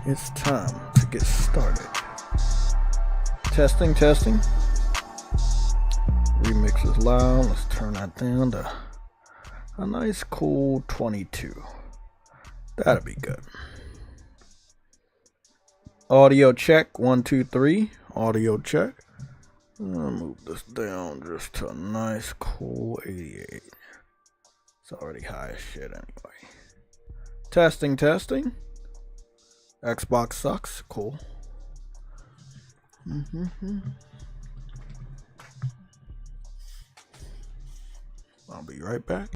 It's time to get started. Testing. Remix is loud. Let's turn that down to a nice cool 22. That'll be good. Audio check. 1, 2, 3. Audio check. I'll move this down just to a nice cool 88. It's already high as shit anyway. Testing. Xbox sucks. Cool. I'll be right back.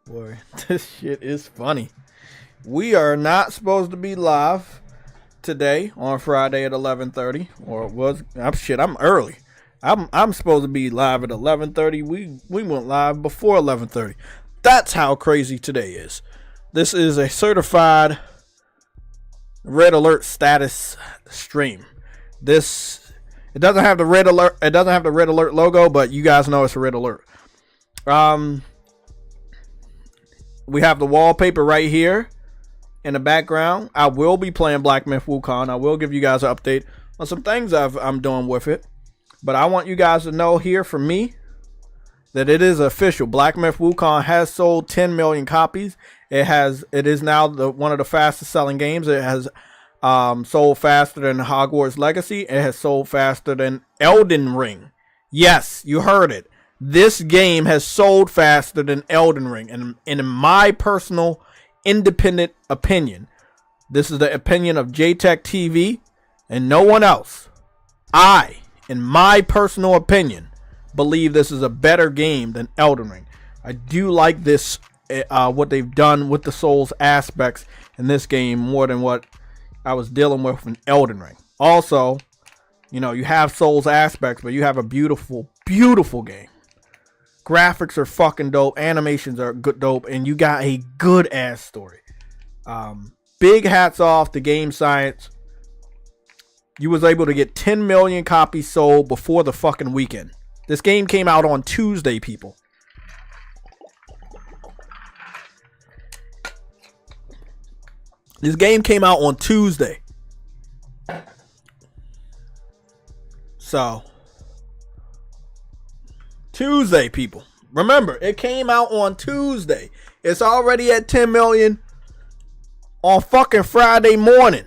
Boy, this shit is funny. We are not supposed to be live today on Friday at 11:30, or it was. I'm early. I'm supposed to be live at 11:30. We went live before 11:30. That's how crazy today is. This is a certified red alert status stream. It doesn't have the red alert. It doesn't have the red alert logo, but you guys know it's a red alert. We have the wallpaper right here in the background. I will be playing Black Myth Wukong. I will give you guys an update on some things I'm doing with it. But I want you guys to know here from me that it is official. Black Myth Wukong has sold 10 million copies. It is now one of the fastest selling games. It has sold faster than Hogwarts Legacy. It has sold faster than Elden Ring. Yes, you heard it. This game has sold faster than Elden Ring. And in my personal independent opinion, this is the opinion of JayTechTV and no one else. In my personal opinion, believe this is a better game than Elden Ring. I do like this, what they've done with the Souls aspects in this game more than what I was dealing with in Elden Ring. Also, you have Souls aspects, but you have a beautiful, beautiful game. Graphics are fucking dope. Animations are good dope. And you got a good ass story. Big hats off to Game Science. You was able to get 10 million copies sold before the fucking weekend. This game came out on Tuesday, people. This game came out on Tuesday. So, Tuesday, people. Remember, it came out on Tuesday. It's already at 10 million on fucking Friday morning.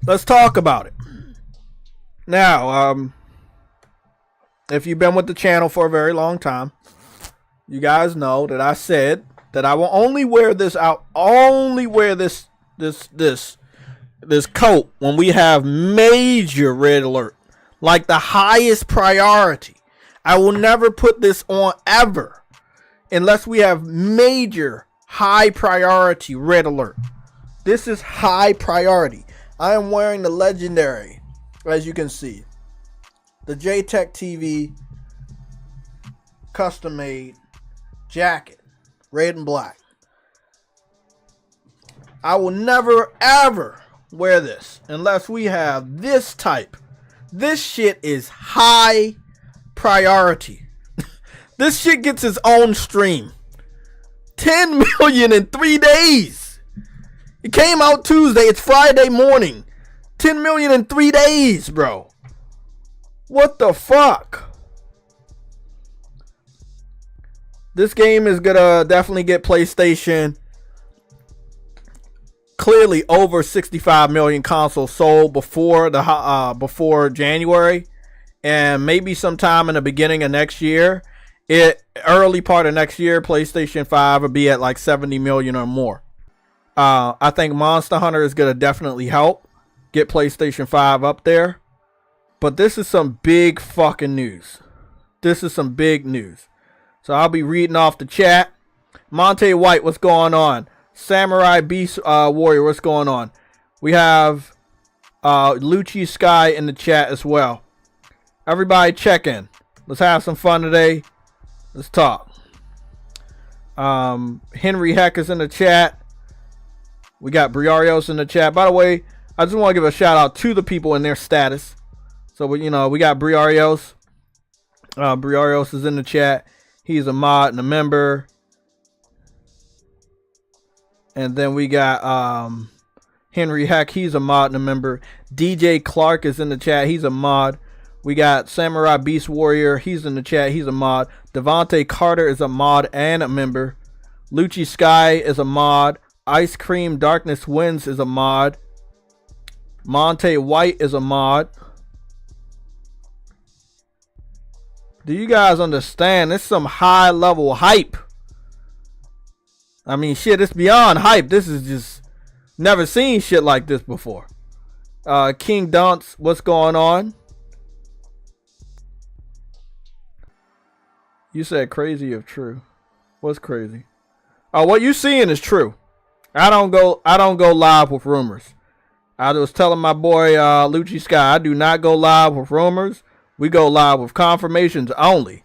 Let's talk about it. Now, if you've been with the channel for a very long time, you guys know that I said that I will only wear this out, this coat when we have major red alert, like the highest priority. I will never put this on ever unless we have major high priority red alert. This is high priority. I am wearing the legendary, as you can see, the JayTechTV custom made jacket, red and black. I will never ever wear this unless we have this type. This shit is high priority. This shit gets its own stream. 10 million in 3 days. It came out Tuesday. It's Friday morning. 10 million in 3 days, bro. What the fuck? This game is gonna definitely get PlayStation clearly over 65 million consoles sold before before January, and maybe sometime in the beginning of next year, early part of next year, PlayStation 5 will be at like 70 million or more. I think Monster Hunter is gonna definitely help get PlayStation 5 up there. But this is some big fucking news. This is some big news. So I'll be reading off the chat. Monte White, what's going on? Samurai Beast Warrior, what's going on? We have Lucci Sky in the chat as well. Everybody check in. Let's have some fun today. Let's talk. Henry Heck is in the chat. We got Briarios in the chat. By the way, I just want to give a shout out to the people in their status. So, we got Briarios. Briarios is in the chat. He's a mod and a member. And then we got Henry Heck. He's a mod and a member. DJ Clark is in the chat. He's a mod. We got Samurai Beast Warrior. He's in the chat. He's a mod. Devontae Carter is a mod and a member. Lucci Sky is a mod. Ice Cream Darkness Wins is a mod. Monte White is a mod. Do you guys understand? This is some high level hype. I mean, shit, it's beyond hype. This is just never seen shit like this before. King Dunce, what's going on? You said crazy if true. What's crazy? Oh, what you seeing is true. I don't go live with rumors. I was telling my boy Lucci Sky, I do not go live with rumors. We go live with confirmations only.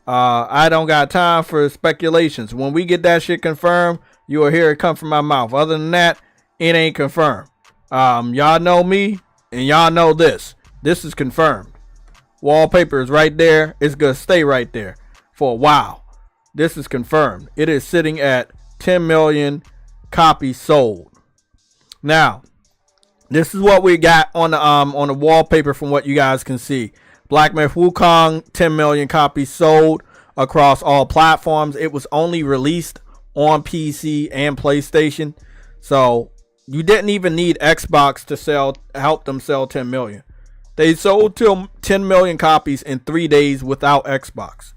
I don't got time for speculations. When we get that shit confirmed, you will hear it come from my mouth. Other than that, it ain't confirmed. Y'all know me, and y'all know this. This is confirmed. Wallpaper is right there. It's going to stay right there for a while. This is confirmed. It is sitting at 10 million copies sold. Now, this is what we got on the wallpaper from what you guys can see. Black Myth Wukong, 10 million copies sold across all platforms. It was only released on PC and PlayStation. So you didn't even need Xbox to help them sell 10 million. They sold 10 million copies in 3 days without Xbox.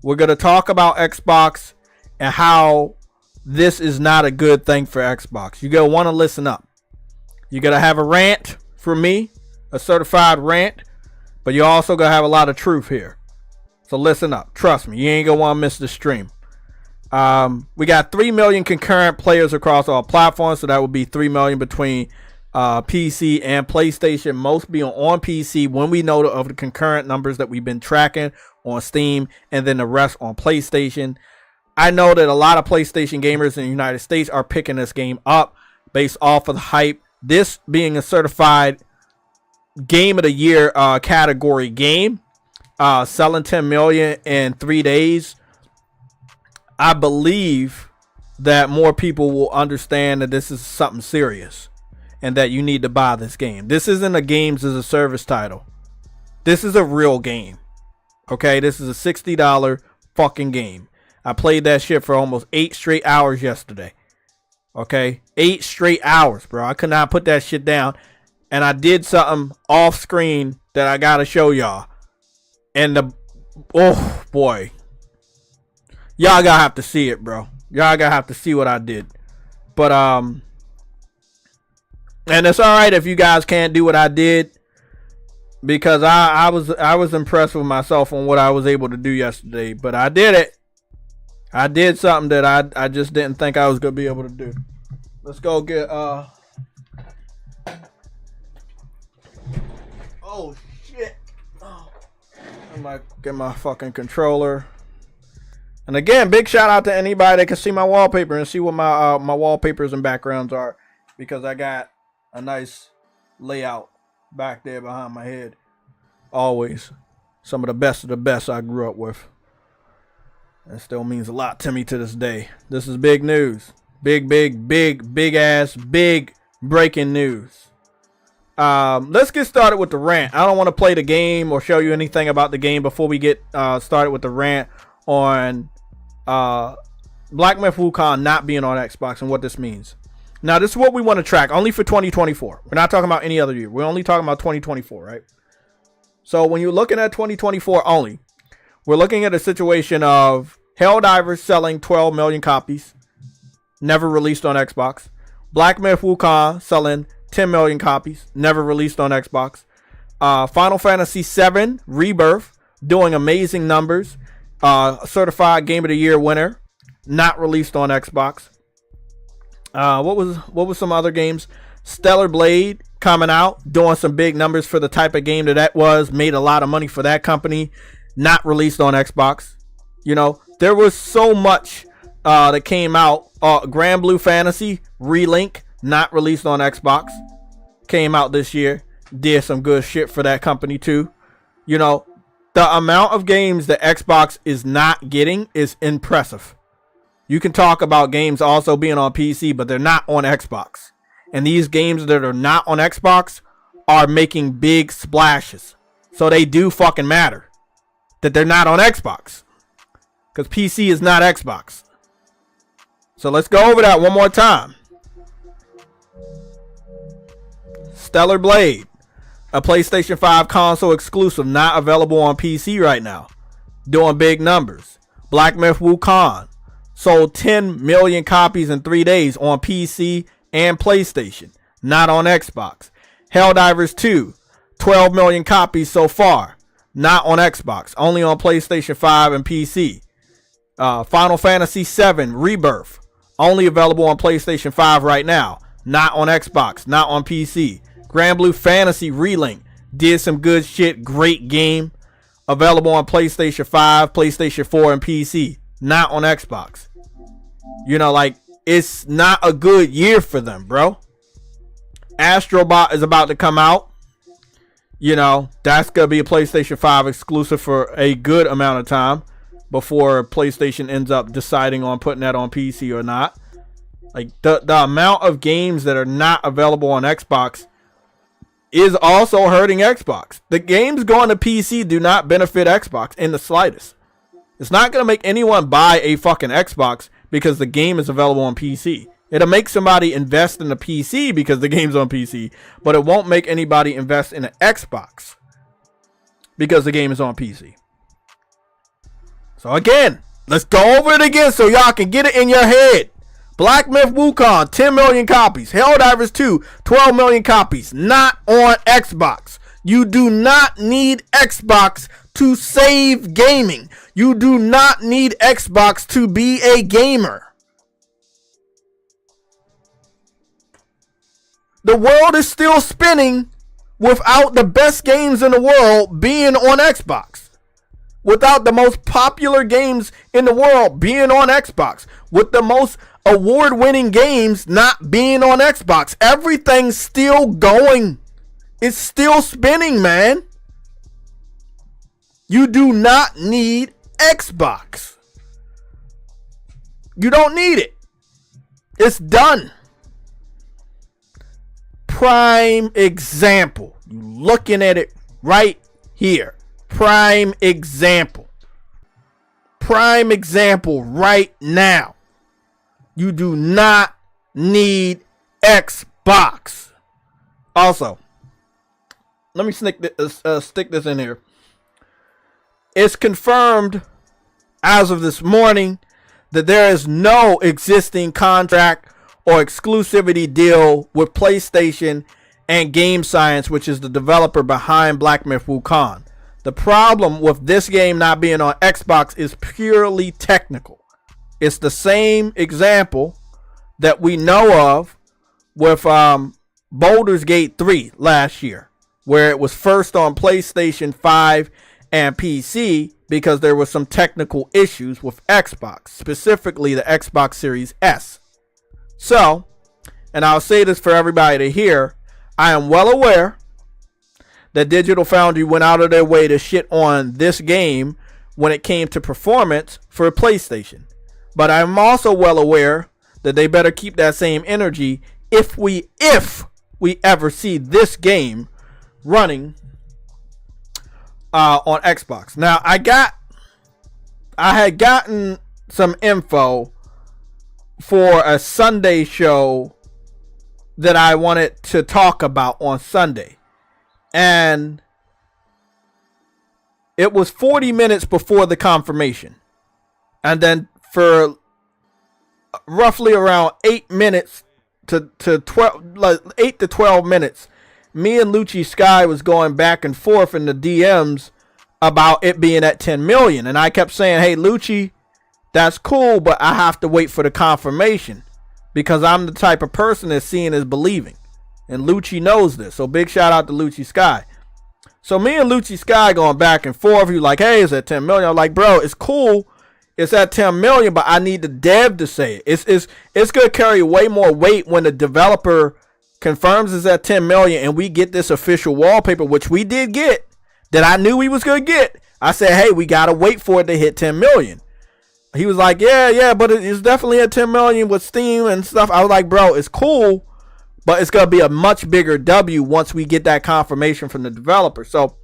We're going to talk about Xbox and how this is not a good thing for Xbox. You're going to want to listen up. You're going to have a rant from me, a certified rant. But you also gonna have a lot of truth here. So listen up. Trust me, you ain't gonna want to miss the stream. We got 3 million concurrent players across all platforms. So that would be 3 million between PC and PlayStation. Most being on PC when we know of the concurrent numbers that we've been tracking on Steam. And then the rest on PlayStation. I know that a lot of PlayStation gamers in the United States are picking this game up based off of the hype. This being a certified Game of the Year category game, selling 10 million in 3 days. I believe that more people will understand that this is something serious and that you need to buy this game. This isn't a games as a service title. This is a real game. Okay, this is a $60 fucking game. I played that shit for almost 8 straight hours yesterday. Okay, 8 straight hours, bro. I could not put that shit down. And I did something off screen that I gotta show y'all. And oh boy. Y'all gotta have to see it, bro. Y'all gotta have to see what I did. But and it's alright if you guys can't do what I did. Because I was impressed with myself on what I was able to do yesterday. But I did it. I did something that I just didn't think I was gonna be able to do. Let's go get oh shit. Oh. I might get my fucking controller. And again, big shout out to anybody that can see my wallpaper and see what my wallpapers and backgrounds are. Because I got a nice layout back there behind my head. Always. Some of the best I grew up with. That still means a lot to me to this day. This is big news. Big ass breaking news. Let's get started with the rant. I don't want to play the game or show you anything about the game before we get started with the rant on Black Myth Wukong not being on Xbox and what this means. Now, this is what we want to track only for 2024. We're not talking about any other year. We're only talking about 2024, right? So when you're looking at 2024 only, we're looking at a situation of Helldivers selling 12 million copies, never released on Xbox. Black Myth Wukong selling 10 million copies, never released on Xbox. Final Fantasy VII Rebirth doing amazing numbers, certified Game of the Year winner, not released on Xbox. What was some other games? Stellar Blade coming out, doing some big numbers for the type of game that was, made a lot of money for that company, not released on Xbox. You know, there was so much that came out. Grand Blue Fantasy Relink, not released on Xbox, came out this year, did some good shit for that company too. You know, the amount of games that Xbox is not getting is impressive. You can talk about games also being on PC, but they're not on Xbox. And these games that are not on Xbox are making big splashes. So they do fucking matter that they're not on Xbox. Because PC is not Xbox. So let's go over that one more time. Stellar Blade, a PlayStation 5 console exclusive, not available on PC right now, doing big numbers. Black Myth Wukong sold 10 million copies in 3 days on PC and PlayStation, not on Xbox. Helldivers 2, 12 million copies so far, not on Xbox, only on PlayStation 5 and PC. Final Fantasy VII Rebirth, only available on PlayStation 5 right now, not on Xbox, not on PC. Grand Blue Fantasy Relink did some good shit, great game, available on PlayStation 5, PlayStation 4, and PC, not on Xbox. You know, like, it's not a good year for them, bro. Astrobot is about to come out. You know, that's going to be a PlayStation 5 exclusive for a good amount of time before PlayStation ends up deciding on putting that on PC or not. Like, the amount of games that are not available on Xbox is also hurting Xbox. The games going to PC do not benefit Xbox in the slightest. It's not going to make anyone buy a fucking Xbox because the game is available on PC. It'll make somebody invest in a PC because the game's on PC, but it won't make anybody invest in an Xbox because the game is on PC. So again, let's go over it again so y'all can get it in your head. Black Myth Wukong, 10 million copies. Helldivers 2, 12 million copies. Not on Xbox. You do not need Xbox to save gaming. You do not need Xbox to be a gamer. The world is still spinning without the best games in the world being on Xbox. Without the most popular games in the world being on Xbox. With the most award-winning games not being on Xbox. Everything's still going. It's still spinning, man. You do not need Xbox. You don't need it. It's done. Prime example. You looking at it right here. Prime example. Prime example right now. You do not need Xbox. Also, let me stick this in here. It's confirmed as of this morning that there is no existing contract or exclusivity deal with PlayStation and Game Science, which is the developer behind Black Myth Wukong. The problem with this game not being on Xbox is purely technical. It's the same example that we know of with Baldur's Gate 3 last year, where it was first on PlayStation 5 and PC because there were some technical issues with Xbox, specifically the Xbox Series S. So, and I'll say this for everybody to hear, I am well aware that Digital Foundry went out of their way to shit on this game when it came to performance for PlayStation. But I'm also well aware that they better keep that same energy if we ever see this game running on Xbox. Now, I had gotten some info for a Sunday show that I wanted to talk about on Sunday. And it was 40 minutes before the confirmation. And then for roughly around 8 minutes to 12, like 8 to 12 minutes, me and Lucci Sky was going back and forth in the DMs about it being at 10 million. And I kept saying, hey, Lucci, that's cool, but I have to wait for the confirmation because I'm the type of person that seeing is believing. And Lucci knows this. So big shout out to Lucci Sky. So me and Lucci Sky going back and forth. He was like, hey, it's at 10 million. I'm like, bro, it's cool. It's at 10 million, but I need the dev to say it. It's going to carry way more weight when the developer confirms it's at 10 million and we get this official wallpaper, which we did get, that I knew we was going to get. I said, hey, we got to wait for it to hit 10 million. He was like, yeah, but it's definitely at 10 million with Steam and stuff. I was like, bro, it's cool, but it's going to be a much bigger W once we get that confirmation from the developer. So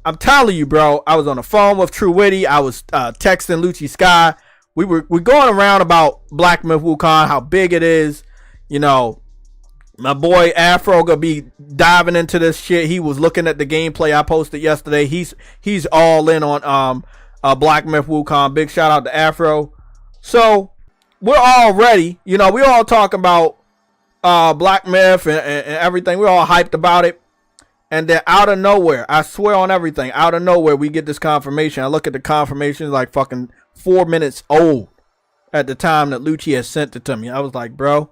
I'm telling you, bro, I was on the phone with True Witty. I was texting Lucci Sky. We're going around about Black Myth Wukong, how big it is. You know, my boy Afro gonna be diving into this shit. He was looking at the gameplay I posted yesterday. He's all in on Black Myth Wukong. Big shout out to Afro. So we're all ready. You know, we all talking about Black Myth and everything. We're all hyped about it. And then out of nowhere, I swear on everything, out of nowhere, we get this confirmation. I look at the confirmation, like fucking 4 minutes old at the time that Lucci had sent it to me. I was like, bro,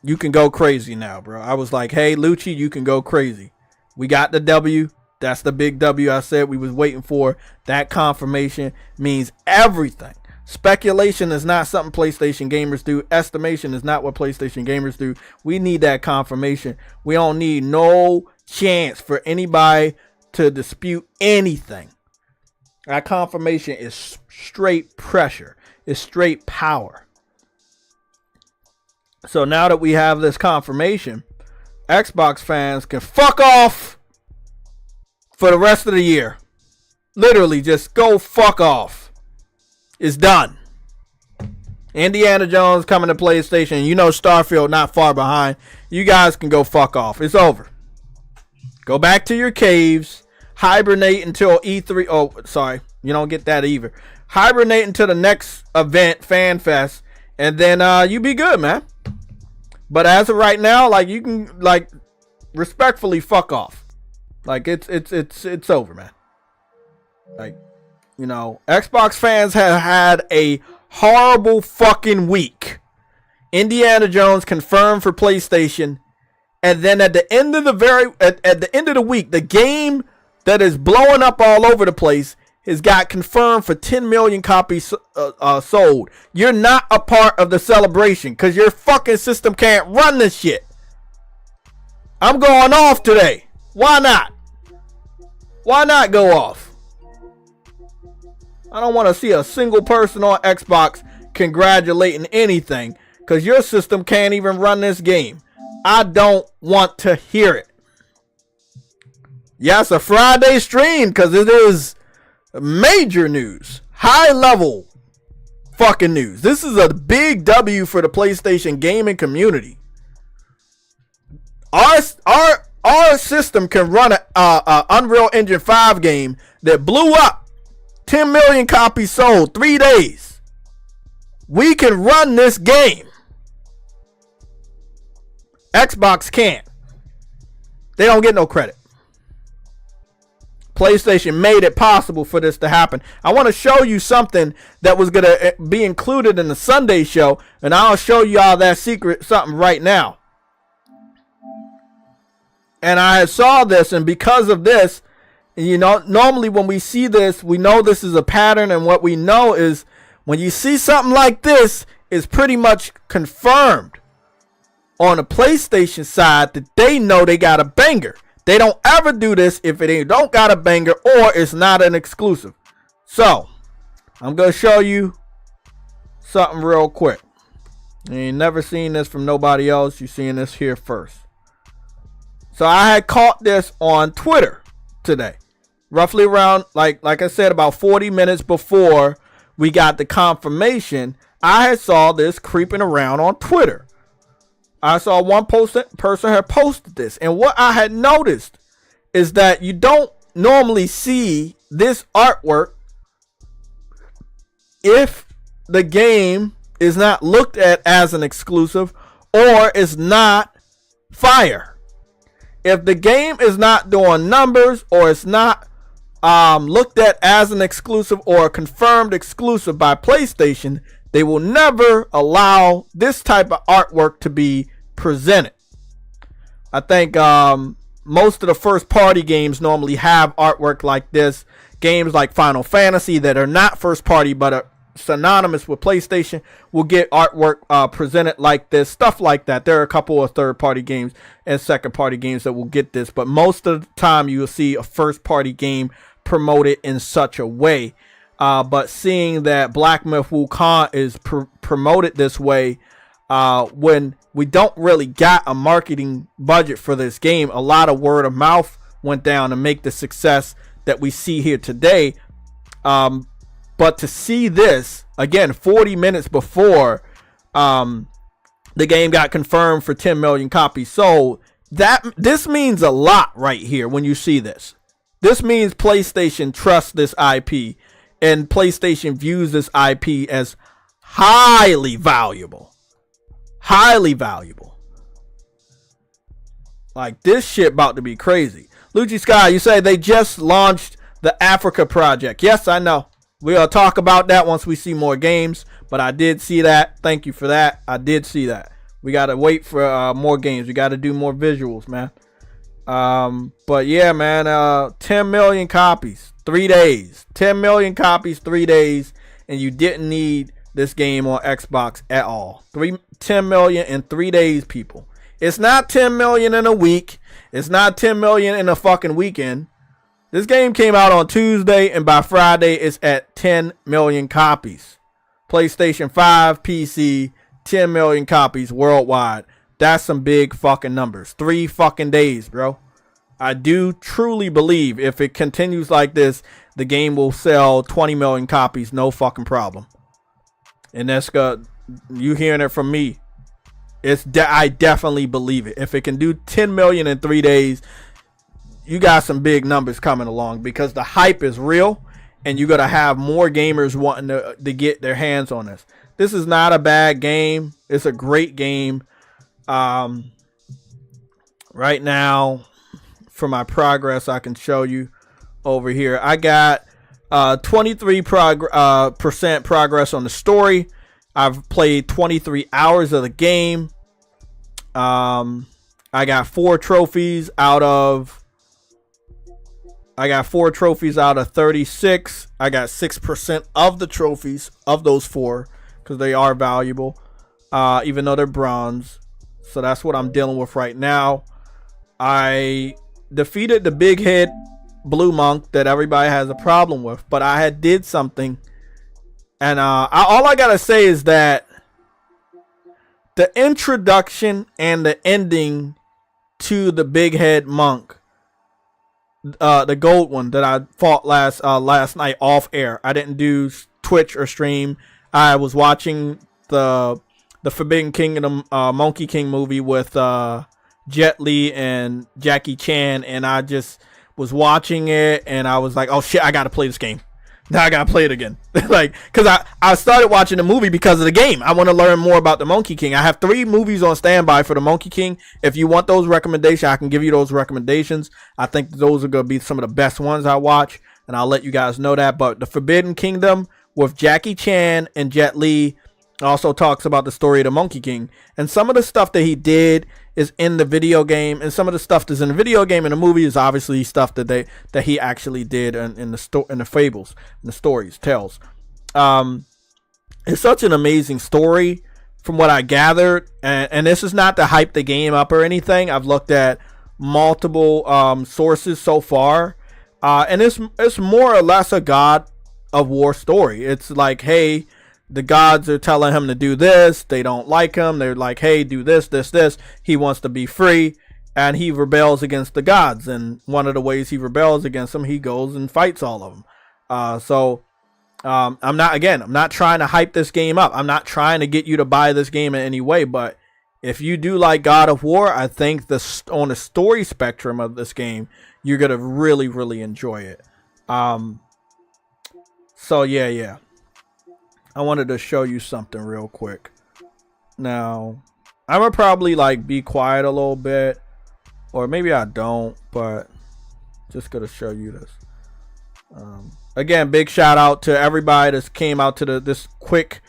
you can go crazy now, bro. I was like, hey, Lucci, you can go crazy. We got the W. That's the big W I said we was waiting for. That confirmation means everything. Speculation is not something PlayStation gamers do. Estimation is not what PlayStation gamers do. We need that confirmation. We don't need no chance for anybody to dispute anything. That confirmation is straight pressure. It's straight power. So now that we have this confirmation, Xbox fans can fuck off for the rest of the year. Literally, just go fuck off. It's done. Indiana Jones coming to PlayStation. You know Starfield not far behind. You guys can go fuck off. It's over. Go back to your caves. Hibernate until E3. Oh, sorry. You don't get that either. Hibernate until the next event, FanFest. And then you be good, man. But as of right now, like, you can, like, respectfully fuck off. Like, it's over, man. Like, you know, Xbox fans have had a horrible fucking week. Indiana Jones confirmed for PlayStation, and then at the end of the end of the week, the game that is blowing up all over the place has got confirmed for 10 million copies sold. You're not a part of the celebration because your fucking system can't run this shit. I'm going off today. Why not? Why not go off? I don't want to see a single person on Xbox congratulating anything because your system can't even run this game. I don't want to hear it. Yes, a Friday stream because it is major news. High level fucking news. This is a big W for the PlayStation gaming community. Our system can run a Unreal Engine 5 game that blew up. 10 million copies sold, 3 days. We can run this game. Xbox can't. They don't get no credit. PlayStation made it possible for this to happen. I want to show you something that was going to be included in the Sunday show, and I'll show you all that secret something right now. And I saw this, and because of this, you know, normally when we see this, we know this is a pattern, and what we know is when you see something like this, it's pretty much confirmed on the PlayStation side that they know they got a banger. They don't ever do this if it don't got a banger or it's not an exclusive. So, I'm going to show you something real quick. You ain't never seen this from nobody else. You're seeing this here first. So, I had caught this on Twitter today. Roughly around, like I said, about 40 minutes before we got the confirmation. I had saw this creeping around on Twitter. I saw one person had posted this, and what I had noticed is that you don't normally see this artwork if the game is not looked at as an exclusive or is not fire. If the game is not doing numbers or it's not looked at as an exclusive or a confirmed exclusive by PlayStation, they will never allow this type of artwork to be presented. I think most of the first party games normally have artwork like this. Games like Final Fantasy that are not first party but are synonymous with PlayStation will get artwork presented like this, stuff like that. There are a couple of third party games and second party games that will get this, but most of the time you will see a first party game promoted in such a way. But seeing that Black Myth Wukong is promoted this way, when we don't really got a marketing budget for this game, a lot of word of mouth went down to make the success that we see here today. But to see this again 40 minutes before the game got confirmed for 10 million copies sold, this means a lot right here. When you see this means PlayStation trusts this IP, and PlayStation views this IP as highly valuable. Like, this shit about to be crazy. Luigi Sky, you say they just launched the Africa project. Yes, I know. We'll talk about that once we see more games, but I did see that. Thank you for that. I did see that. We got to wait for more games. We got to do more visuals, man. But yeah, man, 10 million copies, 3 days. 10 million copies, 3 days, and you didn't need this game on Xbox at all. 10 million in 3 days, people. It's not 10 million in a week. It's not 10 million in a fucking weekend. This game came out on Tuesday, and by Friday, it's at 10 million copies. PlayStation 5, PC, 10 million copies worldwide. That's some big fucking numbers. 3 fucking days, bro. I do truly believe if it continues like this, the game will sell 20 million copies, no fucking problem. And that's good. You hearing it from me. I definitely believe it. If it can do 10 million in 3 days, you got some big numbers coming along, because the hype is real, and you're going to have more gamers wanting to get their hands on this. This is not a bad game. It's a great game. Right now, for my progress, I can show you over here. I got 23% progress on the story. I've played 23 hours of the game. I got 4 trophies out of 36. I got 6% of the trophies of those 4, because they are valuable, even though they're bronze. So that's what I'm dealing with right now. I defeated the big head blue monk that everybody has a problem with, but I had did something, and all I gotta say is that the introduction and the ending to the big head monk, the gold one that I fought last night off air. I didn't do Twitch or stream. I was watching the Forbidden Kingdom Monkey King movie with Jet Li and Jackie Chan, and I just was watching it, and I was like, oh shit, I gotta play this game. Now I gotta play it again. Like, because I started watching the movie because of the game. I want to learn more about the Monkey King. I have 3 movies on standby for the Monkey King. If you want those recommendations, I can give you those recommendations. I think those are going to be some of the best ones I watch, and I'll let you guys know that. But the Forbidden Kingdom with Jackie Chan and Jet Li also talks about the story of the Monkey King. And some of the stuff that he did is in the video game, and some of the stuff that's in the video game and the movie is obviously stuff that he actually did in the fables, in the stories, tells. It's such an amazing story from what I gathered, and this is not to hype the game up or anything. I've looked at multiple sources so far, and it's more or less a God of War story. It's like, hey, the gods are telling him to do this. They don't like him. They're like, hey, do this, this, this. He wants to be free, and he rebels against the gods. And one of the ways he rebels against them, he goes and fights all of them. So I'm not trying to hype this game up. I'm not trying to get you to buy this game in any way, but if you do like God of War, I think on the story spectrum of this game, you're going to really, really enjoy it. So yeah. I wanted to show you something real quick. Now, I'm going to probably like be quiet a little bit, or maybe I don't, but just going to show you this. Again, big shout out to everybody that came out to this quick.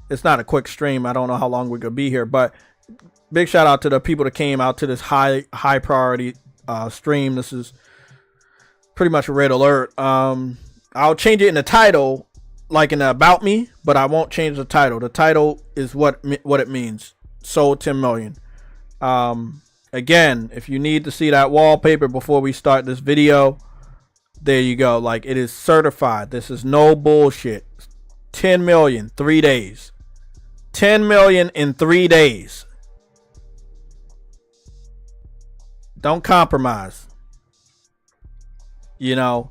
It's not a quick stream. I don't know how long we're going to be here, but big shout out to the people that came out to this high priority stream. This is pretty much a red alert. I'll change it in the title, like in the about me, but I won't change the title. The title is what it means. Sold 10 million. Again, if you need to see that wallpaper before we start this video, there you go. Like, it is certified. This is no bullshit. 10 million, 3 days. 10 million in 3 days. Don't compromise. You know,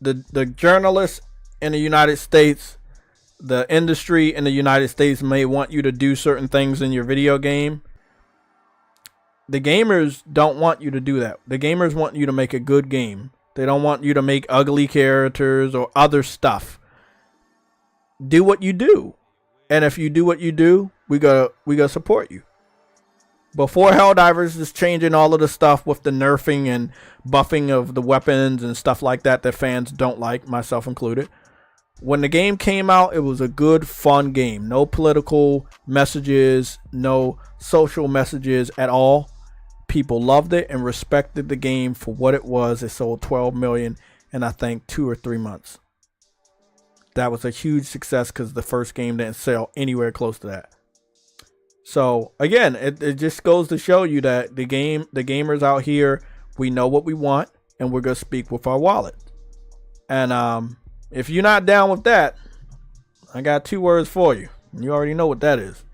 the journalists in the United States, the industry in the United States may want you to do certain things in your video game. The gamers don't want you to do that. The gamers want you to make a good game. They don't want you to make ugly characters or other stuff. Do what you do. And if you do what you do, we gotta support you. Before Helldivers is changing all of the stuff with the nerfing and buffing of the weapons and stuff like that fans don't like, myself included. When the game came out, it was a good, fun game. No political messages, no social messages at all. People loved it and respected the game for what it was. It sold 12 million in, I think, 2 or 3 months. That was a huge success because the first game didn't sell anywhere close to that. So again, it just goes to show you that the gamers out here, we know what we want and we're gonna speak with our wallet. And if you're not down with that, I got 2 words for you. You already know what that is.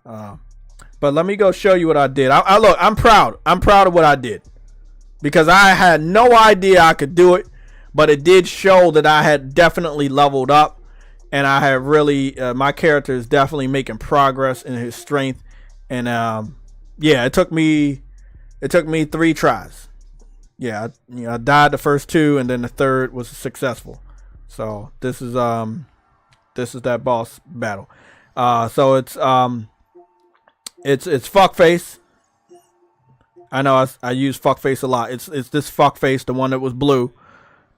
But let me go show you what I did. Look, I'm proud. I'm proud of what I did because I had no idea I could do it, but it did show that I had definitely leveled up. And I have really, my character is definitely making progress in his strength. And yeah, it took me 3 tries. Yeah, I died the first 2, and then the third was successful. So this is that boss battle. So it's fuckface. I know I use fuckface a lot. It's this fuckface, the one that was blue.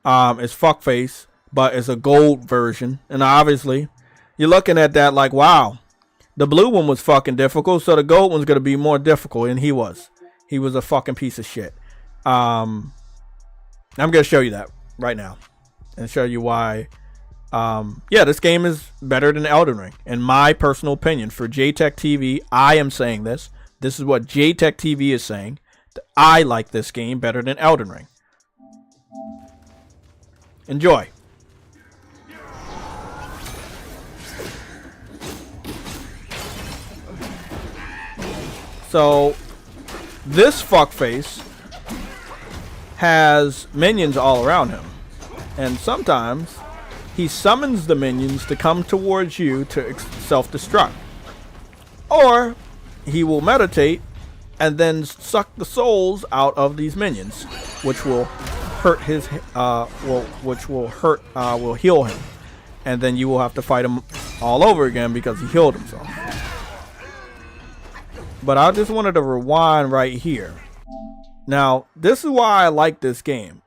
It's fuckface. But it's a gold version. And obviously, you're looking at that like, wow, the blue one was fucking difficult. So the gold one's going to be more difficult. And he was. He was a fucking piece of shit. I'm going to show you that right now. And show you why. Yeah, this game is better than Elden Ring. In my personal opinion. For JayTechTV, I am saying this. This is what JayTechTV is saying. I like this game better than Elden Ring. Enjoy. So, this fuckface has minions all around him. And sometimes, he summons the minions to come towards you to self-destruct. Or, he will meditate and then suck the souls out of these minions, which will hurt his, will heal him. And then you will have to fight him all over again because he healed himself. But I just wanted to rewind right here. Now, this is why I like this game.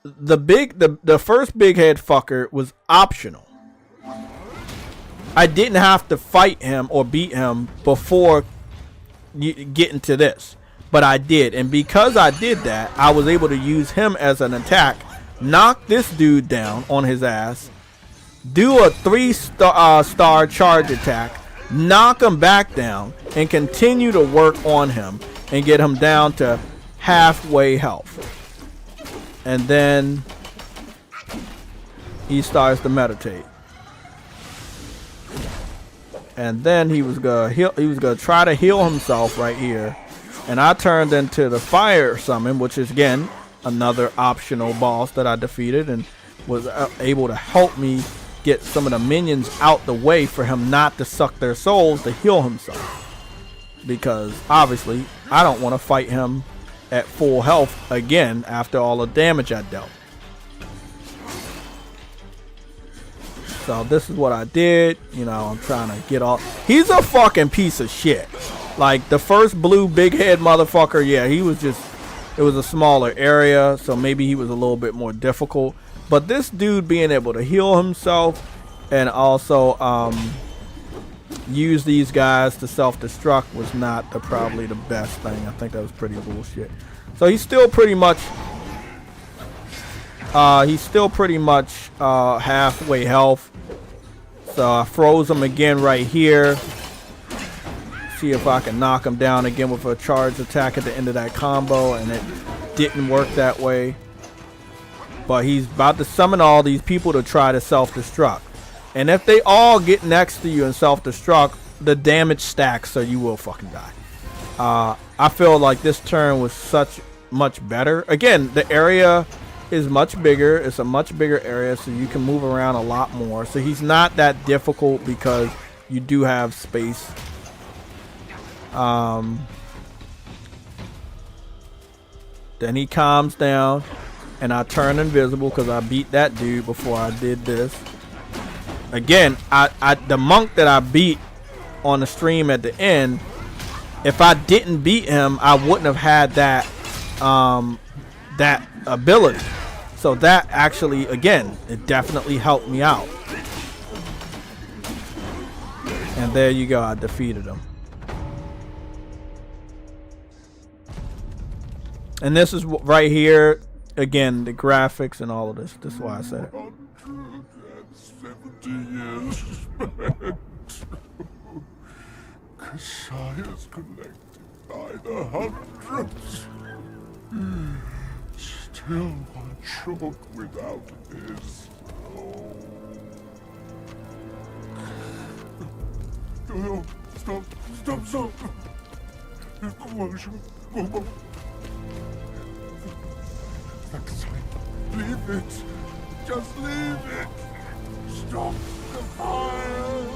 The first big head fucker was optional. I didn't have to fight him or beat him before getting to this. But I did. And because I did that, I was able to use him as an attack. Knock this dude down on his ass. Do a 3-star charge attack. Knock him back down and continue to work on him and get him down to halfway health. And then he starts to meditate. And then he was gonna try to heal himself right here. And I turned into the fire summon, which is again another optional boss that I defeated. And was able to help me get some of the minions out the way for him not to suck their souls to heal himself. Because obviously I don't want to fight him at full health again after all the damage I dealt. So this is what I did. You know, I'm trying to get off. He's a fucking piece of shit. Like the first blue big head motherfucker, yeah, he was just, it was a smaller area, so maybe he was a little bit more difficult. But this dude being able to heal himself and also use these guys to self-destruct was not probably the best thing. I think that was pretty bullshit. So he's still pretty much halfway health. So I froze him again right here. See if I can knock him down again with a charge attack at the end of that combo, and it didn't work that way. But he's about to summon all these people to try to self-destruct. And if they all get next to you and self-destruct, the damage stacks, so you will fucking die. I feel like this turn was much better. Again, the area is much bigger. It's a much bigger area, so you can move around a lot more. So he's not that difficult because you do have space. Then he calms down, and I turn invisible because I beat that dude before I did this. Again, the monk that I beat on the stream at the end, if I didn't beat him, I wouldn't have had that that ability. So that actually, again, it definitely helped me out. And there you go, I defeated him. And this is right here, again, the graphics and all of this. This is why I said it. 170 years spent. Cassius collected by the hundreds. Still one short without his. No, stop. Leave it. Just leave it. Stop the fire.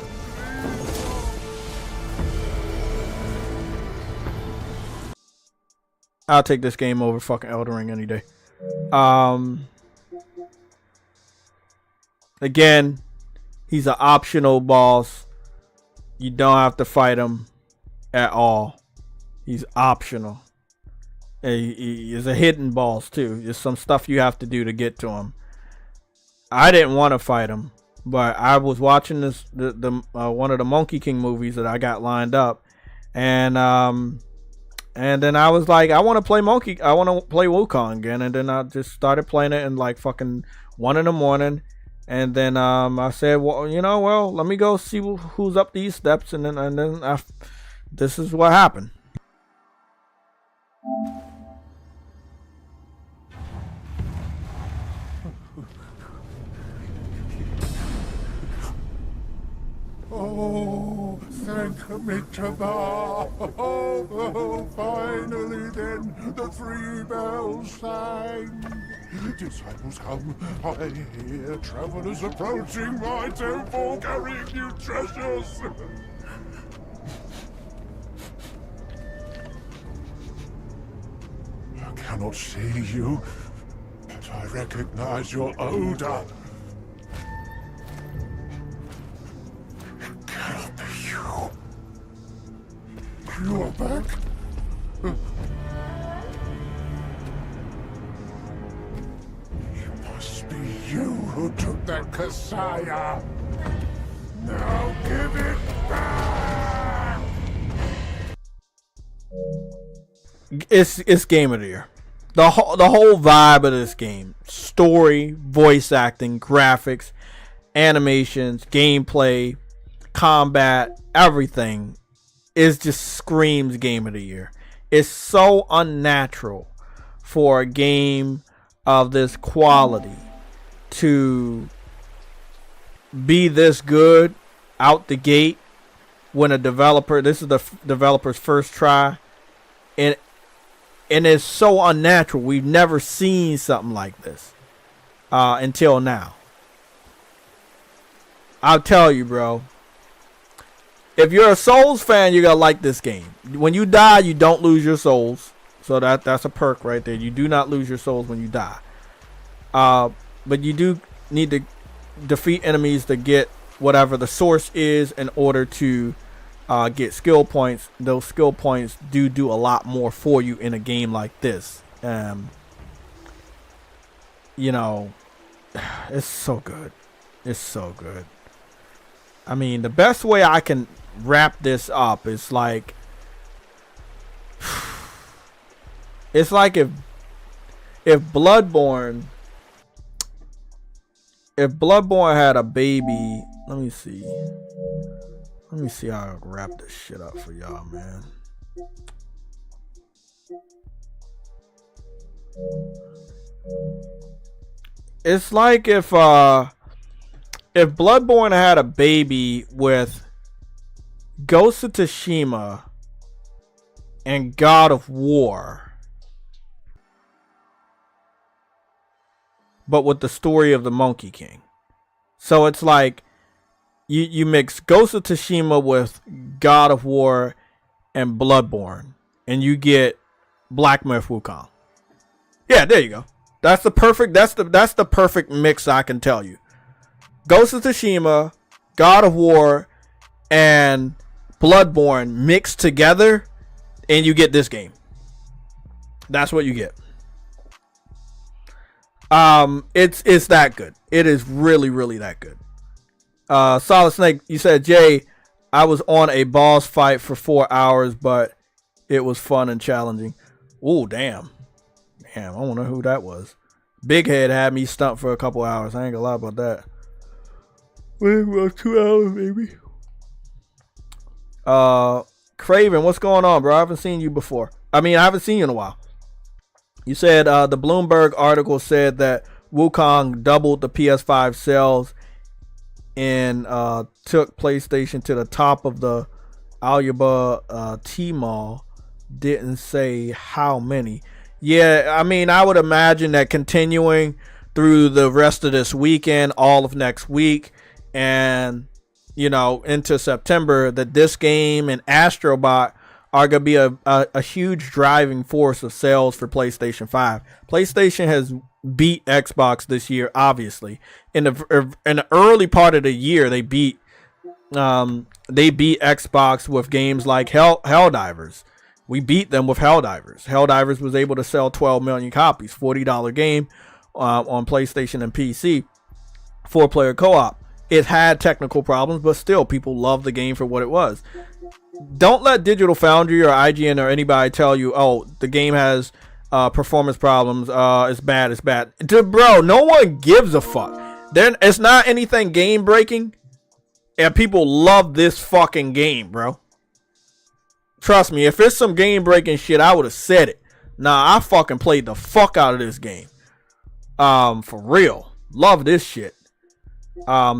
I'll take this game over fucking Elden Ring any day. Again, he's an optional boss. You don't have to fight him at all. He's optional. He is a hidden boss too. There's some stuff you have to do to get to him. I didn't want to fight him, but I was watching this one of the Monkey King movies that I got lined up, and then I was like, I want to play Wukong again, and then I just started playing it in like fucking 1 in the morning, and then I said, well, let me go see who's up these steps, and then this is what happened. Oh, thank Amitabha. Oh, finally then the 3 bells sang. Disciples come, I hear travelers approaching my temple carrying new treasures. I cannot see you, but I recognize your odor. Cannot be you. You are back? It must be you who took that Kasaya. Now give it back! It's game of the year. The whole vibe of this game, story, voice acting, graphics, animations, gameplay, combat, everything is just screams game of the year. It's so unnatural for a game of this quality to be this good out the gate when this is the developer's first try, and it's so unnatural. We've never seen something like this. until now. I'll tell you, bro. If you're a Souls fan, you're gonna like this game. When you die, you don't lose your souls. So that's a perk right there. You do not lose your souls when you die. But you do need to defeat enemies to get whatever the source is in order to get skill points. Those skill points do a lot more for you in a game like this. You know, it's so good. It's so good. I mean, the best way I can wrap this up is like, it's like if Bloodborne had a baby. Let me see how I wrap this shit up for y'all, man. It's like if Bloodborne had a baby with Ghost of Tsushima and God of War, but with the story of the Monkey King. So it's like you mix Ghost of Tsushima with God of War and Bloodborne, and you get Black Myth Wukong. Yeah, there you go. That's the perfect mix I can tell you. Ghost of Tsushima, God of War, and Bloodborne mixed together, and you get this game. That's what you get. It's that good. It is really, really that good. Solid Snake, you said, Jay, I was on a boss fight for 4 hours, but it was fun and challenging. Oh, damn. I don't know who that was. Big Head had me stumped for a couple hours. I ain't gonna lie about that. Well, 2 hours, maybe. Craven, what's going on, bro? I haven't seen you before. I haven't seen you in a while. You said the Bloomberg article said that Wukong doubled the PS5 sales and took PlayStation to the top of the Alibaba T-Mall. Didn't say how many. Yeah, I would imagine that continuing through the rest of this weekend, all of next week, and into September, that this game and Astrobot are going to be a huge driving force of sales for PlayStation 5. PlayStation has beat Xbox this year, obviously. In the early part of the year, they beat Xbox with games like Helldivers. We beat them with Helldivers. Helldivers was able to sell 12 million copies, $40 game on PlayStation and PC, 4-player co-op. It had technical problems, but still, people loved the game for what it was. Don't let Digital Foundry or IGN or anybody tell you, oh, the game has performance problems. It's bad. Bro, no one gives a fuck. Then it's not anything game breaking, and people love this fucking game, bro. Trust me, if it's some game breaking shit, I would have said it. Nah, I fucking played the fuck out of this game. For real. Love this shit.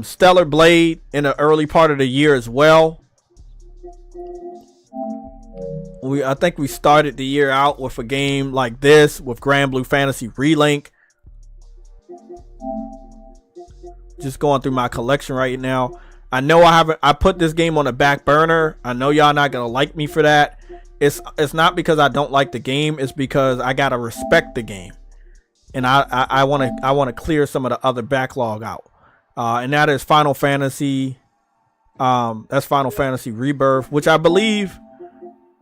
Stellar Blade in the early part of the year as well. I think we started the year out with a game like this with Grand Blue Fantasy Relink. Just going through my collection right now. I know I put this game on the back burner. I know y'all not gonna like me for that. It's not because I don't like the game. It's because I gotta respect the game, and I want to clear some of the other backlog out. And that is Final Fantasy. That's Final Fantasy Rebirth, which I believe,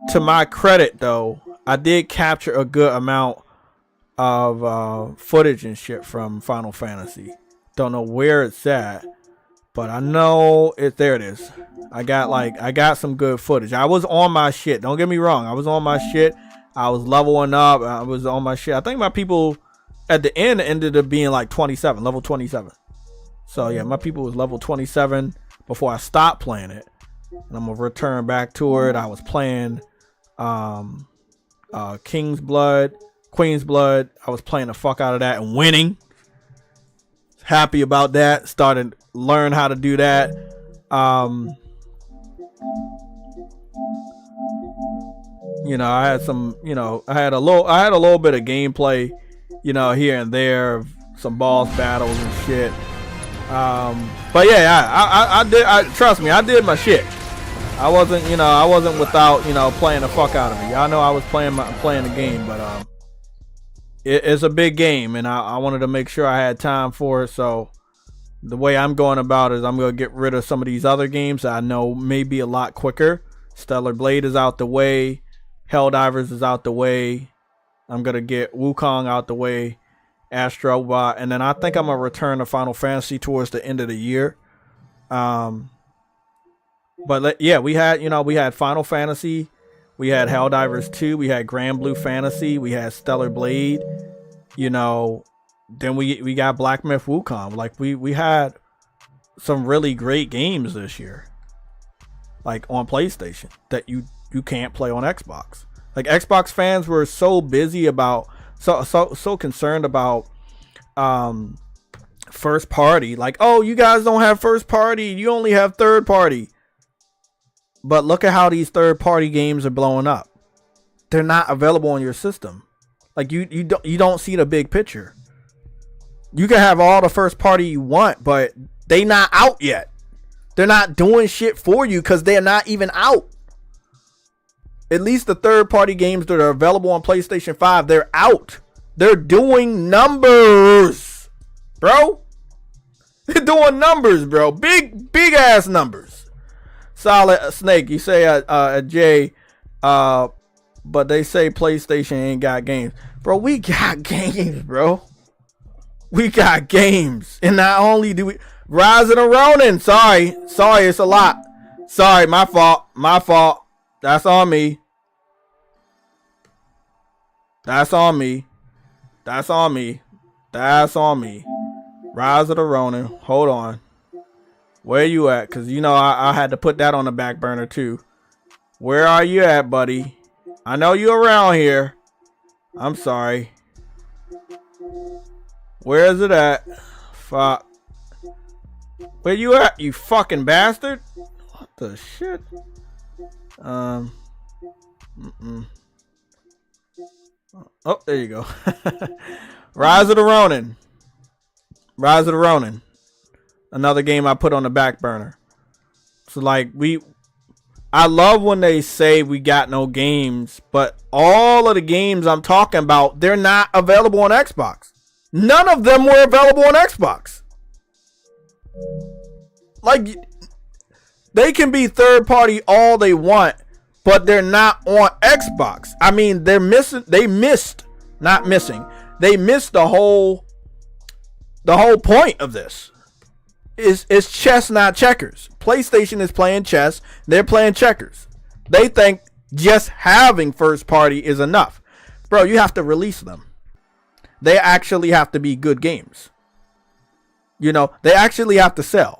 to my credit though, I did capture a good amount of footage and shit from Final Fantasy. Don't know where it's at, but I know there it is. I got some good footage. I was on my shit. Don't get me wrong. I was on my shit. I was leveling up. I was on my shit. I think my people at the end ended up being like 27, level 27. So yeah, my people was level 27 before I stopped playing it. And I'm gonna return back to it. I was playing Queen's Blood. I was playing the fuck out of that and winning. Happy about that. Started learn how to do that. I had some, I had a little bit of gameplay, here and there, some boss battles and shit. But yeah, I did. Trust me, I did my shit. I wasn't without, playing the fuck out of it. Y'all know I was playing the game, but it's a big game, and I wanted to make sure I had time for it. So the way I'm going about it is I'm going to get rid of some of these other games that I know may be a lot quicker. Stellar Blade is out the way. Helldivers is out the way. I'm going to get Wukong out the way. Astrobot. And then I think I'm going to return to Final Fantasy towards the end of the year. But yeah, we had Final Fantasy. We had Helldivers 2. We had Grand Blue Fantasy. We had Stellar Blade. Then we got Black Myth Wukong. Like we had some really great games this year. Like on PlayStation that you can't play on Xbox. Like Xbox fans were so busy about so concerned about first party. Like, oh, you guys don't have first party, you only have third party. But look at how these third party games are blowing up. They're not available on your system. Like you don't see the big picture. You can have all the first party you want, but they not out yet. They're not doing shit for you because they're not even out. At least the third party games that are available on PlayStation 5, they're out. They're doing numbers, bro. They're doing numbers, bro. Big ass numbers. Solid Snake, you say Jay, but they say PlayStation ain't got games. Bro, we got games, bro. We got games. And not only do we Rise of the Ronin. Sorry, it's a lot. Sorry, my fault. That's on me. That's on me. Rise of the Ronin. Hold on. Where you at? Because I had to put that on the back burner too. Where are you at, buddy? I know you around here. I'm sorry. Where is it at? Fuck. Where you at, you fucking bastard? What the shit? Oh, there you go. Rise of the Ronin. Another game I put on the back burner. So I love when they say we got no games, but all of the games I'm talking about, they're not available on Xbox. None of them were available on Xbox. Like, they can be third party all they want, but they're not on Xbox. I mean, they missed the whole point of this. It's chess, not checkers. PlayStation is playing chess. They're playing checkers. They think just having first party is enough. Bro, you have to release them. They actually have to be good games. They actually have to sell.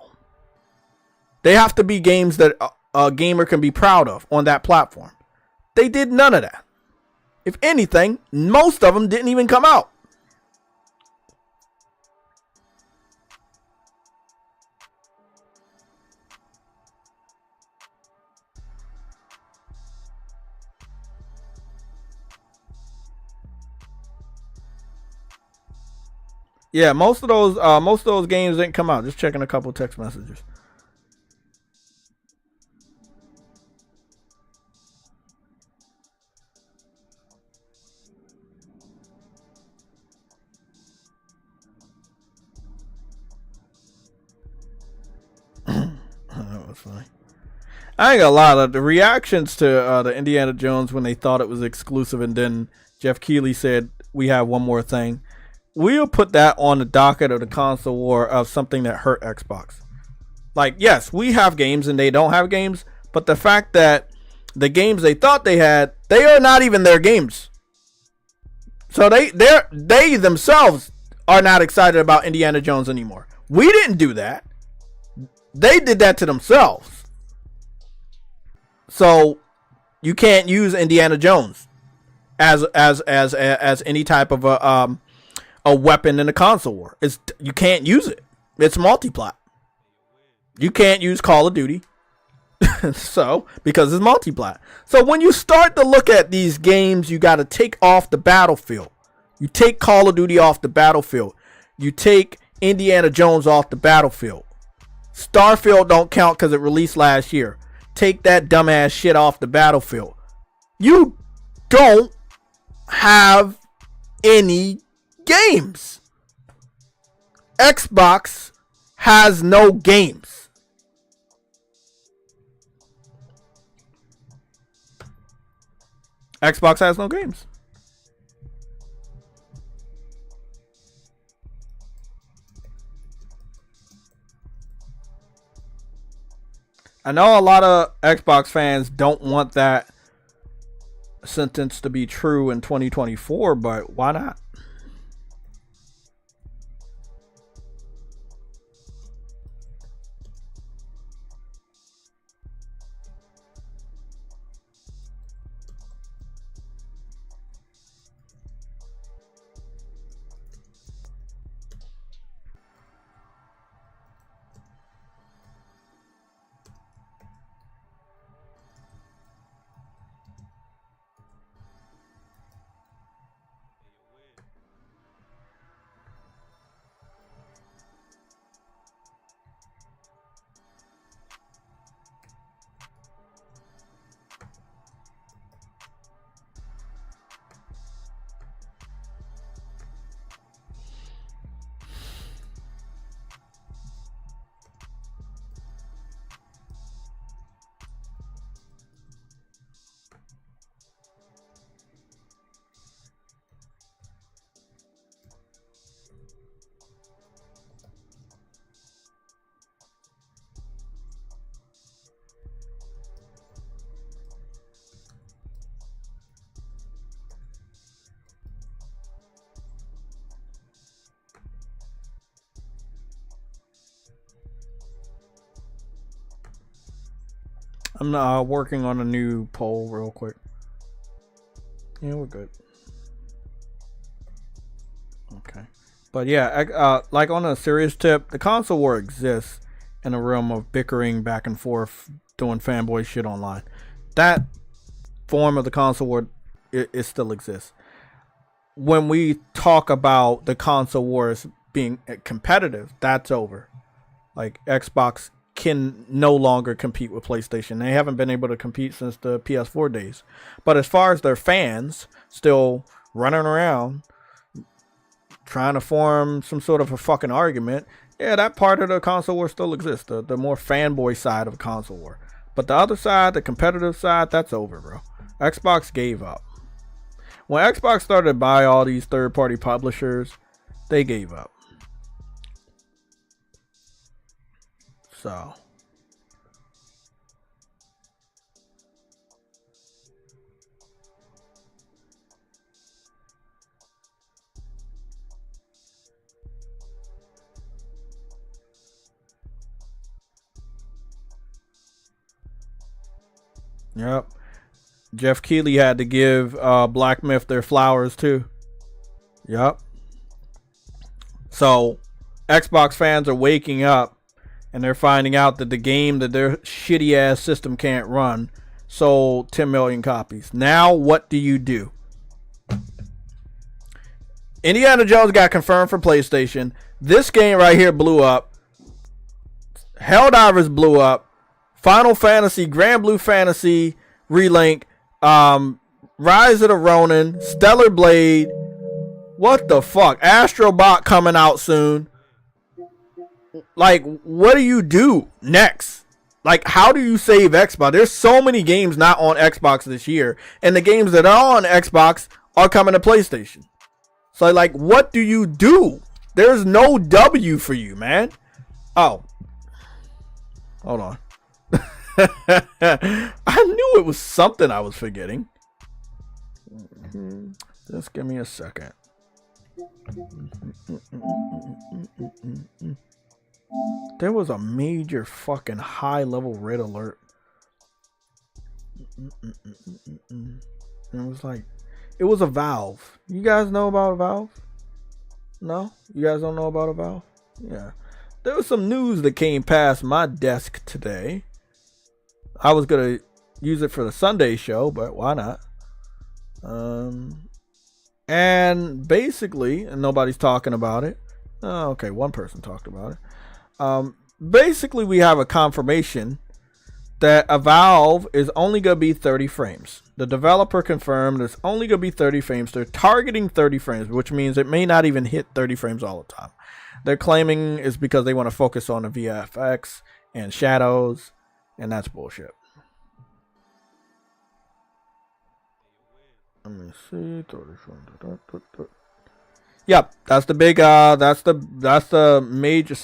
They have to be games that a gamer can be proud of on that platform. They did none of that. If anything, most of them didn't even come out. Yeah, most of those games didn't come out. Just checking a couple text messages. That was funny. I ain't gonna lie, the reactions to the Indiana Jones when they thought it was exclusive, and then Jeff Keighley said we have one more thing. We'll put that on the docket of the console war of something that hurt Xbox. Like, yes, we have games and they don't have games, but the fact that the games they thought they had, they are not even their games. So they themselves are not excited about Indiana Jones anymore. We didn't do that. They did that to themselves. So you can't use Indiana Jones as any type of a weapon in a console war. You can't use it. It's multiplat. You can't use Call of Duty. So, because it's multiplat. So when you start to look at these games, you got to take off the battlefield. You take Call of Duty off the battlefield. You take Indiana Jones off the battlefield. Starfield don't count because it released last year. Take that dumbass shit off the battlefield. You don't have any games. Xbox has no games. Xbox has no games. I know a lot of Xbox fans don't want that sentence to be true in 2024, but why not? I'm working on a new poll real quick. Yeah, we're good. Okay. But yeah, like on a serious tip, the console war exists in a realm of bickering back and forth, doing fanboy shit online. That form of the console war, it still exists. When we talk about the console wars being competitive, that's over. Like Xbox can no longer compete with PlayStation. They haven't been able to compete since the PS4 days. But as far as their fans still running around trying to form some sort of a fucking argument, yeah, that part of the console war still exists. The more fanboy side of the console war. But the other side, the competitive side, that's over, bro. Xbox gave up. When Xbox started to buy all these third-party publishers, they gave up. So yep. Jeff Keighley had to give Black Myth their flowers too. Yep. So Xbox fans are waking up and they're finding out that the game that their shitty ass system can't run sold 10 million copies. Now what do you do? Indiana Jones got confirmed for PlayStation. This game right here blew up. Helldivers blew up. Final Fantasy, Grand Blue Fantasy, Relink, Rise of the Ronin, Stellar Blade. What the fuck? Astrobot coming out soon. Like, what do you do next? Like, how do you save Xbox? There's so many games not on Xbox this year, and the games that are on Xbox are coming to PlayStation. So, like, what do you do? There's no W for you, man. Oh. Hold on. I knew it was something I was forgetting. Just give me a second. There was a major fucking high level red alert. It was a Valve. You guys know about a Valve? No? You guys don't know about a Valve? Yeah. There was some news that came past my desk today. I was going to use it for the Sunday show, but why not? And basically, and nobody's talking about it, Oh, okay, one person talked about it. Basically, we have a confirmation that a Valve is only going to be 30 frames. The developer confirmed it's only going to be 30 frames. They're targeting 30 frames, which means it may not even hit 30 frames all the time. They're claiming it's because they want to focus on the VFX and shadows, and that's bullshit. Let me see. Yep, that's the big. That's the major.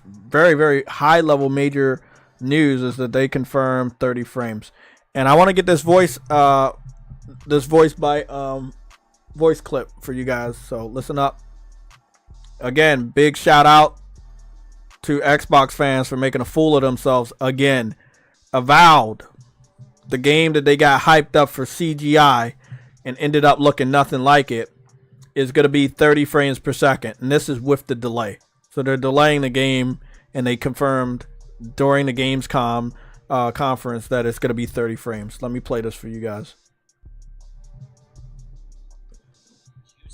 Very, very high level major news is that they confirmed 30 frames, and I want to get this voice voice clip for you guys. So listen up. Again, big shout out to Xbox fans for making a fool of themselves again. Avowed, the game that they got hyped up for CGI and ended up looking nothing like it, is going to be 30 frames per second, and this is with the delay. So they're delaying the game, and they confirmed during the Gamescom conference that it's going to be 30 frames. Let me play this for you guys.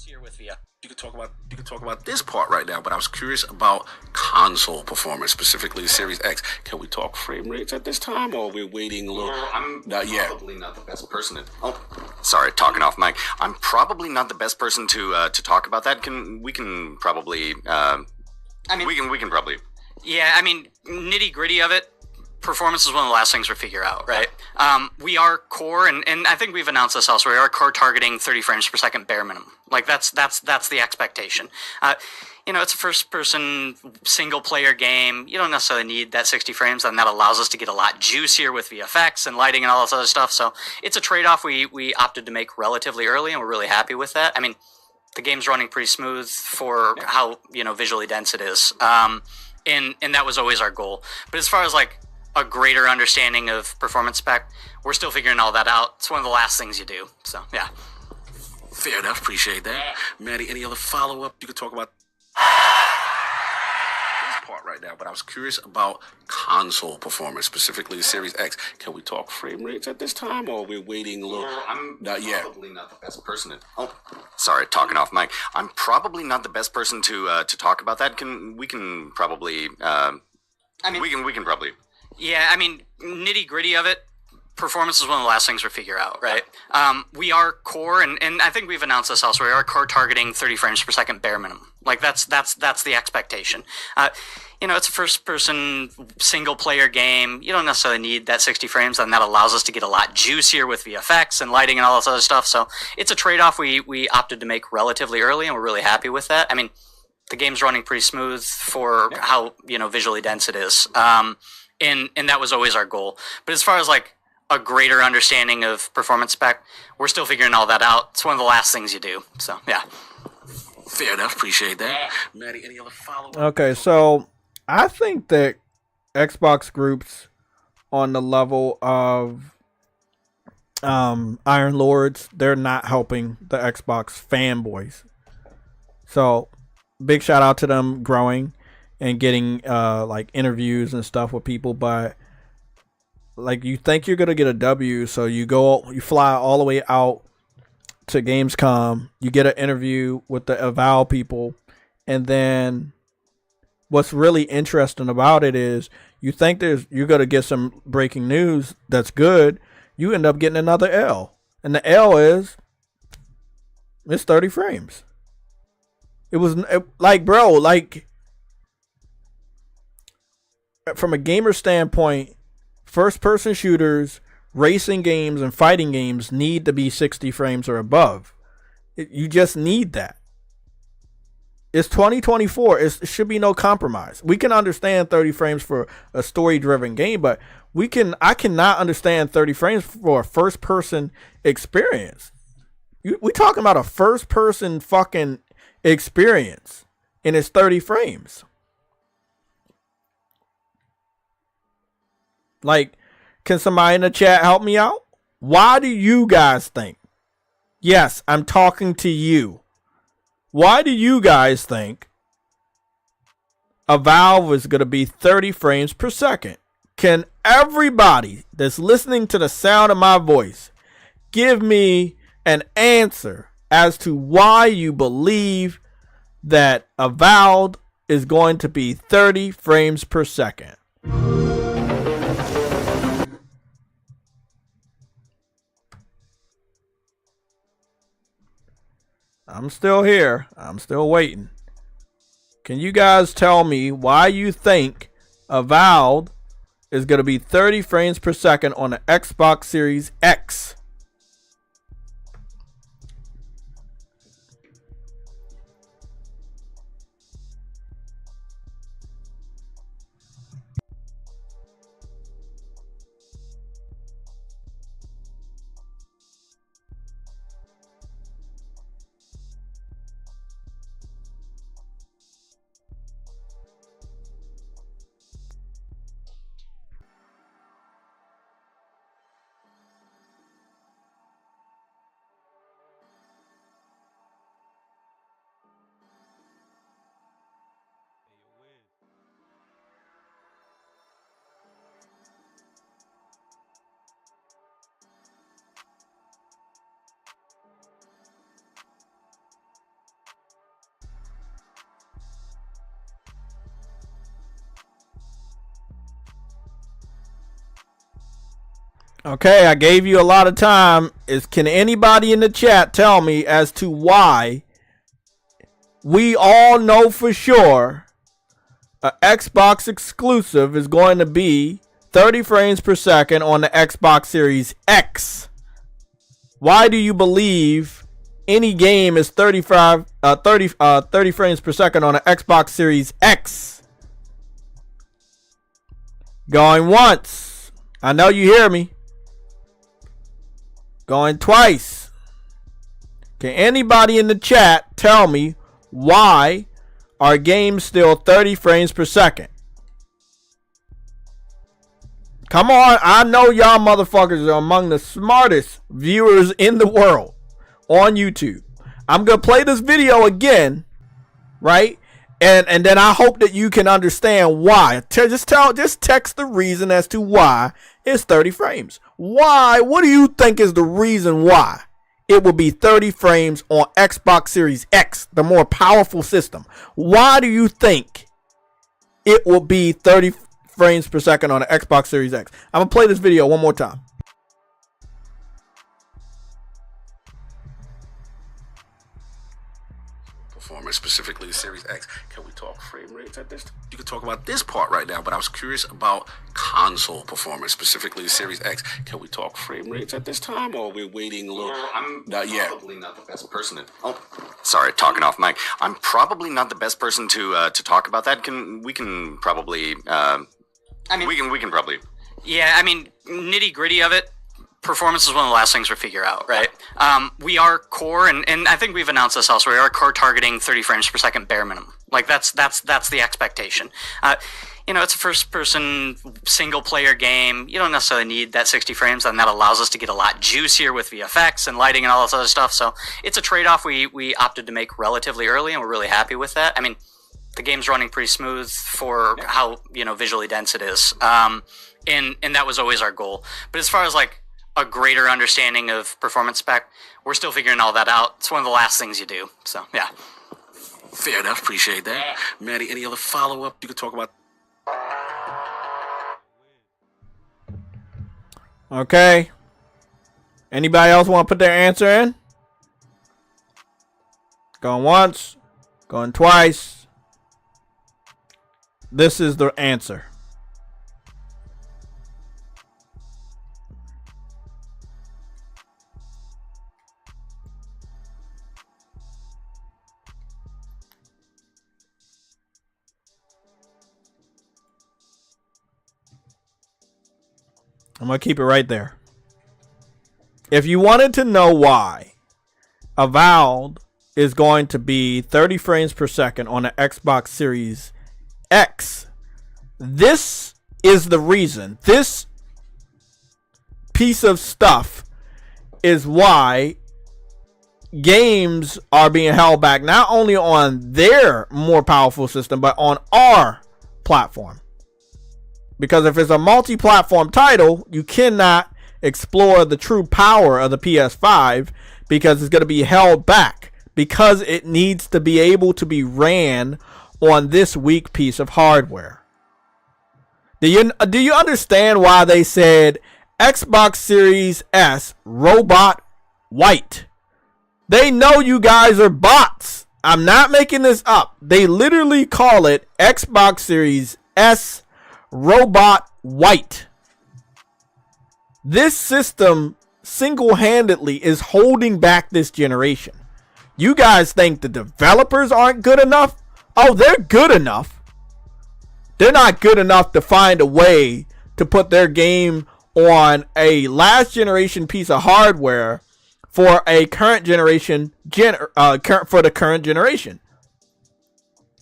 Here with you. You could talk about this part right now, but I was curious about console performance, specifically the Series X. Can we talk frame rates at this time, or are we waiting a little? I'm probably not the best person sorry, talking off mic. I'm probably not the best person to talk about that. We can probably. We can probably. Yeah, I mean, nitty gritty of it. Performance is one of the last things we figure out, right? We are core, and I think we've announced this elsewhere. We are core targeting 30 frames per second bare minimum. Like that's the expectation. It's a first-person single-player game. You don't necessarily need that 60 frames, and that allows us to get a lot juicier with VFX and lighting and all this other stuff. So it's a trade-off we opted to make relatively early, and we're really happy with that. I mean, the game's running pretty smooth for how visually dense it is, and that was always our goal. But as far as like a greater understanding of performance spec, we're still figuring all that out. It's one of the last things you do. So yeah. Fair enough. Appreciate that. Maddie, any other follow-up you could talk about? This part right now, but I was curious about console performance, specifically the Series X. Can we talk frame rates at this time, or are we waiting a little? I'm probably not the best person sorry, talking off mic. I'm probably not the best person to talk about that. We can probably. We can probably. Yeah, I mean, nitty gritty of it. Performance is one of the last things we figure out, right? We are core, and I think we've announced this elsewhere. We are core targeting 30 frames per second bare minimum. Like that's the expectation. It's a first-person single-player game. You don't necessarily need that 60 frames, and that allows us to get a lot juicier with VFX and lighting and all this other stuff. So it's a trade-off we opted to make relatively early, and we're really happy with that. I mean, the game's running pretty smooth for how visually dense it is, and that was always our goal. But as far as like a greater understanding of performance spec, we're still figuring all that out. It's one of the last things you do. So yeah. Fair enough. Appreciate that. Maddie, any other follow-up? Okay, so I think that Xbox groups on the level of Iron Lords, they're not helping the Xbox fanboys. So big shout out to them growing and getting like interviews and stuff with people, but like you think you're gonna get a W, so you fly all the way out to Gamescom, you get an interview with the Avow people, and then what's really interesting about it is you think you're gonna get some breaking news that's good, you end up getting another L, and the L is it's 30 frames. It was like, bro, like from a gamer standpoint, first-person shooters, racing games, and fighting games need to be 60 frames or above. You just need that. It's 2024. It should be no compromise. We can understand 30 frames for a story-driven game, but I cannot understand 30 frames for a first-person experience. We talking about a first-person fucking experience, and it's 30 frames. Like, can somebody in the chat help me out? Why do you guys think? Yes, I'm talking to you. Why do you guys think a Valve is going to be 30 frames per second? Can everybody that's listening to the sound of my voice give me an answer as to why you believe that Avowed is going to be 30 frames per second. I'm still here. I'm still waiting. Can you guys tell me why you think Avowed is going to be 30 frames per second on the Xbox Series X? Okay, I gave you a lot of time. Can anybody in the chat tell me as to why we all know for sure an Xbox exclusive is going to be 30 frames per second on the Xbox Series X? Why do you believe any game is 30 frames per second on the Xbox Series X? Going once. I know you hear me. Going twice. Can anybody in the chat tell me why are games still 30 frames per second? Come on, I know y'all motherfuckers are among the smartest viewers in the world on YouTube. I'm going to play this video again, right? And then I hope that you can understand why. Just text the reason as to why it's 30 frames. Why? What do you think is the reason why it will be 30 frames on Xbox Series X, the more powerful system? Why do you think it will be 30 frames per second on the Xbox Series X? I'm going to play this video one more time. Performance, specifically the Series X. Can we talk frame rates at this time? You can talk about this part right now, but I was curious about console performance, specifically the Series X. Can we talk frame rates at this time, or are we waiting a little? I'm Not yet. probably not the best person to. Sorry, talking off mic. I'm probably not the best person to talk about that. We can probably. We can probably. Yeah, I mean, nitty gritty of it, performance is one of the last things we figure out, right? We are core, and I think we've announced this elsewhere. We are core targeting 30 frames per second bare minimum. Like that's the expectation. It's a first-person single-player game. You don't necessarily need that 60 frames, and that allows us to get a lot juicier with VFX and lighting and all this other stuff. So it's a trade-off we opted to make relatively early, and we're really happy with that. I mean, the game's running pretty smooth for how visually dense it is, and that was always our goal. But as far as like a greater understanding of performance spec, we're still figuring all that out. It's one of the last things you do. So yeah. Fair enough. Appreciate that. Maddie, any other follow-up you could talk about? Okay. Anybody else want to put their answer in? Going once. Going twice. This is the answer. I'm going to keep it right there. If you wanted to know why Avowed is going to be 30 frames per second on the Xbox Series X, this is the reason. This piece of stuff is why games are being held back, not only on their more powerful system, but on our platform. Because if it's a multi-platform title, you cannot explore the true power of the PS5 because it's going to be held back because it needs to be able to be ran on this weak piece of hardware. Do you understand why they said Xbox Series S robot white? They know you guys are bots. I'm not making this up. They literally call it Xbox Series S robot white. This system single-handedly is holding back this generation. You guys think the developers aren't good enough? Oh, they're good enough. They're not good enough to find a way to put their game on a last generation piece of hardware for a current generation for the current generation.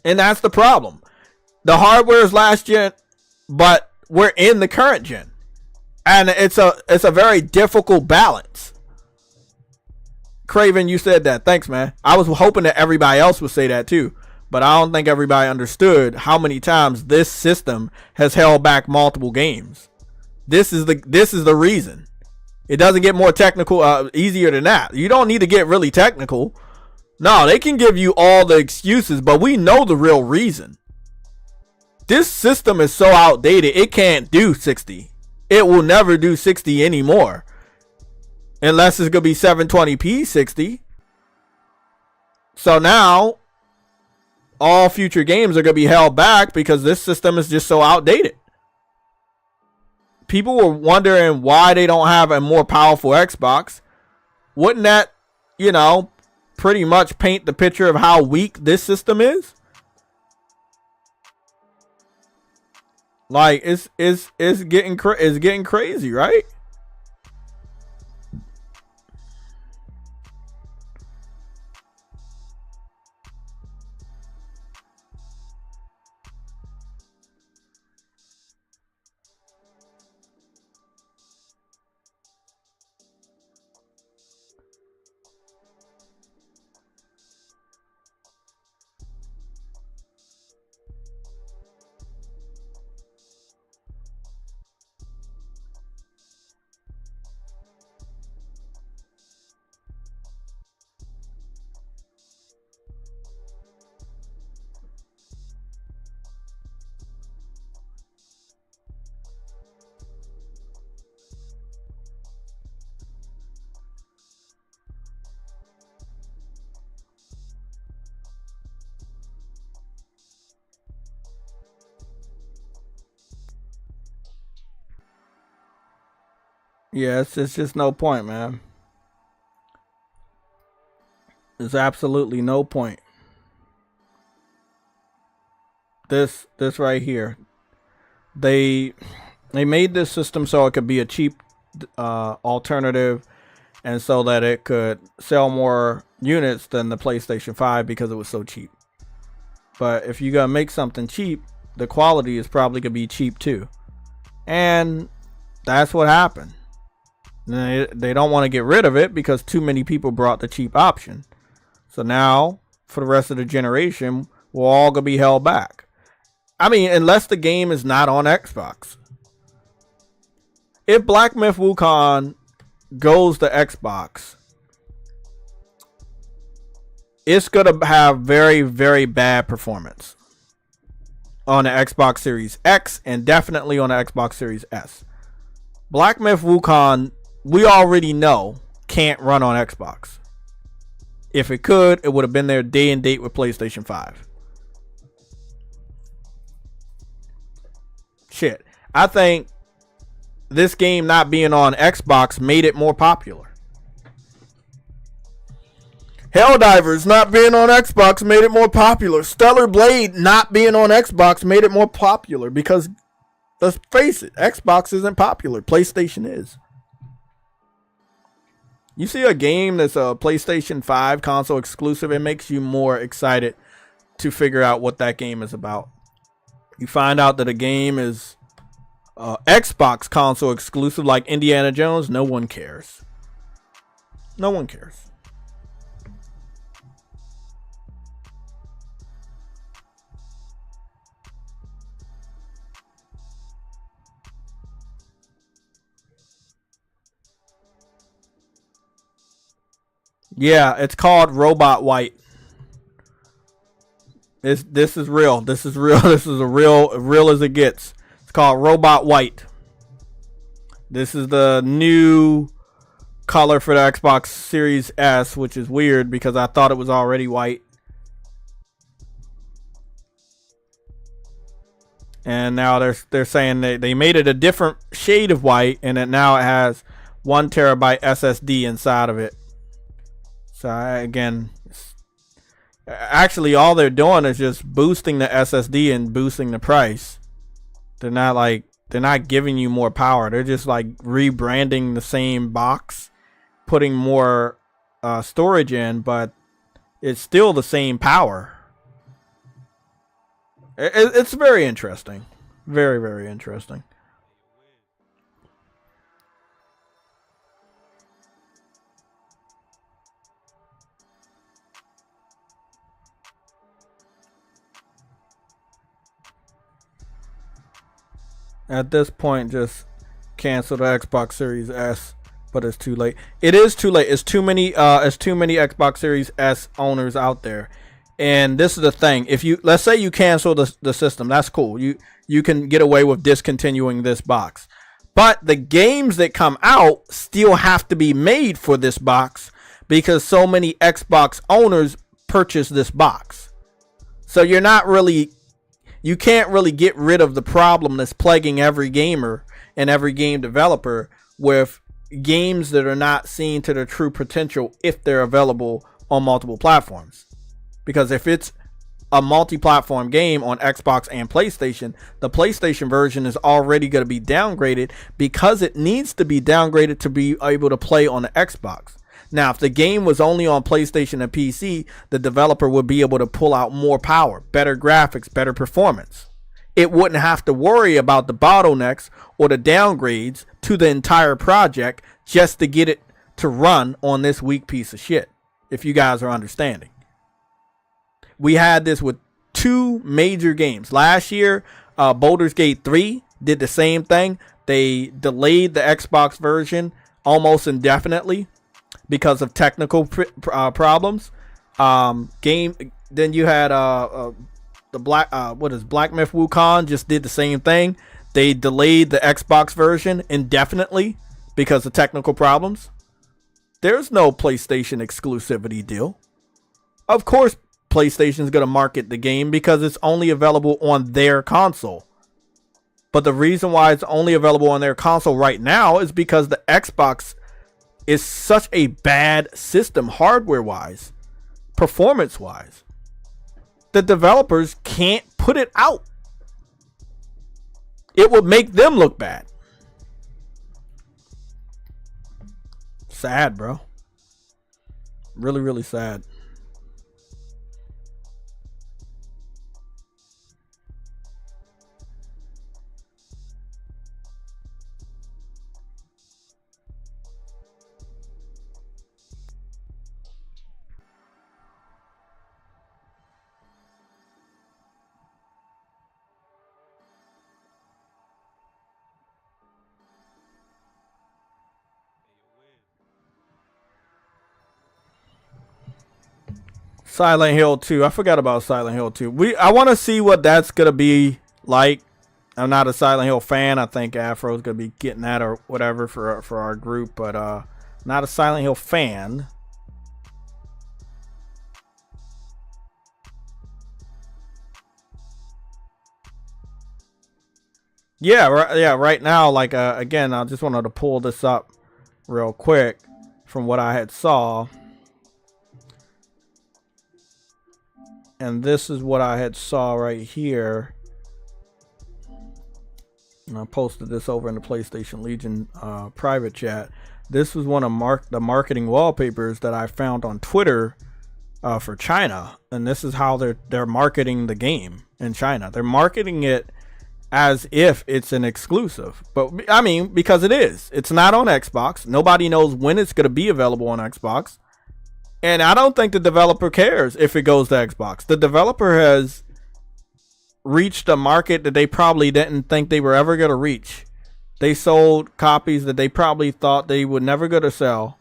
And that's the problem. The hardware is last gen, but we're in the current gen. And it's a very difficult balance. Craven, you said that. Thanks, man. I was hoping that everybody else would say that too. But I don't think everybody understood how many times this system has held back multiple games. This is the reason. It doesn't get more technical, easier than that. You don't need to get really technical. No, they can give you all the excuses, but we know the real reason. This system is so outdated, it can't do 60. It will never do 60 anymore. Unless it's going to be 720p 60. So now, all future games are going to be held back because this system is just so outdated. People were wondering why they don't have a more powerful Xbox. Wouldn't that, pretty much paint the picture of how weak this system is? Like, it's getting crazy, right? Yes, it's just no point, man. There's absolutely no point. This right here. They made this system so it could be a cheap alternative, and so that it could sell more units than the PlayStation 5 because it was so cheap. But if you gotta make something cheap, the quality is probably gonna be cheap too. And that's what happened. They don't want to get rid of it because too many people brought the cheap option. So now, for the rest of the generation, we're all going to be held back. I mean, unless the game is not on Xbox. If Black Myth Wukong goes to Xbox, it's going to have very, very bad performance on the Xbox Series X and definitely on the Xbox Series S. Black Myth Wukong, we already know, can't run on Xbox. If it could, it would have been there day and date with PlayStation 5. Shit. I think this game not being on Xbox made it more popular. Helldivers not being on Xbox made it more popular. Stellar Blade not being on Xbox made it more popular because, let's face it, Xbox isn't popular. PlayStation is. You see a game that's a PlayStation 5 console exclusive, it makes you more excited to figure out what that game is about. You find out that a game is Xbox console exclusive like Indiana Jones, no one cares. No one cares. Yeah, it's called Robot White. This is real. This is real. This is real as it gets. It's called Robot White. This is the new color for the Xbox Series S, which is weird because I thought it was already white. And now they're saying they made it a different shade of white, and now it has 1 terabyte SSD inside of it. So again, actually all they're doing is just boosting the SSD and boosting the price. They're not giving you more power. They're just like rebranding the same box, putting more storage in, but it's still the same power. It's very interesting. Very, very interesting. At this point, just cancel the Xbox Series S, but it's too late. It is too late. It's too many Xbox Series S owners out there. And this is the thing. If you, let's say you cancel the system, that's cool. You can get away with discontinuing this box. But the games that come out still have to be made for this box because so many Xbox owners purchase this box. So you can't really get rid of the problem that's plaguing every gamer and every game developer with games that are not seen to their true potential if they're available on multiple platforms. Because if it's a multi-platform game on Xbox and PlayStation, the PlayStation version is already going to be downgraded because it needs to be downgraded to be able to play on the Xbox. Now, if the game was only on PlayStation and PC, the developer would be able to pull out more power, better graphics, better performance. It wouldn't have to worry about the bottlenecks or the downgrades to the entire project just to get it to run on this weak piece of shit, if you guys are understanding. We had this with 2 major games. Last year, Baldur's Gate 3 did the same thing. They delayed the Xbox version almost indefinitely because of technical problems. Then you had the Black Myth Wukong just did the same thing. They delayed the Xbox version indefinitely because of technical problems. There's no PlayStation exclusivity deal. Of course, PlayStation is going to market the game because it's only available on their console. But the reason why it's only available on their console right now is because the Xbox is such a bad system hardware-wise, performance-wise. The developers can't put it out. It would make them look bad. Sad, bro. Really, really sad. Silent Hill 2. I forgot about Silent Hill 2. I want to see what that's going to be like. I'm not a Silent Hill fan. I think Afro's going to be getting that or whatever for our group, but not a Silent Hill fan. Yeah, right now, like again, I just wanted to pull this up real quick from what I had saw. And this is what I had saw right here. And I posted this over in the PlayStation Legion private chat. This was one of the marketing wallpapers that I found on Twitter for China. And this is how they're marketing the game in China. They're marketing it as if it's an exclusive. But I mean, because it is. It's not on Xbox. Nobody knows when it's going to be available on Xbox. And I don't think the developer cares if it goes to Xbox. The developer has reached a market that they probably didn't think they were ever going to reach. They sold copies that they probably thought they would never go to sell.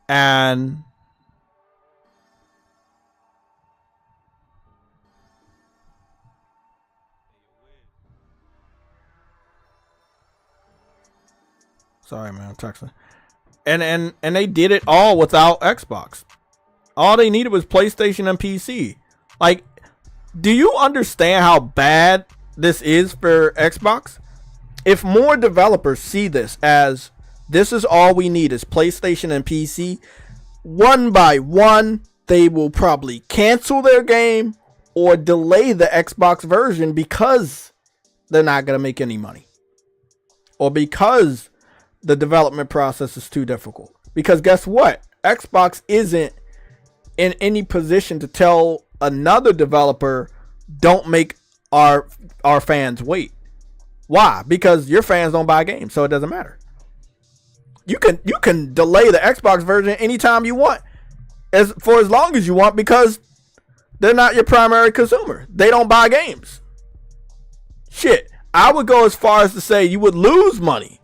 And Sorry, man, I'm texting. And they did it all without Xbox. All they needed was PlayStation and PC. Like, do you understand how bad this is for Xbox? If more developers see this as this is all we need is PlayStation and PC, one by one, they will probably cancel their game or delay the Xbox version because they're not going to make any money. Or because the development process is too difficult. Because guess what? Xbox isn't in any position to tell another developer, don't make our fans wait. Why? Because your fans don't buy games, so it doesn't matter. You can delay the Xbox version anytime you want, as long as you want, because they're not your primary consumer. They don't buy games. Shit, I would go as far as to say you would lose money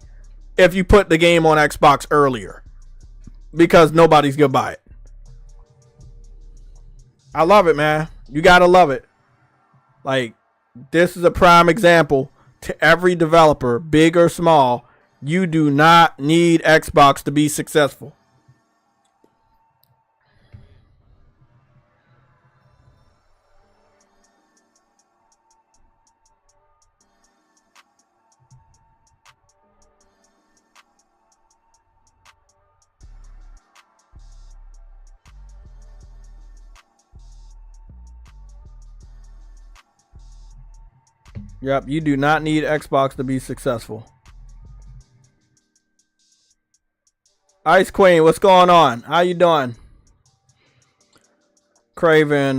if you put the game on Xbox earlier, because nobody's gonna buy it. I love it, man. You gotta love it. Like, this is a prime example to every developer, big or small. You do not need Xbox to be successful. Yep, you do not need Xbox to be successful. Ice Queen, what's going on? How you doing? Craven,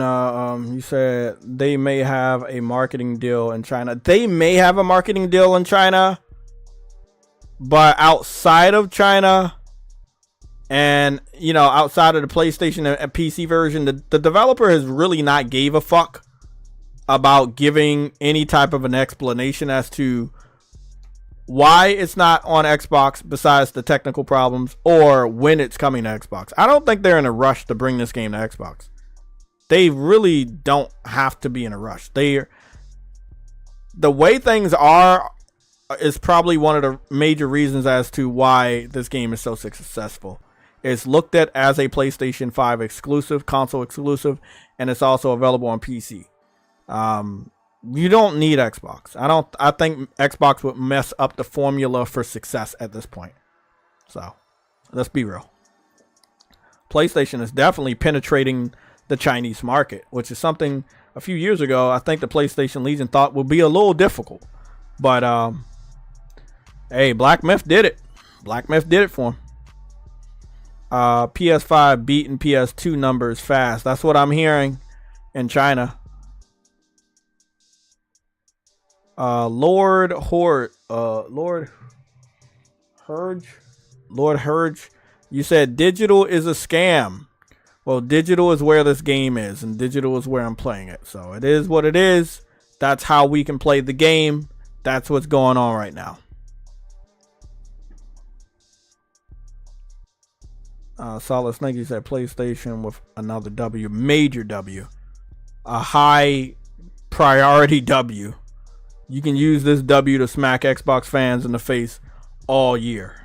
you said they may have a marketing deal in China. They may have a marketing deal in China, but outside of China and, you know, outside of the PlayStation and PC version, the developer has really not gave a fuck about giving any type of an explanation as to why it's not on Xbox besides the technical problems, or when it's coming to Xbox. I don't think they're in a rush to bring this game to Xbox. They really don't have to be in a rush. The way things are is probably one of the major reasons as to why this game is so successful. It's looked at as a PlayStation 5 exclusive, console exclusive, and it's also available on PC. You don't need Xbox. I think Xbox would mess up the formula for success at this point. So let's be real. PlayStation is definitely penetrating the Chinese market, which is something a few years ago I think the PlayStation Legion thought would be a little difficult. But hey, Black Myth did it. Black Myth did it for him. PS5 beating PS2 numbers fast. That's what I'm hearing in China. Lord Herge, you said digital is a scam. Well, digital is where this game is, and digital is where I'm playing it. So it is what it is. That's how we can play the game. That's what's going on right now. Solid Snake, you said PlayStation with another W, major W, a high priority W. You can use this W to smack Xbox fans in the face all year.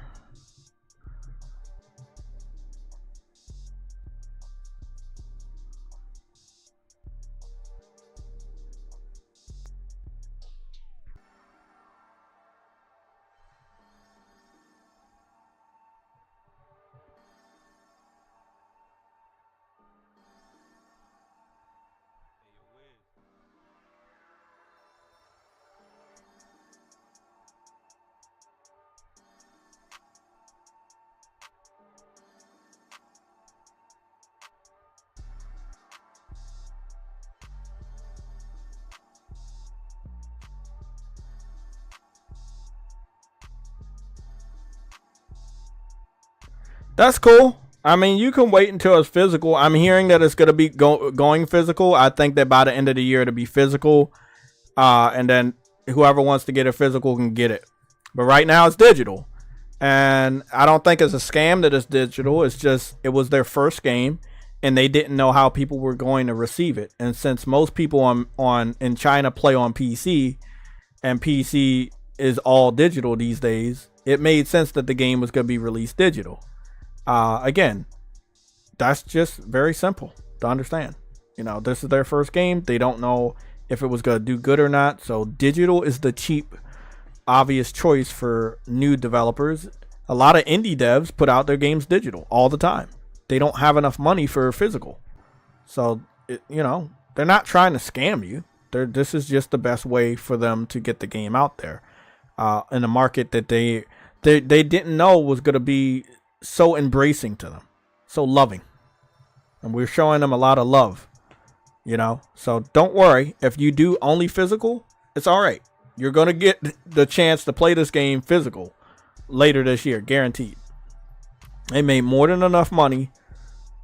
That's cool. I mean, you can wait until it's physical. I'm hearing that it's going to be going physical. I think that by the end of the year, it'll be physical. And then whoever wants to get it physical can get it. But right now, it's digital. And I don't think it's a scam that it's digital. It's just, it was their first game, and they didn't know how people were going to receive it. And since most people in China play on PC, and PC is all digital these days, it made sense that the game was going to be released digital. Again, that's just very simple to understand. You know, this is their first game. They don't know if it was going to do good or not. So digital is the cheap, obvious choice for new developers. A lot of indie devs put out their games digital all the time. They don't have enough money for physical. So, you know, they're not trying to scam you. This is just the best way for them to get the game out there in a market that they didn't know was going to be so embracing to them, so loving. And we're showing them a lot of love, you know. So don't worry. If you do only physical, it's all right. You're going to get the chance to play this game physical later this year, guaranteed. They made more than enough money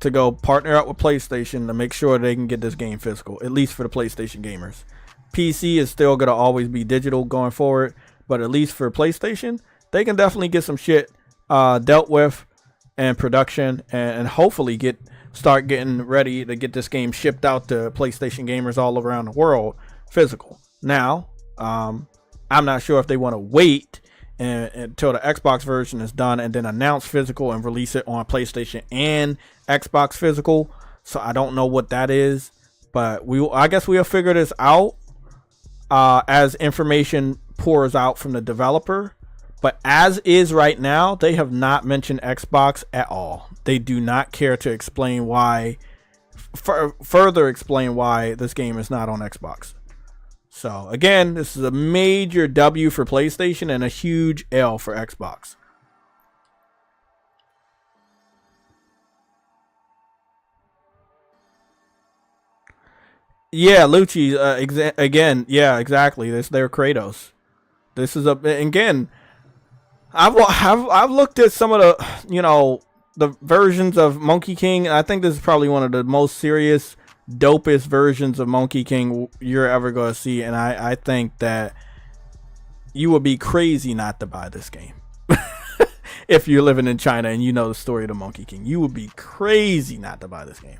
to go partner up with PlayStation to make sure they can get this game physical, at least for the PlayStation gamers. PC is still going to always be digital going forward, but at least for PlayStation, they can definitely get some shit dealt with and production, and hopefully start getting ready to get this game shipped out to PlayStation gamers all around the world physical. Now, I'm not sure if they want to wait until the Xbox version is done and then announce physical and release it on PlayStation and Xbox physical. So I don't know what that is, but I guess we'll figure this out as information pours out from the developer. But as is right now, they have not mentioned Xbox at all. They do not care to explain why, further explain why this game is not on Xbox. So again, this is a major W for PlayStation and a huge L for Xbox. Yeah, Lucci, again, yeah, exactly. This their Kratos. This is again, I've looked at some of the, you know, the versions of Monkey King. I think this is probably one of the most serious, dopest versions of Monkey King you're ever going to see, and I think that you would be crazy not to buy this game. If you're living in China and you know the story of the Monkey King, you would be crazy not to buy this game.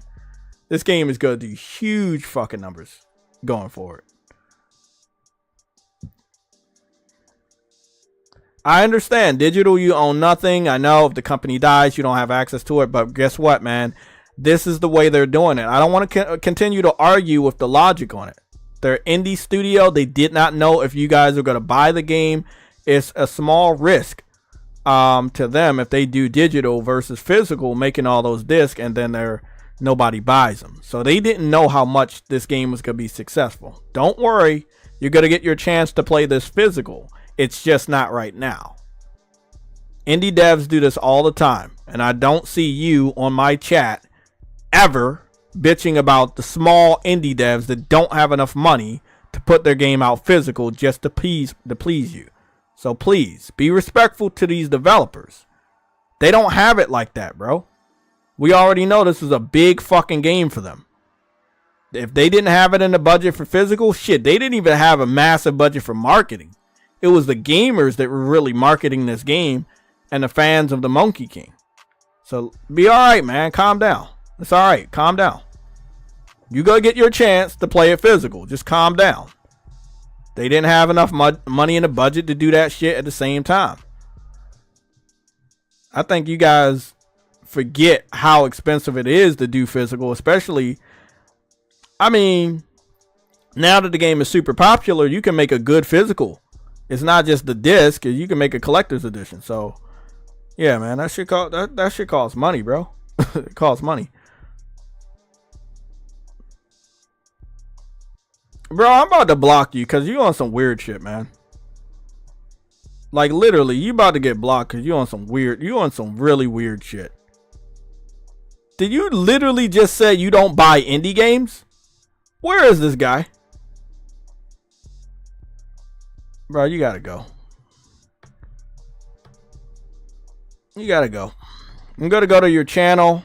This game is going to do huge fucking numbers going forward. I understand digital, you own nothing. I know if the company dies, you don't have access to it, but guess what, man? This is the way they're doing it. I don't want to continue to argue with the logic on it. They're indie studio. They did not know if you guys are going to buy the game. It's a small risk to them if they do digital versus physical, making all those discs, and then nobody buys them. So they didn't know how much this game was going to be successful. Don't worry. You're going to get your chance to play this physical. It's just not right now. Indie devs do this all the time, and I don't see you on my chat ever bitching about the small indie devs that don't have enough money to put their game out physical just to please you. So please be respectful to these developers. They don't have it like that, bro. We already know this is a big fucking game for them. If they didn't have it in the budget for physical, shit, they didn't even have a massive budget for marketing. It was the gamers that were really marketing this game and the fans of the Monkey King. So be all right, man. Calm down. It's all right. Calm down. You go get your chance to play it physical. Just calm down. They didn't have enough money in the budget to do that shit at the same time. I think you guys forget how expensive it is to do physical, especially, I mean, now that the game is super popular, you can make a good physical. It's not just the disc. You can make a collector's edition. So, yeah, man, that shit costs money, bro. It costs money. Bro, I'm about to block you because you on some weird shit, man. Like, literally, you about to get blocked because you on some really weird shit. Did you literally just say you don't buy indie games? Where is this guy? Bro, you gotta go. You gotta go. I'm gonna go to your channel.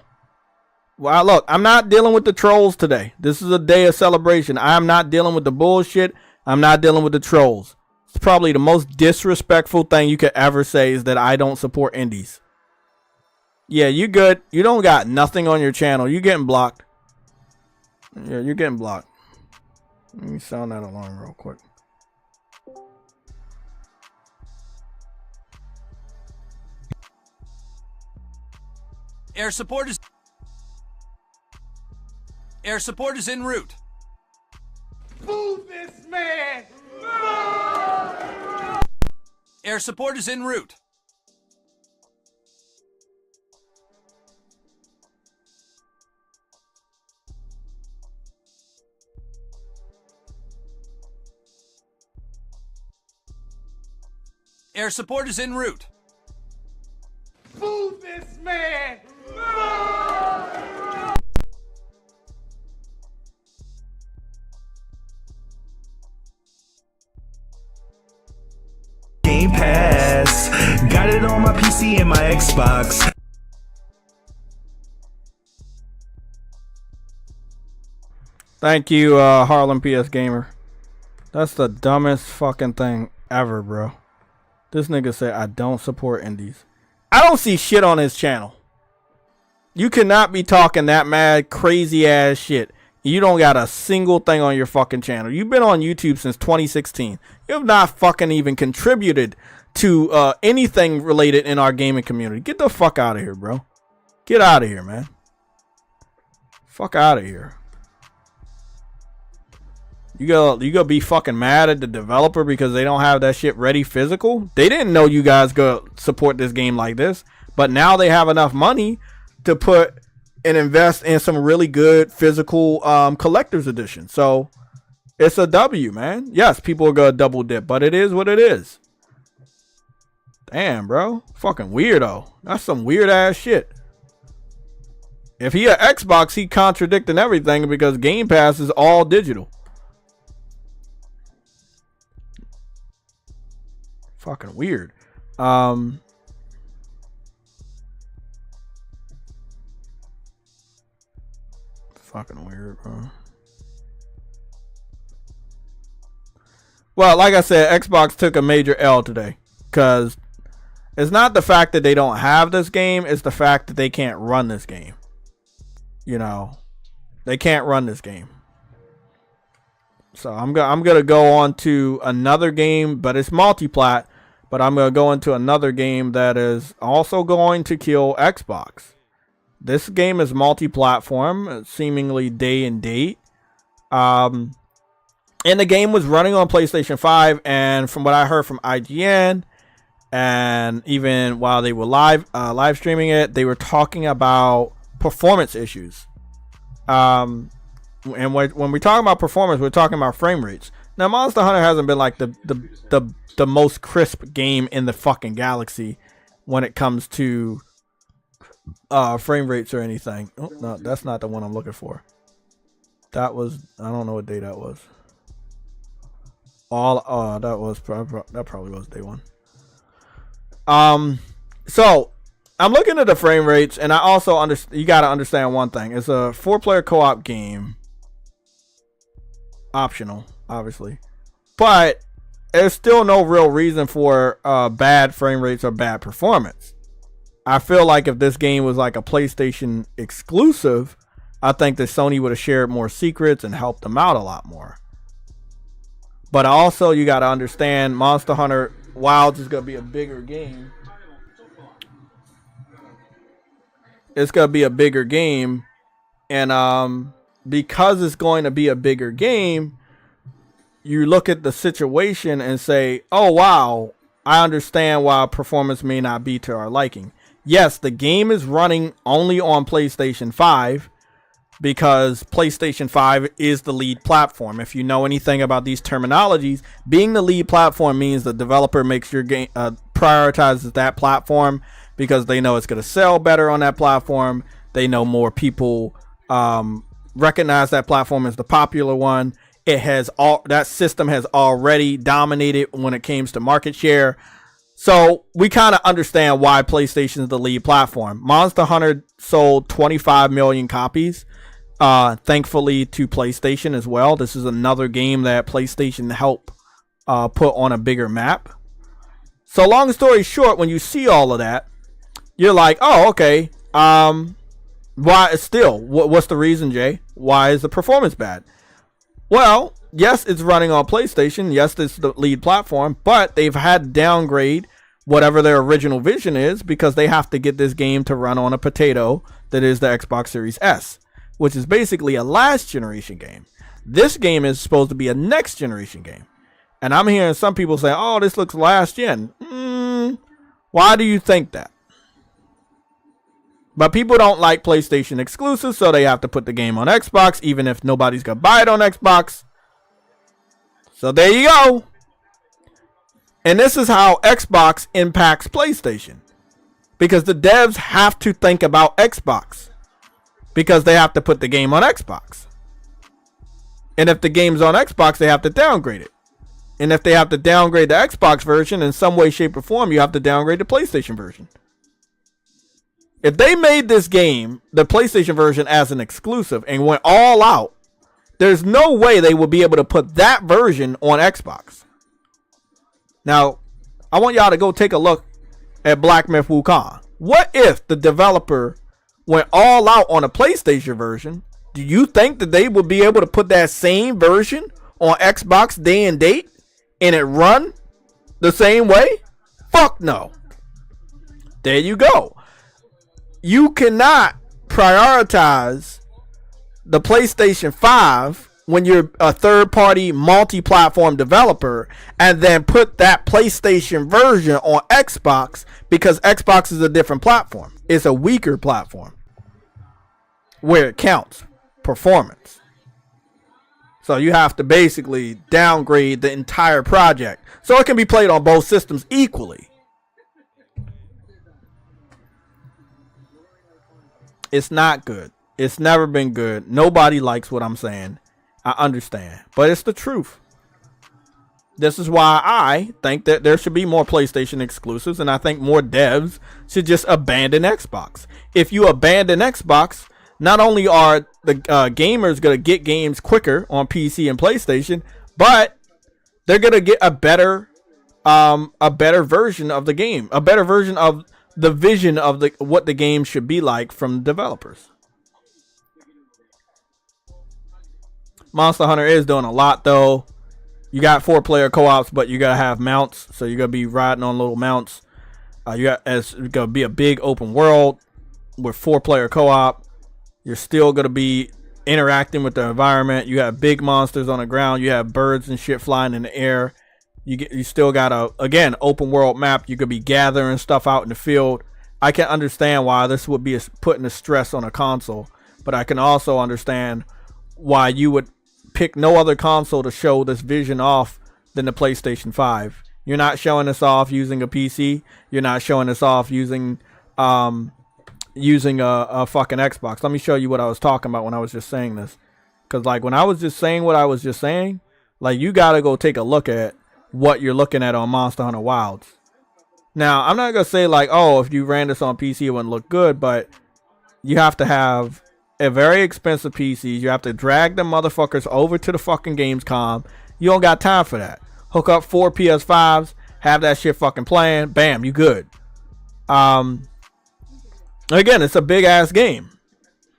Well, look, I'm not dealing with the trolls today. This is a day of celebration. I'm not dealing with the bullshit. I'm not dealing with the trolls. It's probably the most disrespectful thing you could ever say is that I don't support indies. Yeah, you good. You don't got nothing on your channel. You getting blocked. Yeah, you're getting blocked. Let me sound that alarm real quick. Air support is en route. Move this man! Air support is en route. Air support is en route. Move this man! Game Pass, got it on my PC and my Xbox. Thank you, Harlem PS Gamer. That's the dumbest fucking thing ever, bro. This nigga said, I don't support indies. I don't see shit on his channel. You cannot be talking that mad, crazy ass shit. You don't got a single thing on your fucking channel. You've been on YouTube since 2016. You have not fucking even contributed to anything related in our gaming community. Get the fuck out of here, bro. Get out of here, man. Fuck out of here. You gonna be fucking mad at the developer because they don't have that shit ready physical? They didn't know you guys go support this game like this, but now they have enough money to put and invest in some really good physical collector's edition. So it's a W, man. Yes, people are gonna double dip, but it is what it is. Damn, bro. Fucking weirdo. That's some weird ass shit. If he had Xbox, he contradicting everything because Game Pass is all digital. Fucking weird. Fucking weird, bro. Well, like I said, Xbox took a major L today. Because it's not the fact that they don't have this game. It's the fact that they can't run this game. You know. They can't run this game. So I'm going to go on to another game. But it's multi-plat. But I'm going to go into another game that is also going to kill Xbox. This game is multi-platform, seemingly day and date. And the game was running on PlayStation 5. And from what I heard from IGN, and even while they were live streaming it, they were talking about performance issues. And when we talk about performance, we're talking about frame rates. Now, Monster Hunter hasn't been like the most crisp game in the fucking galaxy when it comes to frame rates or anything. Oh, no, that's not the one I'm looking for. That was, I don't know what day that was. That probably was day one. So I'm looking at the frame rates, and I also you got to understand one thing. It's a 4-player co-op game. Optional, obviously. But there's still no real reason for bad frame rates or bad performance. I feel like if this game was like a PlayStation exclusive, I think that Sony would have shared more secrets and helped them out a lot more. But also, you got to understand, Monster Hunter Wilds is going to be a bigger game. It's going to be a bigger game. And because it's going to be a bigger game, you look at the situation and say, oh, wow, I understand why performance may not be to our liking. Yes, the game is running only on PlayStation 5 because PlayStation 5 is the lead platform. If you know anything about these terminologies, being the lead platform means the developer makes your game, prioritizes that platform because they know it's going to sell better on that platform. They know more people recognize that platform as the popular one. That system has already dominated when it comes to market share. So we kind of understand why PlayStation is the lead platform. Monster Hunter sold 25 million copies, thankfully to PlayStation as well. This is another game that PlayStation helped put on a bigger map. So long story short, when you see all of that, you're like, oh, okay. Why still? What's the reason, Jay? Why is the performance bad? Well, yes, it's running on PlayStation. Yes, it's the lead platform, but they've had to downgrade whatever their original vision is, because they have to get this game to run on a potato that is the Xbox Series S, which is basically a last generation game. This game is supposed to be a next generation game. And I'm hearing some people say, oh, this looks last gen. Why do you think that? But people don't like PlayStation exclusives, so they have to put the game on Xbox, even if nobody's going to buy it on Xbox. So there you go. And this is how Xbox impacts PlayStation. Because the devs have to think about Xbox. Because they have to put the game on Xbox. And if the game's on Xbox, they have to downgrade it. And if they have to downgrade the Xbox version in some way, shape, or form, you have to downgrade the PlayStation version. If they made this game, the PlayStation version, as an exclusive and went all out, there's no way they would be able to put that version on Xbox. Now, I want y'all to go take a look at Black Myth Wukong. What if the developer went all out on a PlayStation version? Do you think that they would be able to put that same version on Xbox day and date and it run the same way? Fuck no. There you go. You cannot prioritize the PlayStation 5 when you're a third-party multi-platform developer and then put that PlayStation version on Xbox, because Xbox is a different platform. It's a weaker platform where it counts performance. So you have to basically downgrade the entire project so it can be played on both systems equally. It's not good. It's never been good. Nobody likes what I'm saying. I understand, but it's the truth. This is why I think that there should be more PlayStation exclusives, and I think more devs should just abandon Xbox. If you abandon Xbox, not only are the gamers going to get games quicker on PC and PlayStation, but they're going to get a better version of the game, a better version of the vision of what the game should be like from the developers. Monster Hunter is doing a lot, though. You got 4-player co-ops, but you gotta have mounts, so you're gonna be riding on little mounts. It's gonna be a big open world with 4-player co-op. You're still gonna be interacting with the environment. You have big monsters on the ground. You have birds and shit flying in the air. You still got a open world map. You could be gathering stuff out in the field. I can understand why this would be putting a stress on a console, but I can also understand why you would pick no other console to show this vision off than the PlayStation 5. You're not showing this off using a PC. You're not showing this off using a fucking Xbox. Let me show you what I was talking about when I was just saying this. Because like when I was just saying what I was just saying, like you got to go take a look at what you're looking at on Monster Hunter Wilds. Now, I'm not going to say like, oh, if you ran this on PC, it wouldn't look good, but you have to have a very expensive PC. You have to drag the motherfuckers over to the fucking Gamescom. You don't got time for that. Hook up 4 PS5s, have that shit fucking playing. Bam, you good. Again, it's a big ass game.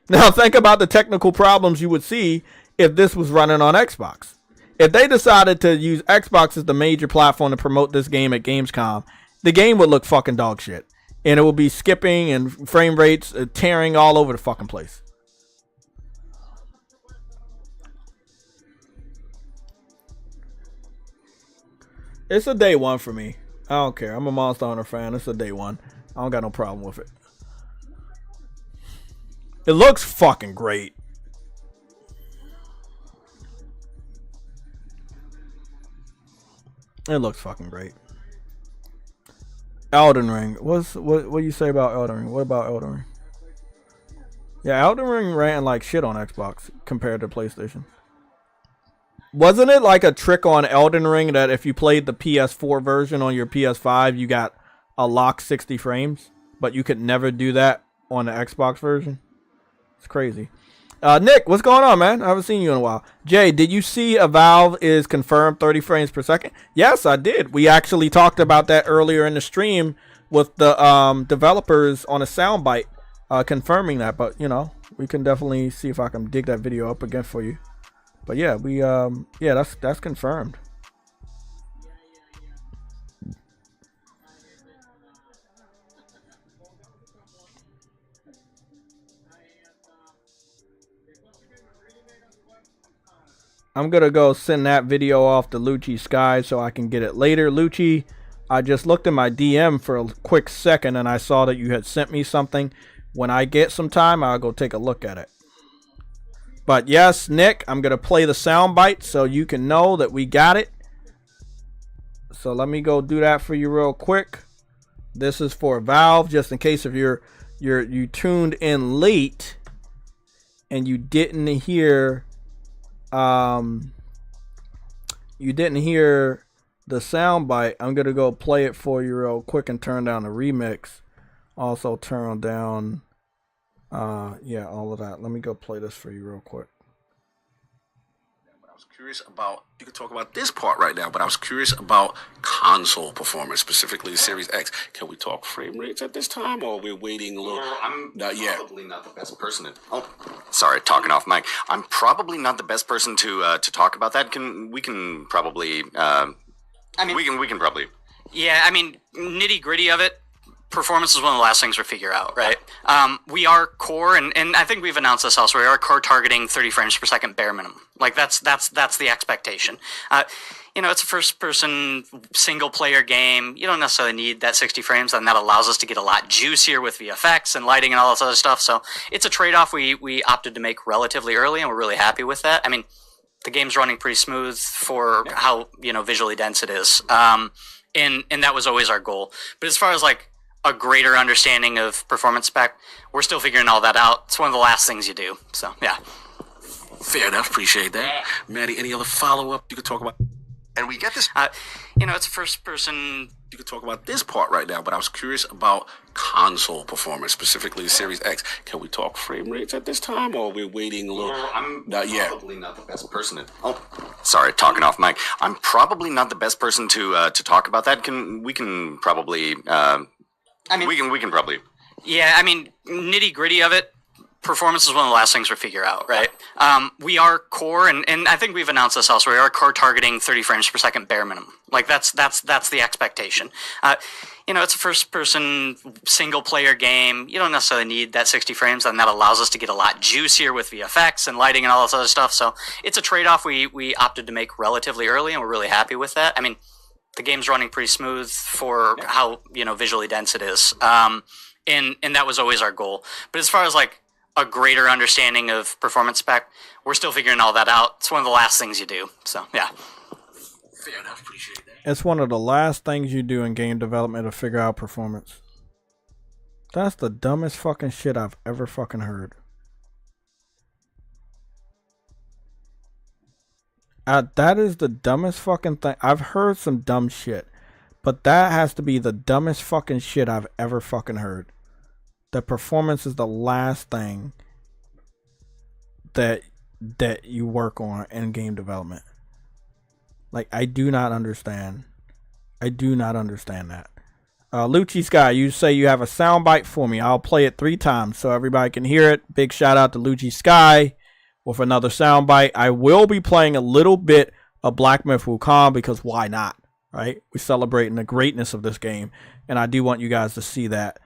Now think about the technical problems you would see if this was running on Xbox. If they decided to use Xbox as the major platform to promote this game at Gamescom, the game would look fucking dog shit. And it would be skipping and frame rates tearing all over the fucking place. It's a day one for me. I don't care. I'm a Monster Hunter fan. It's a day one. I don't got no problem with it. It looks fucking great. It looks fucking great. Elden Ring. What do you say about Elden Ring? What about Elden Ring? Yeah, Elden Ring ran like shit on Xbox compared to PlayStation. Wasn't it like a trick on Elden Ring that if you played the PS4 version on your PS5, you got a locked 60 frames, but you could never do that on the Xbox version? It's crazy. Nick, what's going on, man? I haven't seen you in a while. Jay, did you see a Valve is confirmed 30 frames per second? Yes, I did. We actually talked about that earlier in the stream with the developers on a soundbite confirming that. But, you know, we can definitely see if I can dig that video up again for you. But yeah, that's confirmed. I'm going to go send that video off to Lucci Sky so I can get it later. Lucci, I just looked in my DM for a quick second and I saw that you had sent me something. When I get some time, I'll go take a look at it. But yes, Nick, I'm going to play the soundbite so you can know that we got it. So let me go do that for you real quick. This is for Valve, just in case if you tuned in late and you didn't hear the soundbite. I'm gonna go play it for you real quick and turn down the remix. Also turn down all of that. Let me go play this for you real quick. I was curious about, you can talk about this part right now, but I was curious about console performance, specifically the Series X. Can we talk frame rates at this time, or are we waiting a little? I'm Not yet. probably not the best person sorry, talking off mic. I'm probably not the best person to talk about that. We can probably Yeah, I mean, nitty gritty of it, performance is one of the last things we figure out, right? We are core, and I think we've announced this elsewhere. We are core targeting 30 frames per second bare minimum. Like that's the expectation. It's a first-person single-player game. You don't necessarily need that 60 frames, and that allows us to get a lot juicier with VFX and lighting and all this other stuff. So it's a trade-off we opted to make relatively early, and we're really happy with that. I mean, the game's running pretty smooth for how visually dense it is, and that was always our goal. But as far as like a greater understanding of performance spec, we're still figuring all that out. It's one of the last things you do. So yeah. Fair enough. Appreciate that. Maddie, any other follow-up you could talk about? And we get this. It's first person. You could talk about this part right now, but I was curious about console performance, specifically the Series X. Can we talk frame rates at this time, or are we waiting a little? Not yet. Probably not the best person. Sorry, talking off mic. I'm probably not the best person to talk about that. We can probably. We can probably. Yeah, I mean, nitty gritty of it, performance is one of the last things we figure out, right? We are core, and I think we've announced this elsewhere. We are core targeting 30 frames per second bare minimum. Like that's the expectation. It's a first-person single-player game. You don't necessarily need that 60 frames, and that allows us to get a lot juicier with VFX and lighting and all this other stuff. So it's a trade-off we opted to make relatively early, and we're really happy with that. I mean, the game's running pretty smooth for how visually dense it is, and that was always our goal. But as far as like a greater understanding of performance spec, we're still figuring all that out. It's one of the last things you do. So yeah. Fair enough. Appreciate that. It's one of the last things you do in game development to figure out performance. That's the dumbest fucking shit I've ever fucking heard. That is the dumbest fucking thing. I've heard some dumb shit, but that has to be the dumbest fucking shit I've ever fucking heard. The performance is the last thing that you work on in game development. Like, I do not understand. I do not understand that. Lucci Sky, you say you have a soundbite for me. I'll play it 3 times so everybody can hear it. Big shout out to Lucci Sky with another soundbite. I will be playing a little bit of Black Myth Wukong because why not, right? We're celebrating the greatness of this game, and I do want you guys to see that.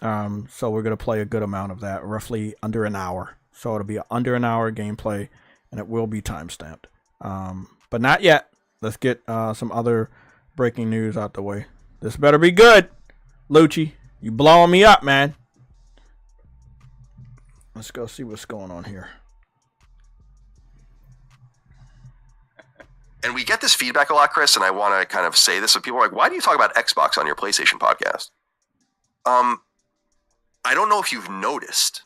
So we're going to play a good amount of that, roughly under an hour. So it'll be under an hour gameplay, and it will be timestamped. But not yet. Let's get some other breaking news out the way. This better be good, Lucci. You blowing me up, man. Let's go see what's going on here. And we get this feedback a lot, Chris, and I want to kind of say this. So people are like, why do you talk about Xbox on your PlayStation podcast? I don't know if you've noticed,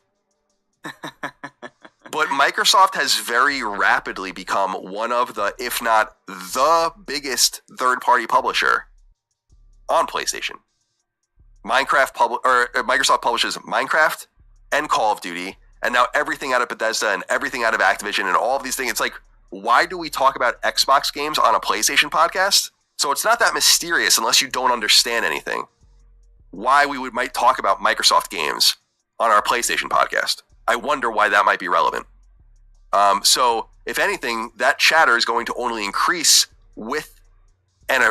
but Microsoft has very rapidly become one of the, if not the biggest third-party publisher on PlayStation. Microsoft publishes Minecraft and Call of Duty, and now everything out of Bethesda and everything out of Activision and all of these things. It's like, why do we talk about Xbox games on a PlayStation podcast? So it's not that mysterious unless you don't understand anything. Why we might talk about Microsoft games on our PlayStation podcast. I wonder why that might be relevant. So if anything, that chatter is going to only increase with and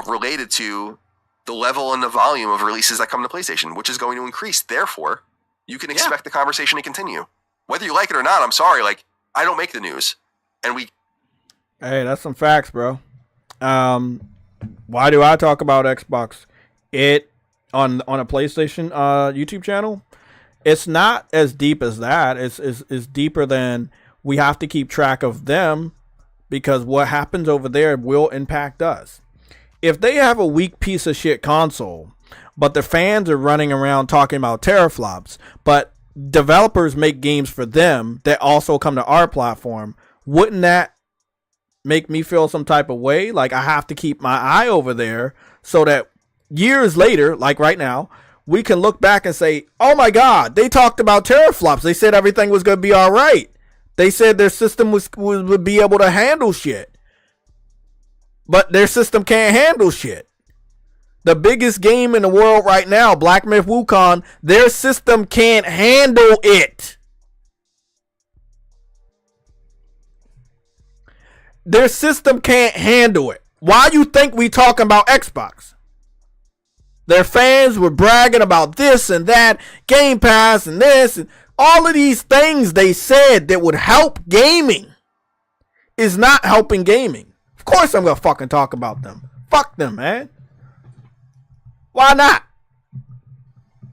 related to the level and the volume of releases that come to PlayStation, which is going to increase. Therefore, you can expect the conversation to continue. Whether you like it or not, I'm sorry, like, I don't make the news. And Hey, that's some facts, bro. Why do I talk about Xbox? It on a PlayStation YouTube channel. It's not as deep as that. It's deeper than we have to keep track of them because what happens over there will impact us. If they have a weak piece of shit console, but the fans are running around talking about teraflops, but developers make games for them that also come to our platform, wouldn't that make me feel some type of way? Like I have to keep my eye over there so that years later, like right now, we can look back and say, oh my God, they talked about teraflops. They said everything was going to be all right. They said their system would be able to handle shit. But their system can't handle shit. The biggest game in the world right now, Black Myth Wukong, their system can't handle it. Their system can't handle it. Why you think we talking about Xbox? Their fans were bragging about this and that, Game Pass and this, and all of these things they said that would help gaming is not helping gaming. Of course I'm going to fucking talk about them. Fuck them, man. Why not?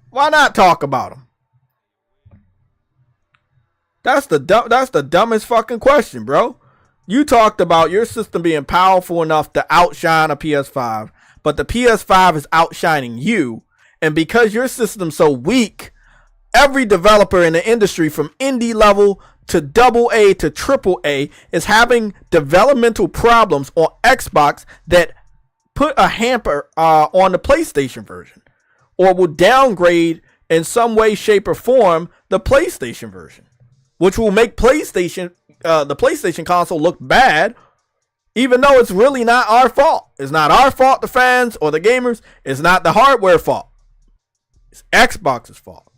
Why not talk about them? That's the dumbest fucking question, bro. You talked about your system being powerful enough to outshine a PS5, but the PS5 is outshining you, and because your system's so weak, every developer in the industry from indie level to AA to AAA is having developmental problems on Xbox that put a hamper on the PlayStation version, or will downgrade in some way, shape, or form the PlayStation version, which will make the PlayStation console look bad, even though it's really not our fault. It's not our fault, the fans or the gamers. It's not the hardware fault. It's Xbox's fault.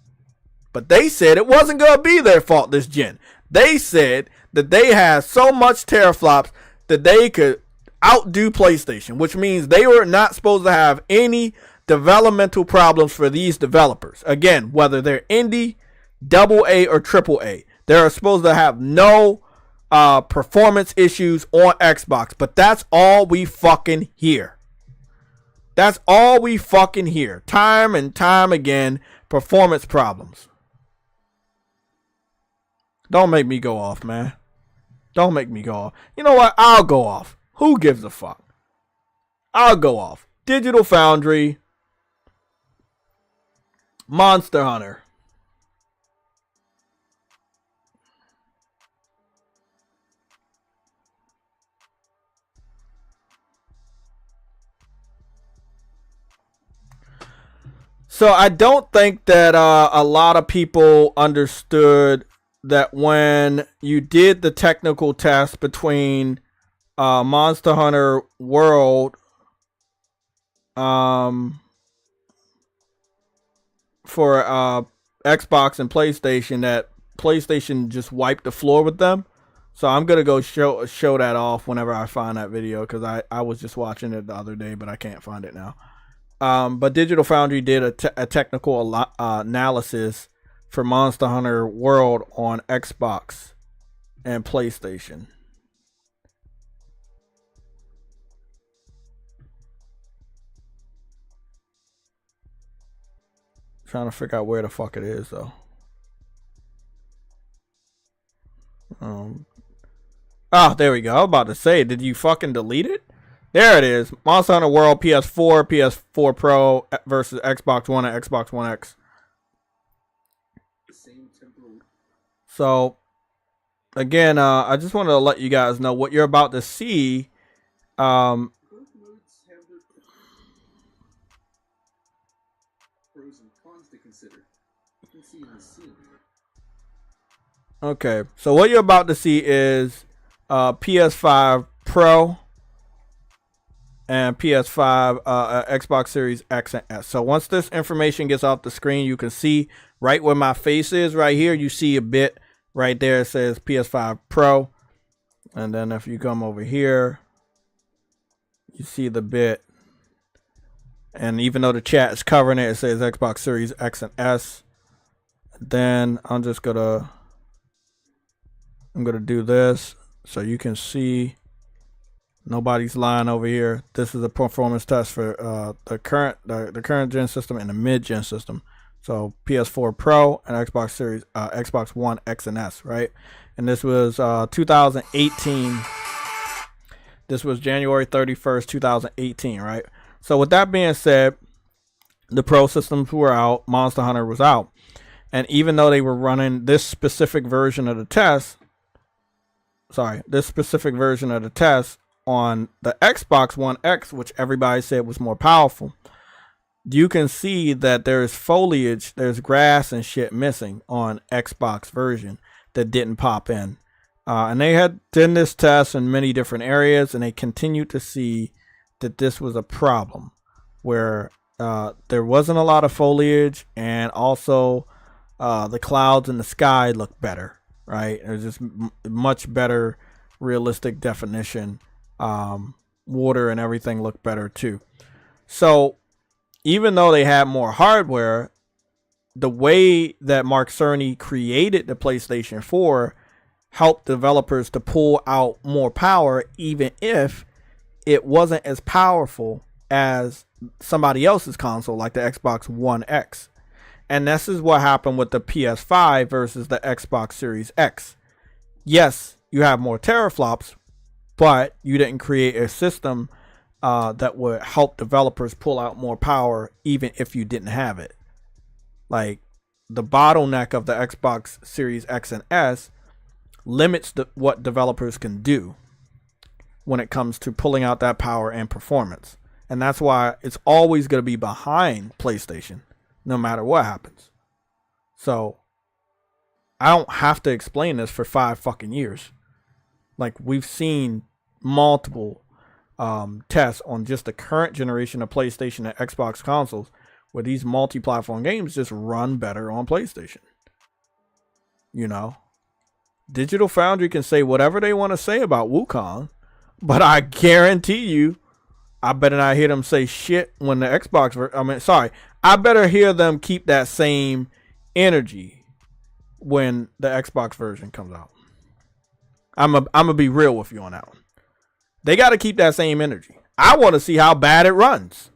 But they said it wasn't going to be their fault this gen. They said that they had so much teraflops that they could outdo PlayStation, which means they were not supposed to have any developmental problems for these developers. Again, whether they're indie, AA, or AAA, they're supposed to have no performance issues on Xbox. But that's all we fucking hear. That's all we fucking hear. Time and time again, performance problems. Don't make me go off, man. Don't make me go off. You know what? I'll go off. Who gives a fuck? I'll go off. Digital Foundry. Monster Hunter. So I don't think that a lot of people understood that when you did the technical test between Monster Hunter World for Xbox and PlayStation, that PlayStation just wiped the floor with them. So I'm gonna go show that off whenever I find that video, because I was just watching it the other day, but I can't find it now. But Digital Foundry did a technical analysis for Monster Hunter World on Xbox and PlayStation. Trying to figure out where the fuck it is though. Oh, there we go. I was about to say, did you fucking delete it? There it is. Monster Hunter World PS4, PS4 Pro versus Xbox One and Xbox One X. So, again, I just wanted to let you guys know what you're about to see. Okay, so what you're about to see is PS5 Pro and PS5 Xbox Series X and S. So once this information gets off the screen, you can see right where my face is right here. You see a bit right there. It says PS5 Pro. And then if you come over here, you see the bit. And even though the chat is covering it, it says Xbox Series X and S. Then I'm gonna do this so you can see Nobody's lying over here. This is a performance test for the current gen system and the mid gen system. So PS4 Pro and Xbox Series, Xbox One X and S, right? And this was 2018. This was January 31st, 2018, right? So with that being said, the Pro systems were out. Monster Hunter was out. And even though they were running this specific version of the test, on the Xbox One X, which everybody said was more powerful, you can see that there's foliage, there's grass and shit missing on Xbox version that didn't pop in. And they had done this test in many different areas, and they continued to see that this was a problem where there wasn't a lot of foliage, and also the clouds in the sky looked better, right? There's just much better realistic definition. Water and everything looked better too. So even though they had more hardware, the way that Mark Cerny created the PlayStation 4 helped developers to pull out more power, even if it wasn't as powerful as somebody else's console like the Xbox One X. And this is what happened with the PS5 versus the Xbox Series X. Yes, you have more teraflops, but you didn't create a system that would help developers pull out more power even if you didn't have it. Like, the bottleneck of the Xbox Series X and S limits what developers can do when it comes to pulling out that power and performance. And that's why it's always going to be behind PlayStation, no matter what happens. So, I don't have to explain this for 5 fucking years. Like, we've seen multiple tests on just the current generation of PlayStation and Xbox consoles where these multi-platform games just run better on PlayStation. You know? Digital Foundry can say whatever they want to say about Wukong, but I guarantee you, I better not hear them say shit when the Xbox... I better hear them keep that same energy when the Xbox version comes out. I'm gonna be real with you on that one. They got to keep that same energy. I want to see how bad it runs.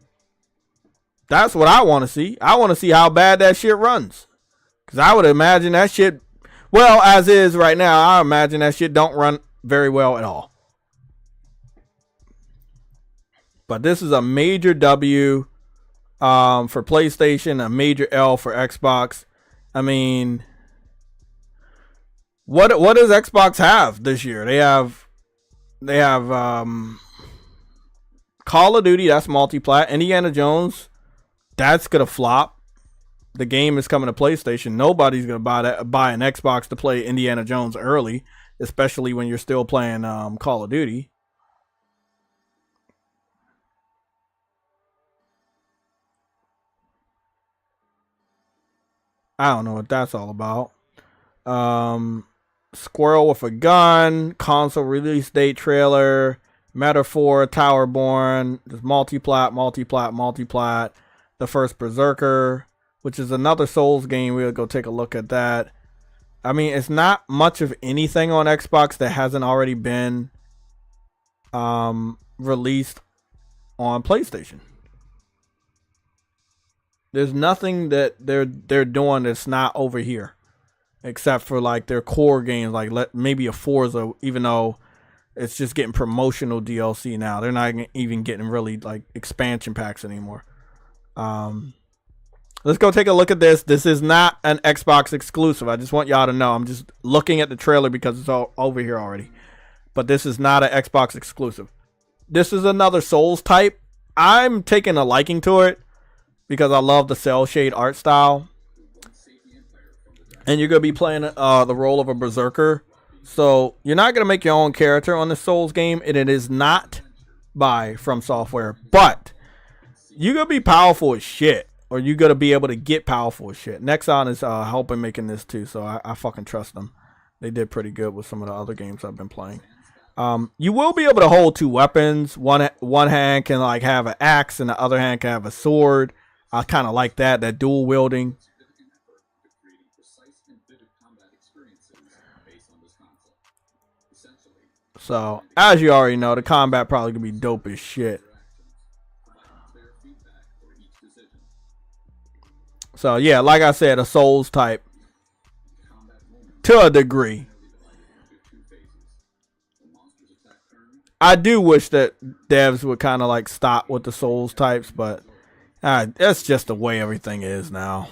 That's what I want to see. I want to see how bad that shit runs. Because I would imagine that shit, well, as is right now, I imagine that shit don't run very well at all. But this is a major W for PlayStation, a major L for Xbox. I mean, what does Xbox have this year? They have Call of Duty, that's multi-plat. Indiana Jones, that's gonna flop. The game is coming to PlayStation. Nobody's gonna buy an Xbox to play Indiana Jones early, especially when you're still playing Call of Duty. I don't know what that's all about. Squirrel with a gun, console release date trailer, Metaphor, Towerborn, just multi-plat. The first Berserker, which is another Souls game. We'll go take a look at that. I mean, it's not much of anything on Xbox that hasn't already been released on PlayStation. There's nothing that they're doing that's not over here, except for like their core games, like maybe a Forza, even though it's just getting promotional DLC now. They're not even getting really like expansion packs anymore. Let's go take a look at this. This is not an Xbox exclusive. I just want y'all to know. I'm just looking at the trailer because it's all over here already. But this is not an Xbox exclusive. This is another Souls type. I'm taking a liking to it because I love the cell shade art style. And you're going to be playing the role of a Berserker. So you're not going to make your own character on the Souls game. And it is not by From Software. But you're going to be powerful as shit. Or you're going to be able to get powerful as shit. Nexon is helping making this too. So I fucking trust them. They did pretty good with some of the other games I've been playing. You will be able to hold two weapons. One hand can like have an axe and the other hand can have a sword. I kind of like that dual wielding. So, as you already know, the combat probably gonna be dope as shit. So, yeah, like I said, a Souls type. To a degree. I do wish that devs would kind of like stop with the Souls types, but that's just the way everything is now.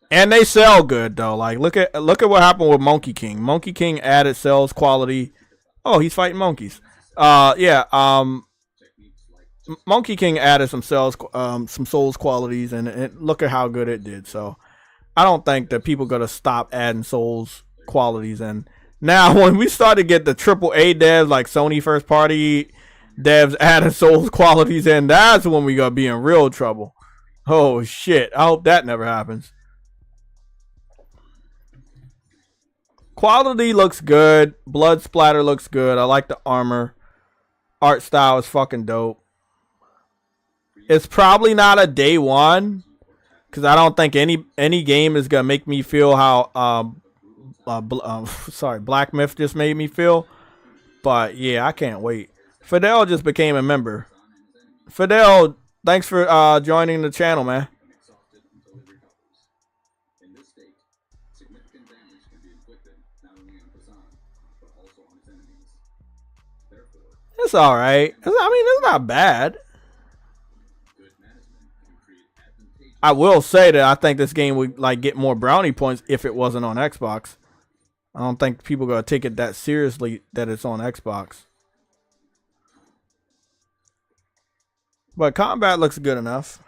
And they sell good though. Like look at what happened with Monkey King. Monkey King added sales quality. Oh, he's fighting monkeys. Monkey King added some Souls qualities, and look at how good it did. So I don't think that people are gonna stop adding Souls qualities. And now when we start to get the AAA devs like Sony first party devs adding Souls qualities in, that's when we gonna be in real trouble. Oh shit! I hope that never happens. Quality looks good. Blood splatter looks good. I like the armor. Art style is fucking dope. It's probably not a day one, because I don't think any game is gonna make me feel how Black Myth just made me feel. But yeah, I can't wait. Fidel just became a member. Fidel, thanks for joining the channel, man. It's alright. I mean, it's not bad. I will say that I think this game would like get more brownie points if it wasn't on Xbox. I don't think people are gonna take it that seriously that it's on Xbox. But combat looks good enough.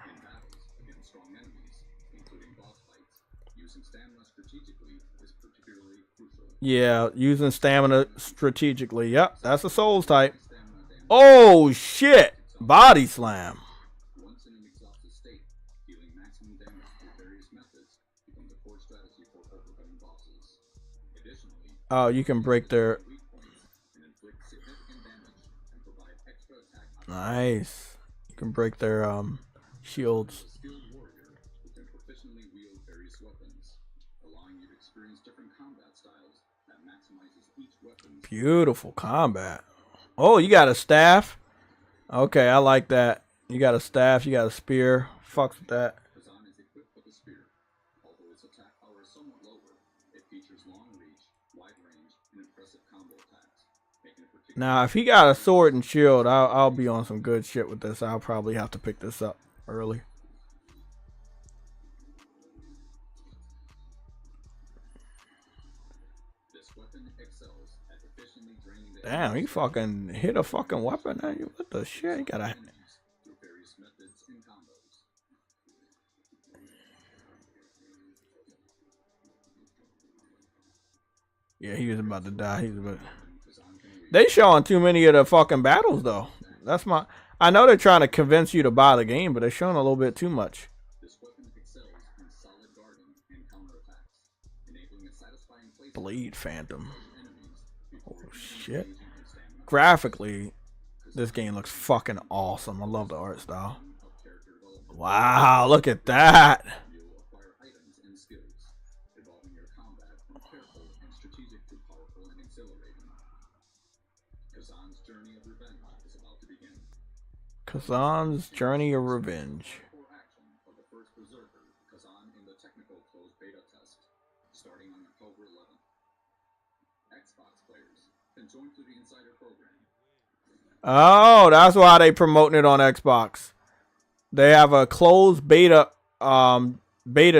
Yeah, using stamina strategically. Yep, that's a Souls type. Oh shit! Body slam. Oh, you can break their... Nice. You can break their shields. Beautiful combat. Oh, you got a staff? Okay, I like that. You got a staff, you got a spear. Fucks with that. Now, if he got a sword and shield, I'll be on some good shit with this. I'll probably have to pick this up early. Damn, he fucking hit a fucking weapon. What the shit? He got a... Yeah, he was about to die. He was about... They showing too many of the fucking battles though. That's my... I know they're trying to convince you to buy the game, but they're showing a little bit too much. Blade Phantom. Oh shit. Graphically, this game looks fucking awesome. I love the art style. Wow, look at that. Kazan's Journey of Revenge. Oh, that's why they promoting it on Xbox. They have a closed beta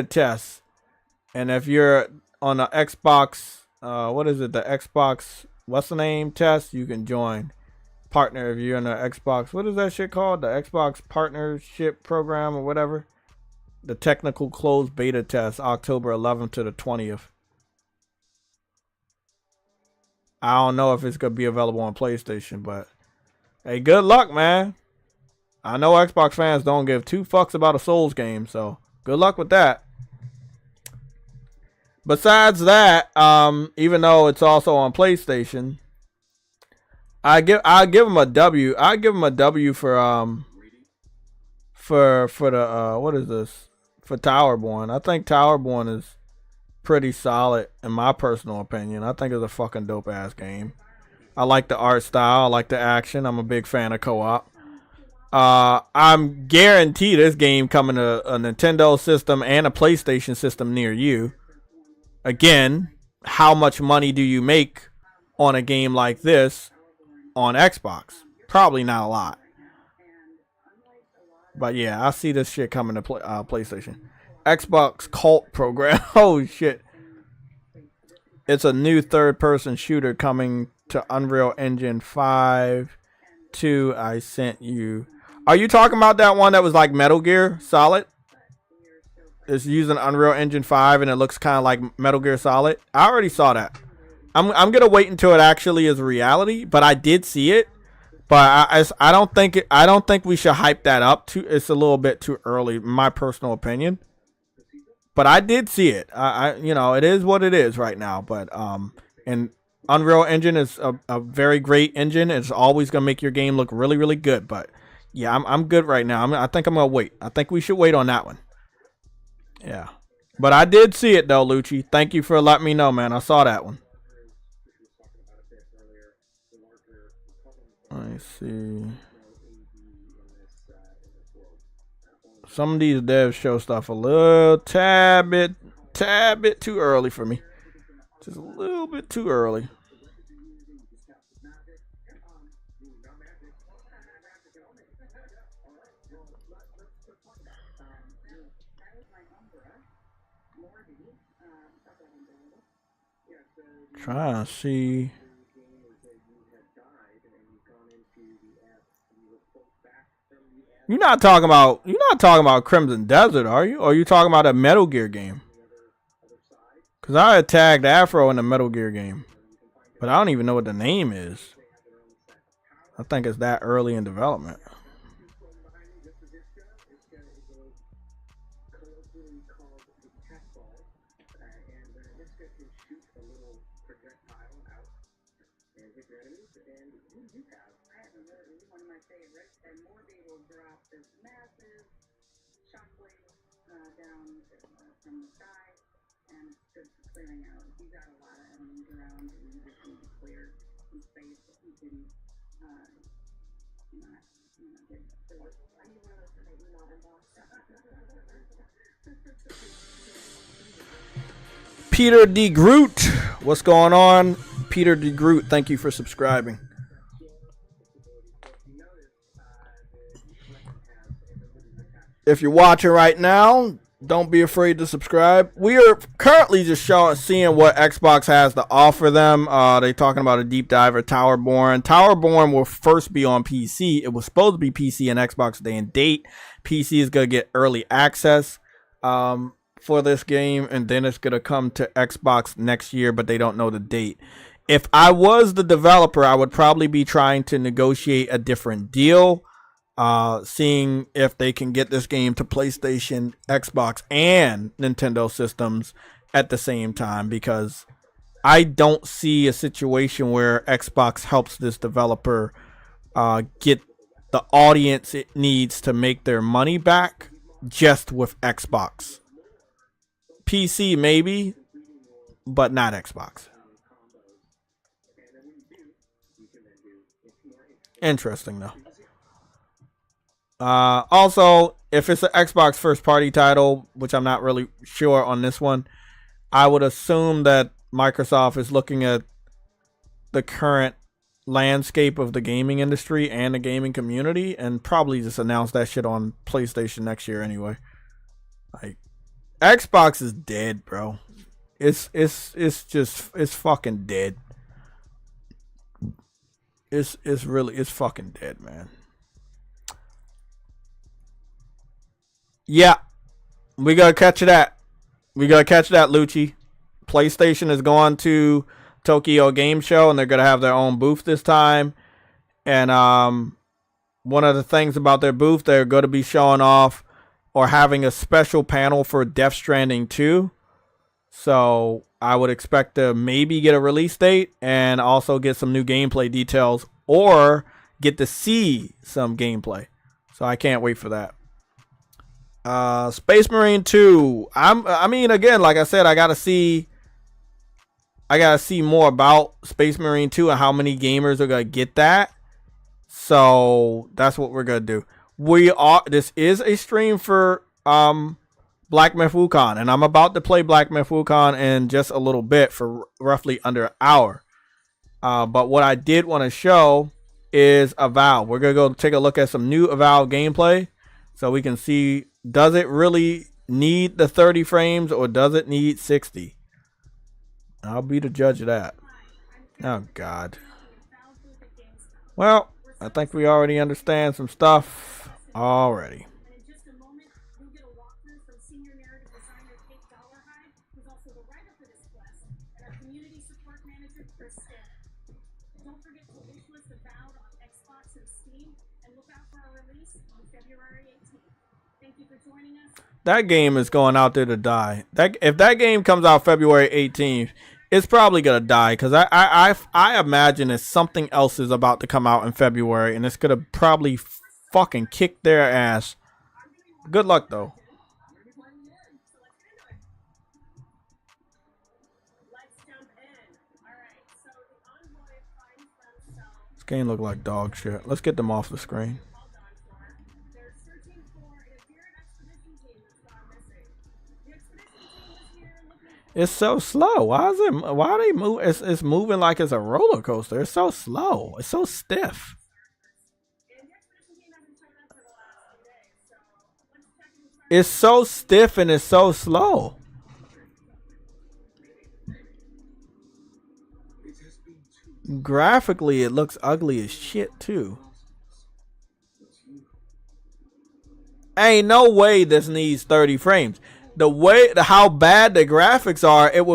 test. And if you're on the Xbox, what is it? The Xbox, what's the name test? You can join. Partner, if you're in the Xbox, what is that shit called? The Xbox Partnership Program or whatever. The technical closed beta test, October 11th to the 20th. I don't know if it's gonna be available on PlayStation, but hey, good luck, man. I know Xbox fans don't give two fucks about a Souls game, so good luck with that. Besides that, even though it's also on PlayStation, I give them a W. I give them a W for the what is this? For Towerborn. I think Towerborn is pretty solid in my personal opinion. I think it's a fucking dope ass game. I like the art style. I like the action. I'm a big fan of co-op. I'm guaranteed this game coming to a Nintendo system and a PlayStation system near you. Again, how much money do you make on a game like this on Xbox? Probably not a lot. But yeah, I see this shit coming to PlayStation. Xbox Cult Program. Oh shit. It's a new third-person shooter coming to Unreal Engine 5. 2, I sent you. Are you talking about that one that was like Metal Gear Solid? It's using Unreal Engine 5 and it looks kind of like Metal Gear Solid. I already saw that. I'm gonna wait until it actually is reality, but I did see it. But I don't think we should hype that up too. It's a little bit too early, in my personal opinion. But I did see it. It is what it is right now. But and Unreal Engine is a very great engine. It's always gonna make your game look really, really good. But yeah, I'm good right now. I think I'm gonna wait. I think we should wait on that one. Yeah, but I did see it though, Lucci. Thank you for letting me know, man. I saw that one. Let me see. Some of these devs show stuff a little tad bit too early for me. Just a little bit too early. Trying to see. You're not talking about Crimson Desert, are you? Or are you talking about a Metal Gear game? Because I had tagged Afro in the Metal Gear game. But I don't even know what the name is. I think it's that early in development. Peter D. Groot, what's going on? Peter D. Groot, thank you for subscribing. If you're watching right now, don't be afraid to subscribe. We are currently just seeing what Xbox has to offer them. They're talking about a deep dive of Towerborn. Towerborn will first be on PC. It was supposed to be PC and Xbox day and date. PC is going to get early access for this game, and then it's going to come to Xbox next year, but they don't know the date. If I was the developer, I would probably be trying to negotiate a different deal. Seeing if they can get this game to PlayStation, Xbox, and Nintendo systems at the same time, because I don't see a situation where Xbox helps this developer get the audience it needs to make their money back just with Xbox. PC maybe, but not Xbox. Interesting though. Also, if it's an Xbox first party title, which I'm not really sure on this one, I would assume that Microsoft is looking at the current landscape of the gaming industry and the gaming community and probably just announce that shit on PlayStation next year anyway. Like, Xbox is dead, bro. It's fucking dead. It's fucking dead, man. Yeah, we gotta catch that. Lucci. PlayStation is going to Tokyo Game Show, and they're gonna have their own booth this time. And one of the things about their booth, they're going to be showing off or having a special panel for Death Stranding 2. So I would expect to maybe get a release date and also get some new gameplay details, or get to see some gameplay. So I can't wait for that. Space Marine 2. I mean, again, like I said, I gotta see more about Space Marine 2 and how many gamers are gonna get that. So that's what we're gonna do. This is a stream for Black Myth Wukong, and I'm about to play Black Myth Wukong in just a little bit for roughly under an hour. But what I did want to show is Avowed. We're gonna go take a look at some new Avowed gameplay, so we can see, does it really need the 30 frames or does it need 60? I'll be the judge of that. Oh God. Well, I think we already understand some stuff already. That game is going out there to die. If that game comes out February 18th, it's probably gonna die, because I imagine that something else is about to come out in February, and it's gonna probably fucking kick their ass. Good luck though. This game look like dog shit. Let's get them off the screen. It's so slow. Why are they move? It's moving like it's a roller coaster. It's so slow. It's so stiff. It's so stiff and it's so slow. Graphically, it looks ugly as shit too. Ain't no way this needs 30 frames. How bad the graphics are, it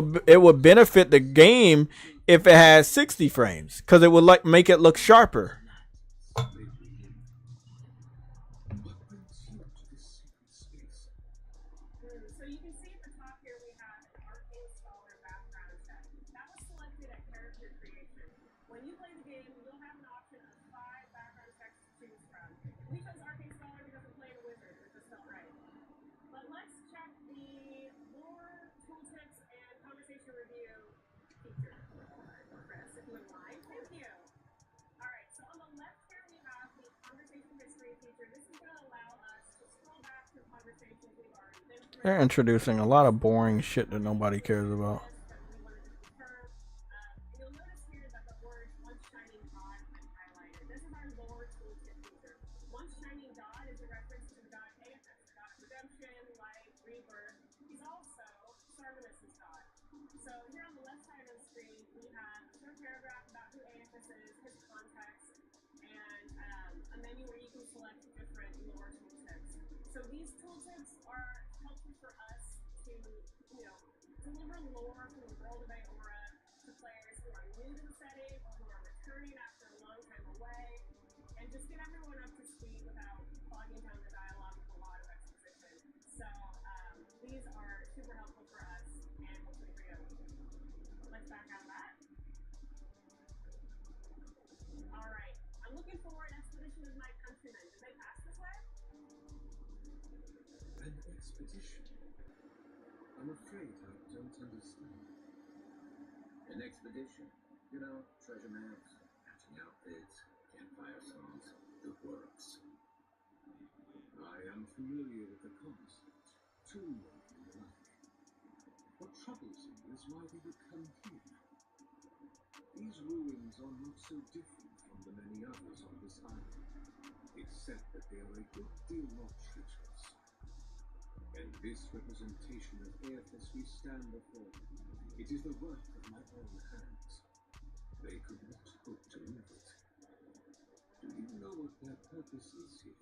would benefit the game if it had 60 frames, because it would make it look sharper. They're introducing a lot of boring shit that nobody cares about. I'm afraid I don't understand. An expedition, you know, treasure maps, hatching outfits, campfire songs, the works. I am familiar with the concept. Too long. What troubles me is why they would come here. These ruins are not so different from the many others on this island, except that they are a good deal more treacherous. And this representation of Aethys we stand before, it is the work of my own hands. They could not hope to move it. Do you know what their purpose is here?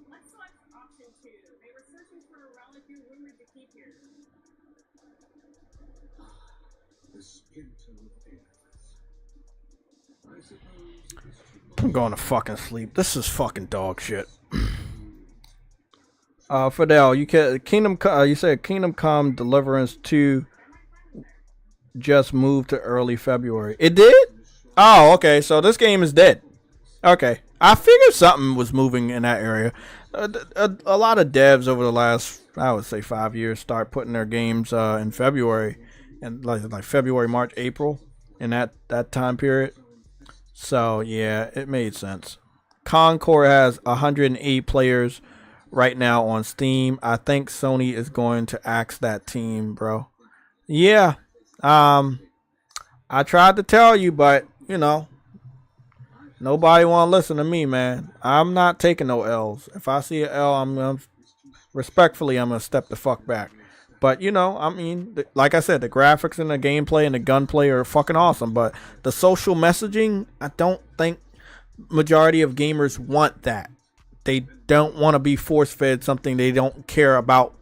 Let's select option 2. They were searching for a relic you're rumored to keep here. The splinter of Aethys. I suppose it is too much. I'm going to fucking sleep. This is fucking dog shit. Fidel, you said Kingdom Come Deliverance 2 just moved to early February. It did? Oh, okay. So this game is dead. Okay. I figured something was moving in that area. A lot of devs over the last, I would say, 5 years start putting their games in February, and like February, March, April, in that time period. So yeah, it made sense. Concord has 108 players right now on Steam. I think Sony is going to axe that team, bro. Yeah. I tried to tell you, but you know, nobody want to listen to me, man. I'm not taking no L's. If I see an L, I'm respectfully, I'm gonna step the fuck back. But you know, I mean, like I said, the graphics and the gameplay and the gunplay are fucking awesome. But the social messaging, I don't think majority of gamers want that. They don't want to be force-fed something they don't care about.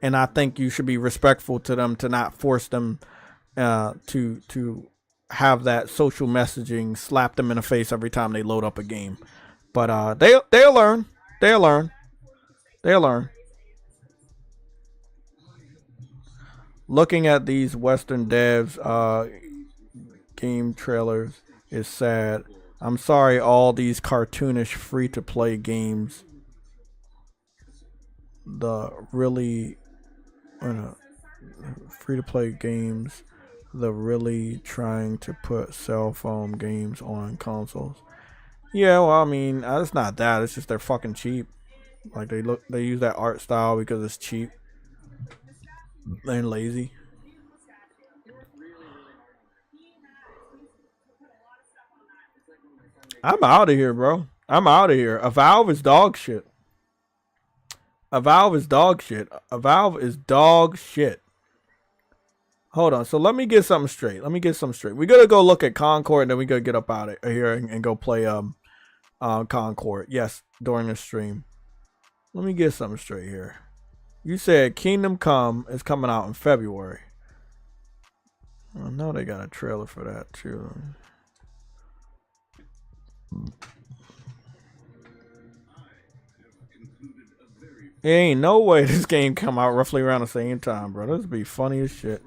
And I think you should be respectful to them to not force them to have that social messaging slap them in the face every time they load up a game. But they'll learn. They'll learn. They'll learn. Looking at these Western devs game trailers is sad. I'm sorry, all these cartoonish free-to-play games. The really free-to-play games. The really trying to put cell phone games on consoles. Yeah, well, I mean, it's not that. It's just they're fucking cheap. Like they use that art style because it's cheap. They're lazy. I'm out of here, bro. I'm out of here. A Valve is dog shit. A Valve is dog shit. A Valve is dog shit. Hold on. So let me get something straight. We're gonna go look at Concord, and then we gotta get up out of here and go play Concord. Yes, during the stream. Let me get something straight here. You said Kingdom Come is coming out in February. I know they got a trailer for that too. There ain't no way this game come out roughly around the same time, bro. This would be funny as shit.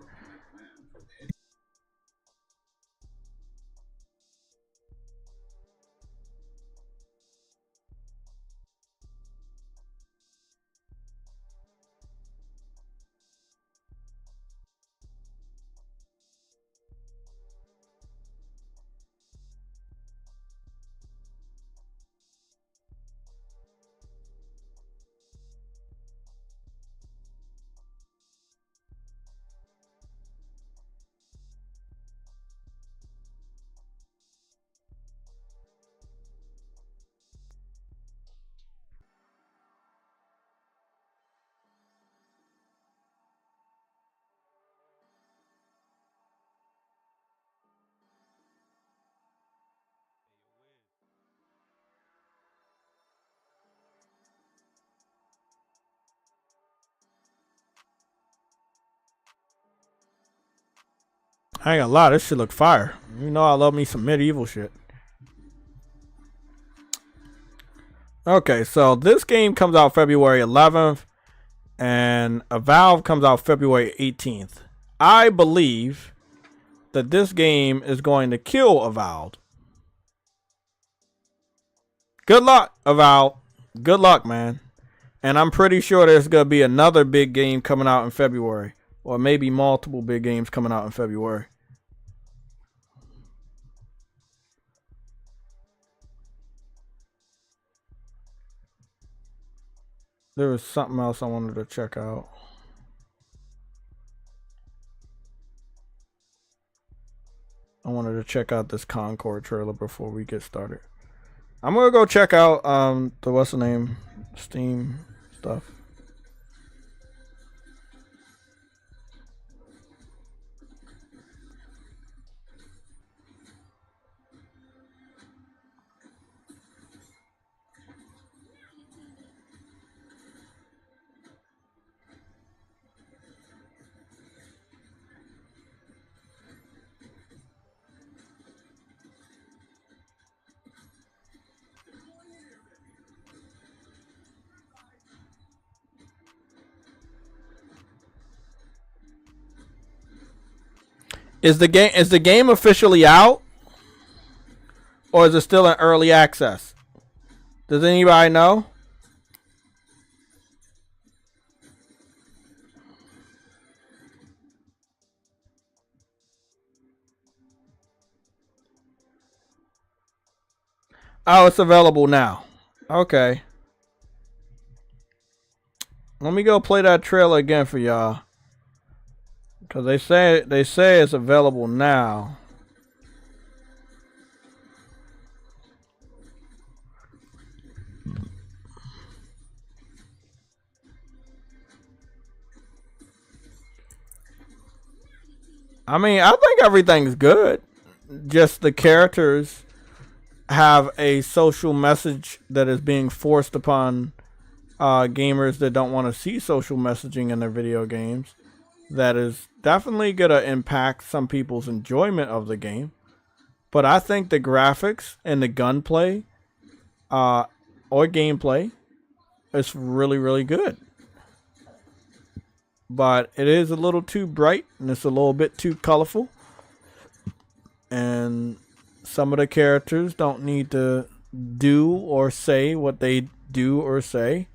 I ain't gonna lie, this shit look fire. You know I love me some medieval shit. Okay, so this game comes out February 11th, and a Valve comes out February 18th. I believe that this game is going to kill Avowed. Good luck, Avowed. Good luck, man. And I'm pretty sure there's going to be another big game coming out in February. Or maybe multiple big games coming out in February. There was something else I wanted to check out. I wanted to check out this Concord trailer before we get started. I'm gonna go check out the what's the name Steam stuff. Is the game officially out? Or is it still in early access? Does anybody know? Oh, it's available now. Okay. Let me go play that trailer again for y'all. Cause they say it's available now. I mean, I think everything's good. Just the characters have a social message that is being forced upon gamers that don't want to see social messaging in their video games. That is definitely going to impact some people's enjoyment of the game. But I think the graphics and the gunplay or gameplay is really, really good. But it is a little too bright and it's a little bit too colorful. And some of the characters don't need to do or say what they do or say.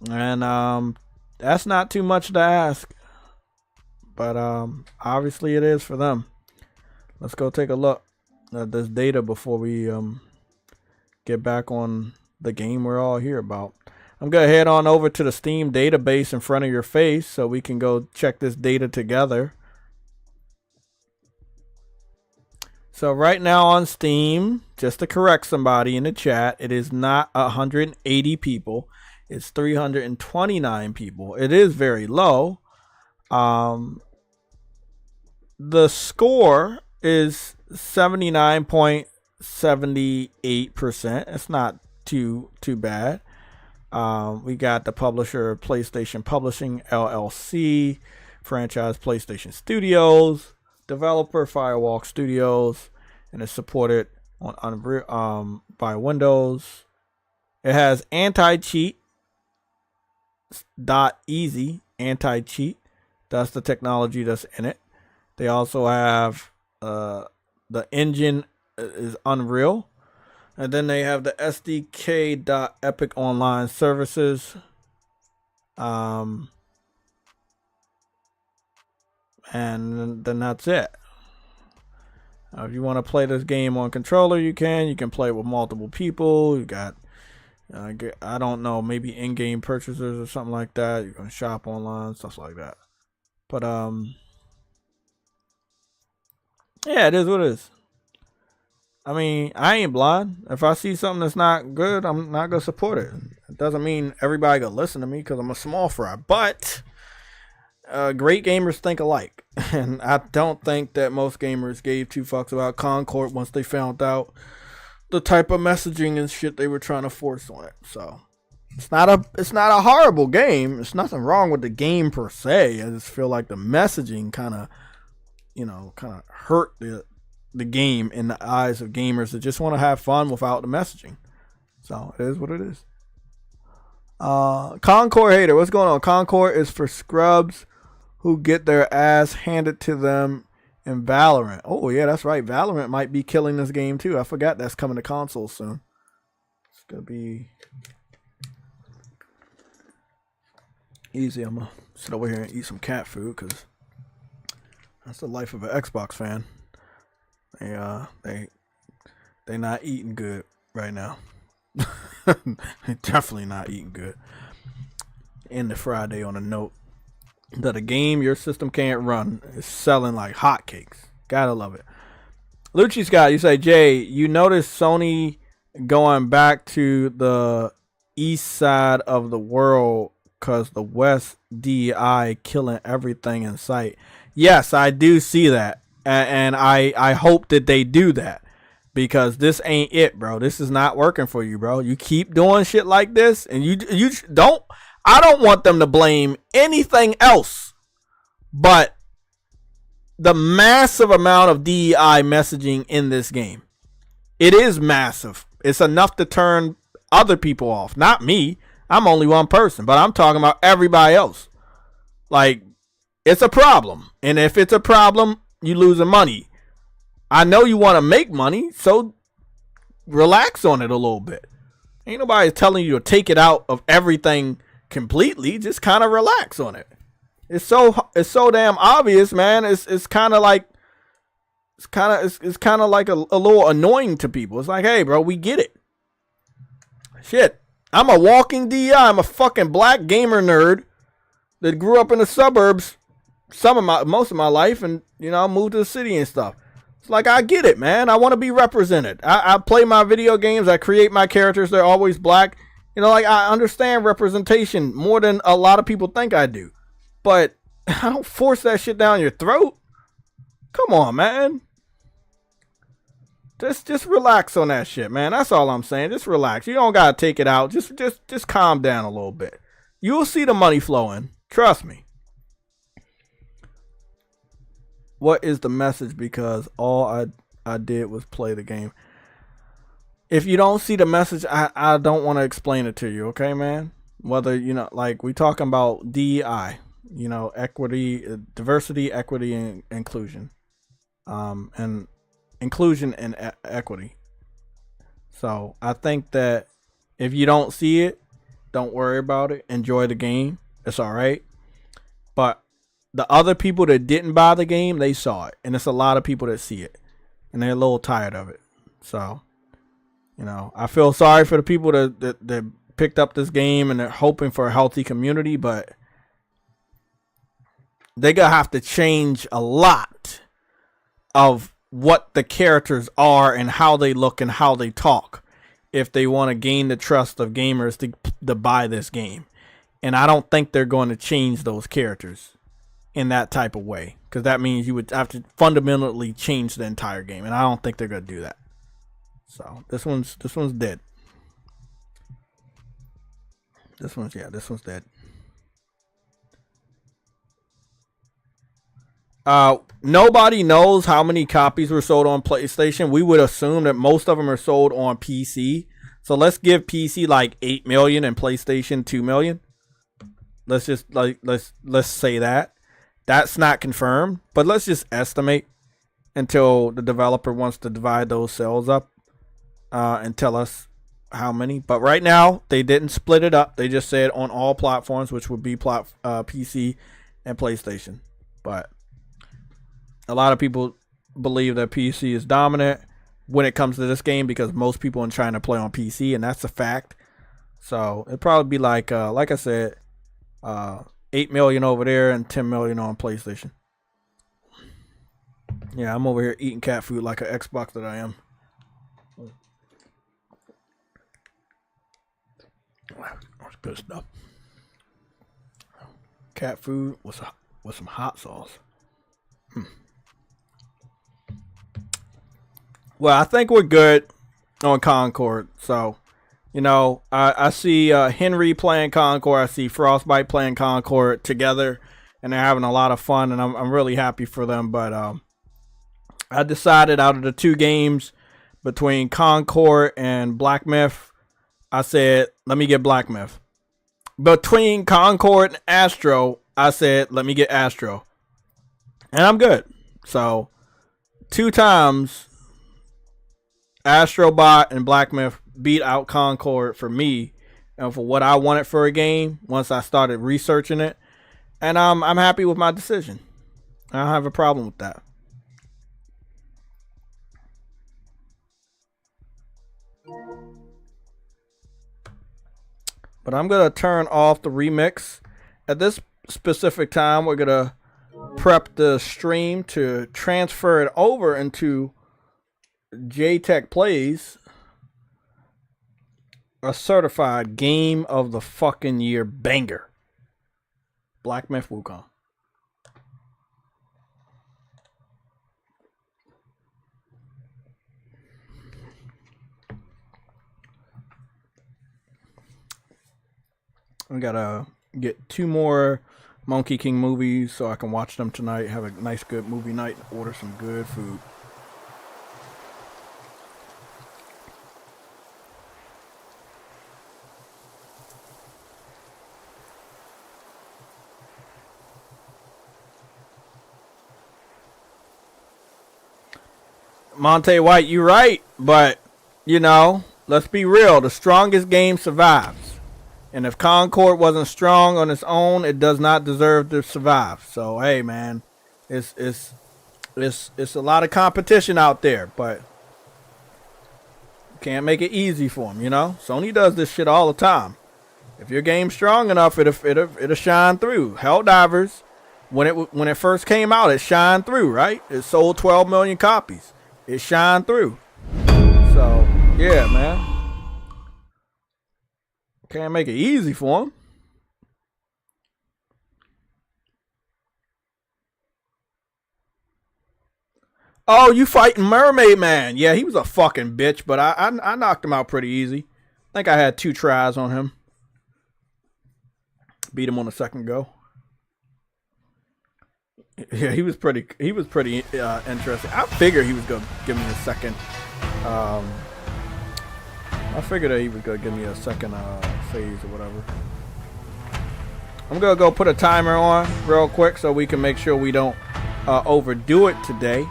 And that's not too much to ask. But obviously it is for them. Let's go take a look at this data before we get back on the game we're all here about. I'm going to head on over to the Steam database in front of your face so we can go check this data together. So right now on Steam, just to correct somebody in the chat, it is not 180 people. It's 329 people. It is very low. The score is 79.78%. It's not too bad. We got the publisher PlayStation Publishing LLC, franchise PlayStation Studios, developer Firewalk Studios, and it's supported on by Windows. It has anti-cheat.easy, anti-cheat. That's the technology that's in it. They also have the engine is Unreal. And then they have the SDK.Epic Online Services. And then that's it. If you want to play this game on controller, you can. You can play it with multiple people. You got, I don't know, maybe in-game purchasers or something like that. You can shop online, stuff like that. But yeah, it is what it is. I mean, I ain't blind. If I see something that's not good, I'm not going to support it. It doesn't mean everybody going to listen to me because I'm a small fry. But great gamers think alike. And I don't think that most gamers gave two fucks about Concord once they found out the type of messaging and shit they were trying to force on it. So it's not a horrible game. There's nothing wrong with the game per se. I just feel like the messaging kind of hurt the game in the eyes of gamers that just want to have fun without the messaging. So it is what it is. Concord hater, what's going on? Concord is for scrubs who get their ass handed to them in Valorant. Oh yeah, that's right. Valorant might be killing this game too. I forgot that's coming to consoles soon. It's gonna be easy. I'm gonna sit over here and eat some cat food because that's the life of an Xbox fan. They not eating good right now. They definitely not eating good. End of Friday on a note that a game your system can't run is selling like hotcakes. Gotta love it. Lucci Scott, you say, Jay, you notice Sony going back to the east side of the world because the West DI killing everything in sight. Yes, I do see that. And I hope that they do that because this ain't it, bro. This is not working for you, bro. You keep doing shit like this and you don't. I don't want them to blame anything else but the massive amount of DEI messaging in this game. It is massive. It's enough to turn other people off. Not me. I'm only one person, but I'm talking about everybody else. Like, it's a problem. And if it's a problem, you losing money. I know you want to make money, so relax on it a little bit. Ain't nobody telling you to take it out of everything completely. Just kind of relax on it. It's so damn obvious, man. It's kind of like it's kind of like a little annoying to people. It's like, hey, bro, we get it. Shit, I'm a walking DI. I'm a fucking black gamer nerd that grew up in the suburbs most of my life, and you know, I moved to the city and stuff. It's like, I get it, man. I want to be represented. I play my video games. I create my characters. They're always black. You know, like, I understand representation more than a lot of people think I do. But I don't force that shit down your throat. Come on, man. Just relax on that shit, man. That's all I'm saying. Just relax. You don't gotta take it out. Just calm down a little bit. You'll see the money flowing. Trust me. What is the message? Because all I did was play the game. If you don't see the message, I don't want to explain it to you, okay, man? Whether, you know, like, we talking about DEI, you know, equity, diversity, equity, and inclusion. And inclusion and equity. So I think that if you don't see it, don't worry about it. Enjoy the game. It's all right. But the other people that didn't buy the game, they saw it. And it's a lot of people that see it. And they're a little tired of it. So, you know, I feel sorry for the people that picked up this game and they're hoping for a healthy community. But they're going to have to change a lot of what the characters are and how they look and how they talk if they want to gain the trust of gamers to buy this game. And I don't think they're going to change those characters in that type of way, because that means you would have to fundamentally change the entire game, and I don't think they're going to do that. So this one's dead. This one's dead. Nobody knows how many copies were sold on PlayStation. We would assume that most of them are sold on PC. So let's give PC like 8 million and PlayStation 2 million. Let's just let's say that. That's not confirmed, but let's just estimate until the developer wants to divide those sales up and tell us how many. But right now, they didn't split it up. They just said on all platforms, which would be PC and PlayStation. But a lot of people believe that PC is dominant when it comes to this game because most people in China play on PC, and that's a fact. So it'd probably be like I said, 8 million over there and 10 million on PlayStation. Yeah, I'm over here eating cat food like an Xbox that I am. That's good stuff. Cat food with some hot sauce. Well, I think we're good on Concord. So, you know, I see Henry playing Concord. I see Frostbite playing Concord together, and they're having a lot of fun, and I'm really happy for them. But I decided out of the two games between Concord and Black Myth, I said, let me get Black Myth. Between Concord and Astro, I said, let me get Astro. And I'm good. So, 2 times Astrobot and Black Myth beat out Concord for me and for what I wanted for a game once I started researching it. And I'm happy with my decision. I don't have a problem with that. But I'm going to turn off the remix. At this specific time, we're going to prep the stream to transfer it over into JayTech Plays, a certified game of the fucking year banger. Black Myth Wukong. I gotta get 2 more Monkey King movies so I can watch them tonight, have a nice good movie night, and order some good food. Monte White, you're right, but, you know, let's be real. The strongest game survives. And if Concord wasn't strong on its own, it does not deserve to survive. So, hey, man, it's It's a lot of competition out there, but can't make it easy for them, you know? Sony does this shit all the time. If your game's strong enough, it'll shine through. Helldivers, when it first came out, it shined through, right? It sold 12 million copies. It shined through. So, yeah, man. Can't make it easy for them. Oh, you fighting Mermaid Man. Yeah, he was a fucking bitch, but I knocked him out pretty easy. I think I had 2 tries on him. Beat him on the second go. Yeah, he was pretty interesting. I figured he was going to give me a second. I figured that he was going to give me a second phase or whatever. I'm going to go put a timer on real quick so we can make sure we don't overdo it today.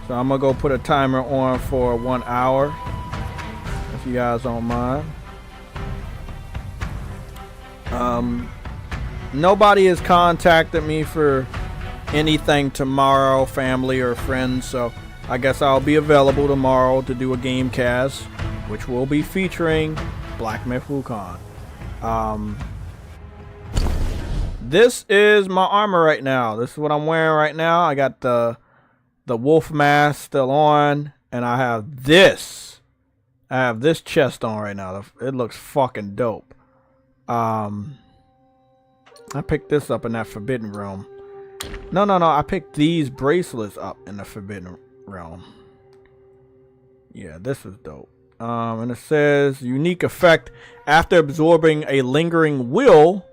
So I'm going to go put a timer on for 1 hour, if you guys don't mind. Nobody has contacted me for anything tomorrow, family or friends, so I guess I'll be available tomorrow to do a game cast, which will be featuring Black Myth Wukong. This is my armor right now. This is what I'm wearing right now. I got the wolf mask still on, and I have this chest on right now. It looks fucking dope. I picked this up in that Forbidden Realm. No, I picked these bracelets up in the Forbidden Realm. Yeah, this is dope. And it says unique effect after absorbing a lingering will,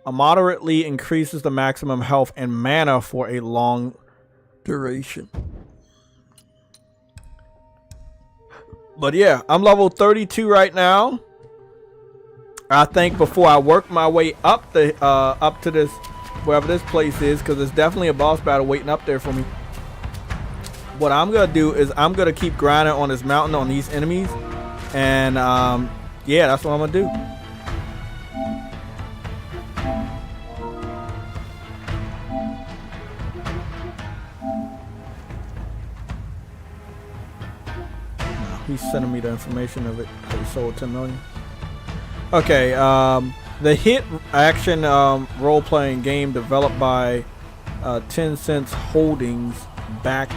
moderately increases the maximum health and mana for a long duration. But yeah, I'm level 32 right now. I think before I work my way up to this, wherever this place is, because there's definitely a boss battle waiting up there for me. What I'm gonna do is I'm gonna keep grinding on this mountain on these enemies, and yeah, that's what I'm gonna do. He's sending me the information of it. He sold 10 million. Okay, the hit action role-playing game developed by Tencent Holdings backed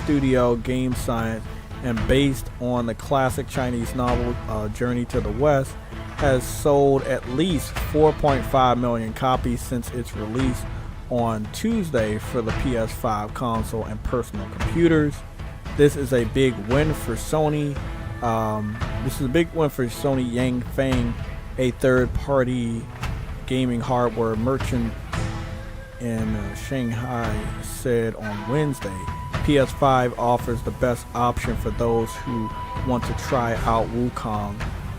studio Game Science and based on the classic Chinese novel Journey to the West has sold at least 4.5 million copies since its release on Tuesday for the PS5 console and personal computers. This is a big win for Sony. This is a big win for Sony Yangfang, a third-party gaming hardware merchant in Shanghai, said on Wednesday. PS5 offers the best option for those who want to try out Wukong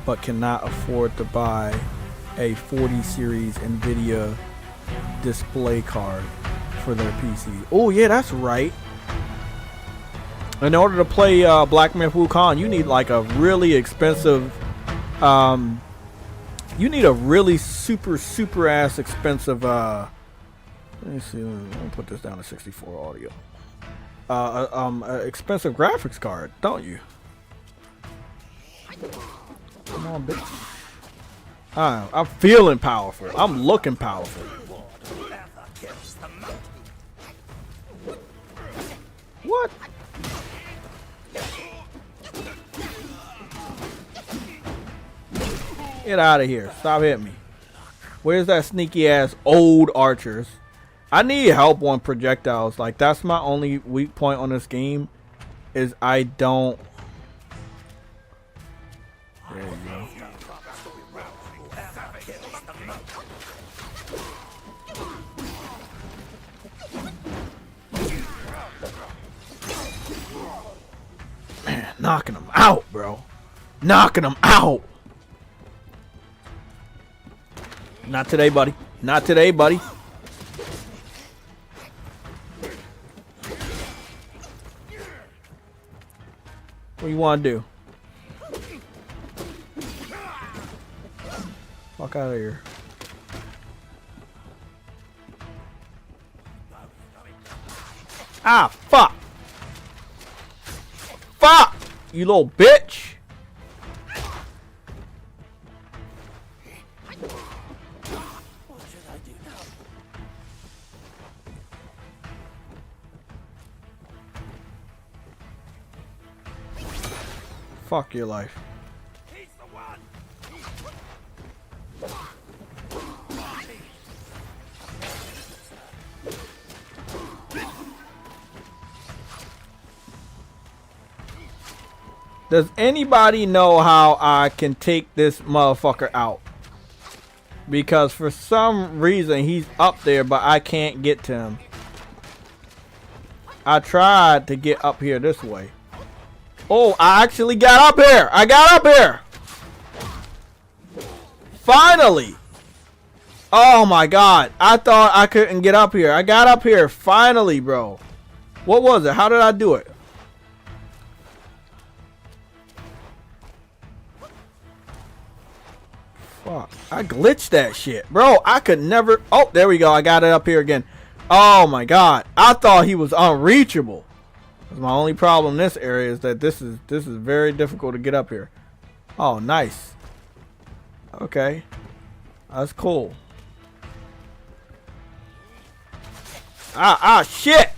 but cannot afford to buy a 40 series NVIDIA display card for their PC. Oh yeah, that's right. In order to play Black Myth Wukong, you need like a really expensive, you need a really super ass expensive, let me see, let me put this down to 64 audio. Expensive graphics card, don't you? Come on, bitch. I'm feeling powerful. I'm looking powerful. What? Get out of here. Stop hitting me. Where's that sneaky ass old archers? I need help on projectiles. Like, that's my only weak point on this game. Is I don't. There you go. Man, knocking them out, bro. Knocking them out. Not today, buddy. Not today, buddy. What do you want to do? Fuck out of here. Ah, fuck. Fuck! You little bitch. Fuck your life. Does anybody know how I can take this motherfucker out? Because for some reason he's up there, but I can't get to him. I tried to get up here this way. Oh, I actually got up here. I got up here. Finally. Oh my god. I thought I couldn't get up here. I got up here. Finally, bro. What was it? How did I do it? Fuck. I glitched that shit. Bro, I could never. Oh, there we go. I got it up here again. Oh my god. I thought he was unreachable. My only problem in this area is that this is very difficult to get up here. Oh, nice. Okay. That's cool. Ah, shit.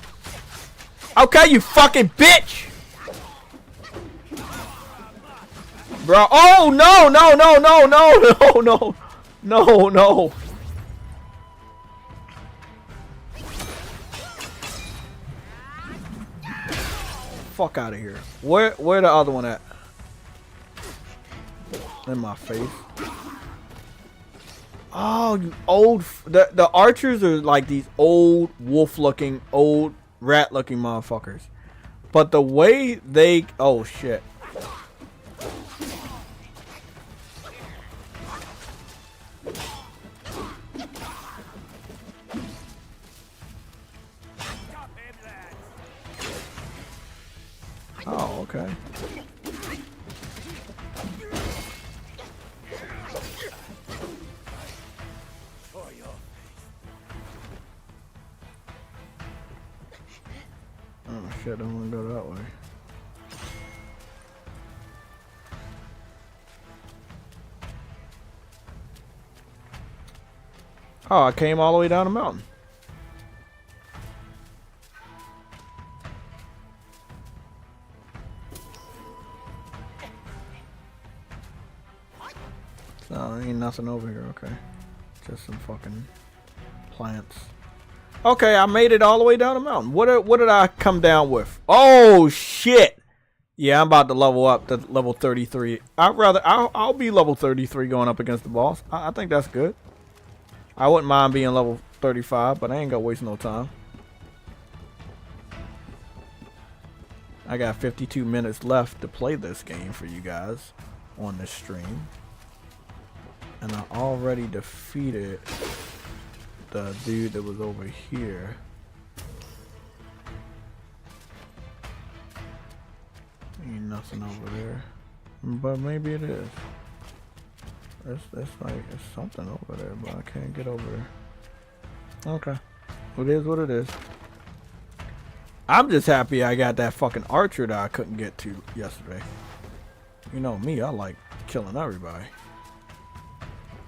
Okay, you fucking bitch. Bro, oh, no. Fuck out of here. Where the other one at? In my face. Oh, you old. The archers are like these old wolf looking, old rat looking motherfuckers. But the way they. Oh shit. Oh, okay. Oh shit, I don't want to go that way. Oh, I came all the way down the mountain. No, ain't nothing over here, okay. Just some fucking plants. Okay, I made it all the way down the mountain. What did I come down with? Oh shit! Yeah, I'm about to level up to level 33. I'll be level 33 going up against the boss. I think that's good. I wouldn't mind being level 35, but I ain't gonna waste no time. I got 52 minutes left to play this game for you guys on this stream. And I already defeated the dude that was over here. Ain't nothing over there. But maybe it is. It's like, it's something over there, but I can't get over there. Okay. It is what it is. I'm just happy I got that fucking archer that I couldn't get to yesterday. You know me, I like killing everybody.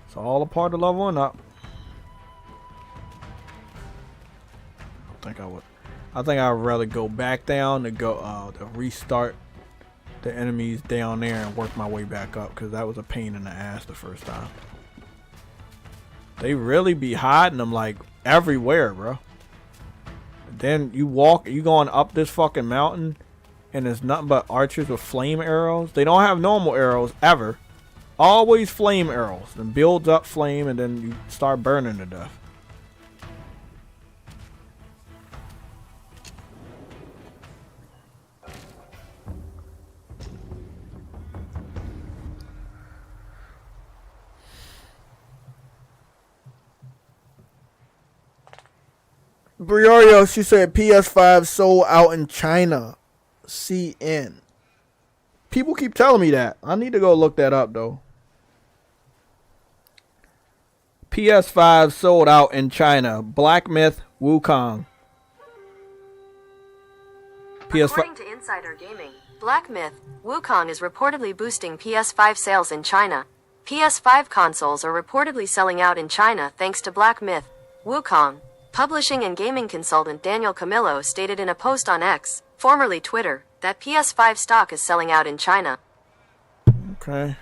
It's all a part of leveling up. I think I would. I think I'd rather go back down to go to restart the enemies down there and work my way back up, because that was a pain in the ass the first time. They really be hiding them like everywhere, bro. Then you going up this fucking mountain and there's nothing but archers with flame arrows. They don't have normal arrows ever. Always flame arrows. And builds up flame and then you start burning to death. Briorio, she said PS5 sold out in China. CN. People keep telling me that. I need to go look that up though. PS5 sold out in China. Black Myth, Wukong. PS5. According to Insider Gaming, Black Myth, Wukong is reportedly boosting PS5 sales in China. PS5 consoles are reportedly selling out in China thanks to Black Myth, Wukong. Publishing and gaming consultant Daniel Camillo stated in a post on X, formerly Twitter, that PS5 stock is selling out in China. Okay.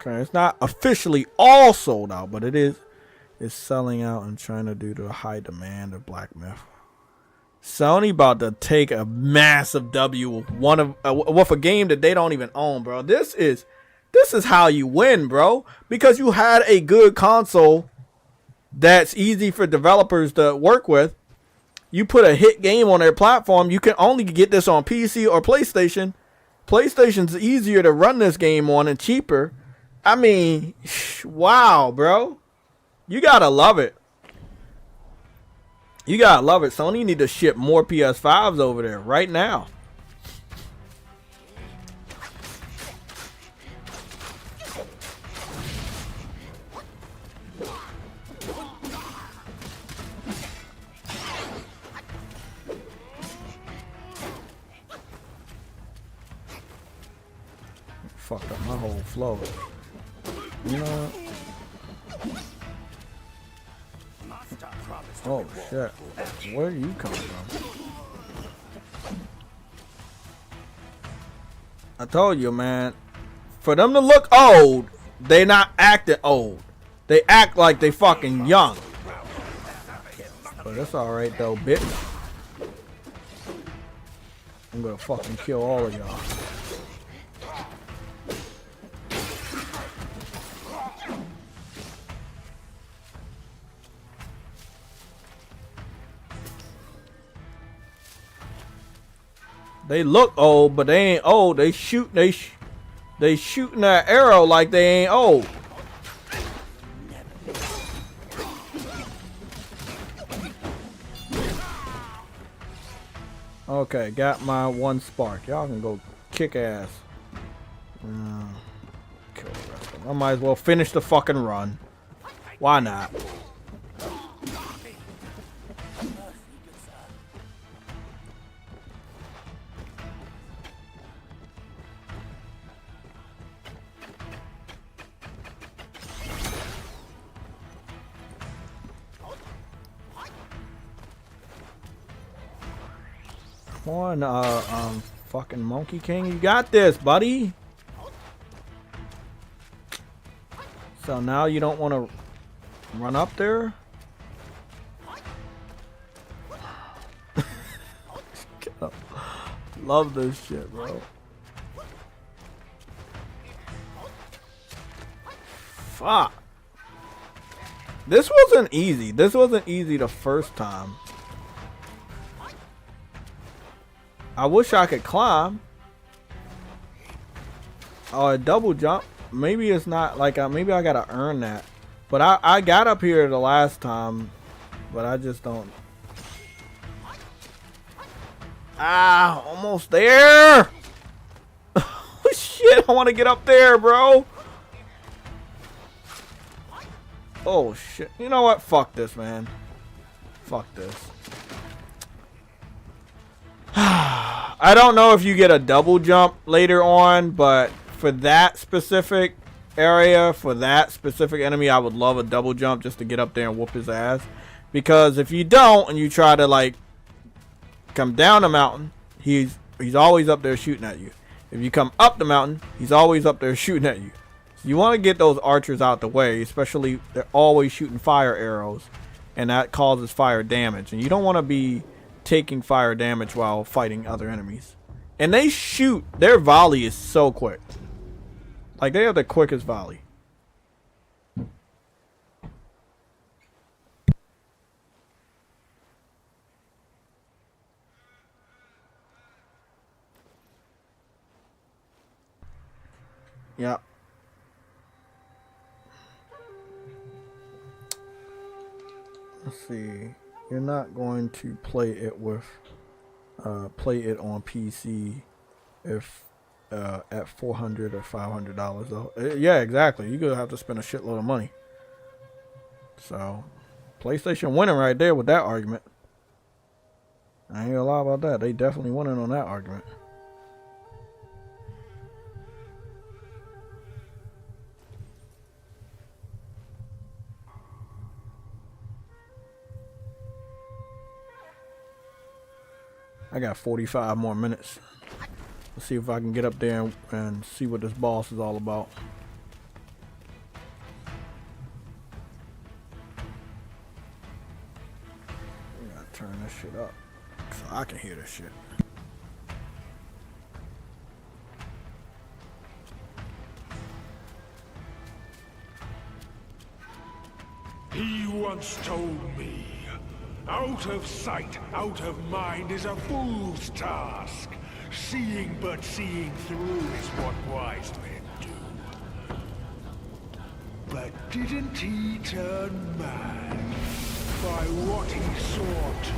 It's not officially all sold out, but it's selling out in China due to a high demand of Black Myth. Sony about to take a massive W with a game that they don't even own, bro. This is how you win, bro. Because you had a good console that's easy for developers to work with. You put a hit game on their platform. You can only get this on PC or PlayStation. PlayStation's easier to run this game on and cheaper. I mean, wow, bro. You gotta love it. You gotta love it. Sony need to ship more PS5s over there right now. Fucked up my whole flow. You know what? Oh shit. Where do you come from? I told you, man. For them to look old, they not acting old. They act like they fucking young. But it's alright though, bitch. I'm gonna fucking kill all of y'all. They look old, but they ain't old. They shooting that arrow like they ain't old. Okay, got my one spark. Y'all can go kick ass. Kill the rest of them. I might as well finish the fucking run. Why not? Come on, fucking Monkey King, you got this, buddy. So now you don't want to run up there? Love this shit, bro. Fuck. This wasn't easy. This wasn't easy the first time. I wish I could climb. Oh, a double jump. Maybe it's not like maybe I gotta earn that. But I got up here the last time, but I just don't. Ah, almost there. Oh shit! I want to get up there, bro. Oh shit! You know what? Fuck this, man. Fuck this. I don't know if you get a double jump later on, but for that specific area, for that specific enemy, I would love a double jump just to get up there and whoop his ass. Because if you don't and you try to like come down the mountain, he's always up there shooting at you. If you come up the mountain, he's always up there shooting at you. So you want to get those archers out the way, especially they're always shooting fire arrows, and that causes fire damage. And you don't want to be taking fire damage while fighting other enemies. And they shoot, their volley is so quick. Like they have the quickest volley. Yeah. Let's see. You're not going to play it with play it on PC if at $400 or $500 though. Yeah, exactly. You're gonna have to spend a shitload of money. So PlayStation winning right there with that argument. I ain't gonna lie about that. They definitely won in on that argument. I got 45 more minutes. Let's see if I can get up there and see what this boss is all about. I gotta turn this shit up so I can hear this shit. He once told me, out of sight, out of mind is a fool's task. Seeing but seeing through is what wise men do. But didn't he turn mad by what he saw too?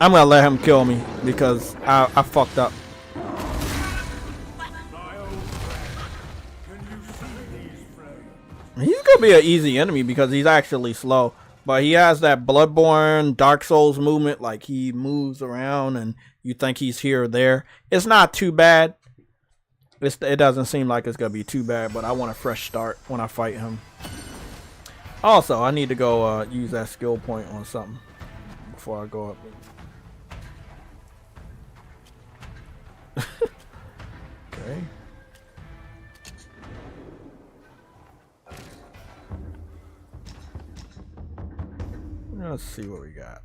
I'm gonna let him kill me because I fucked up. He's gonna be an easy enemy because he's actually slow, but he has that Bloodborne Dark Souls movement. Like he moves around and you think he's here or there. It's not too bad. It doesn't seem like it's gonna be too bad, but I want a fresh start when I fight him. Also, I need to go use that skill point on something before I go up. Okay. Let's see what we got.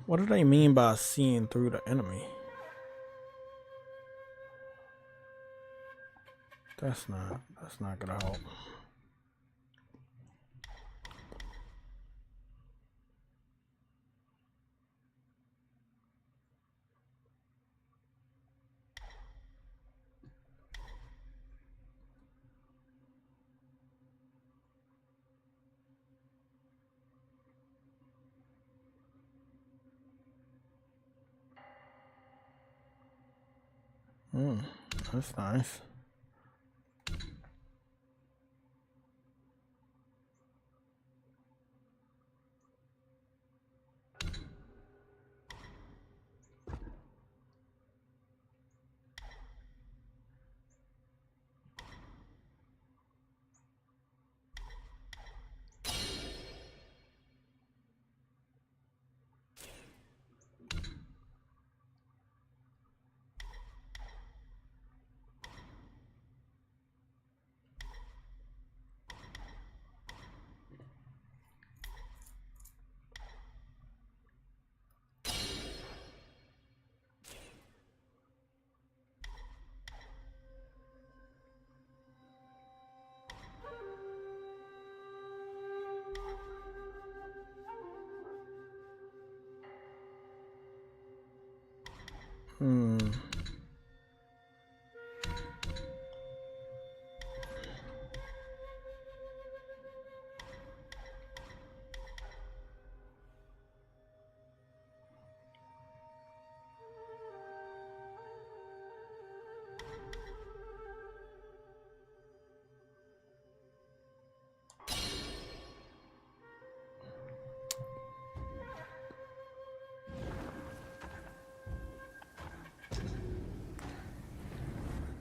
What do they mean by seeing through the enemy? That's not gonna help. That's nice.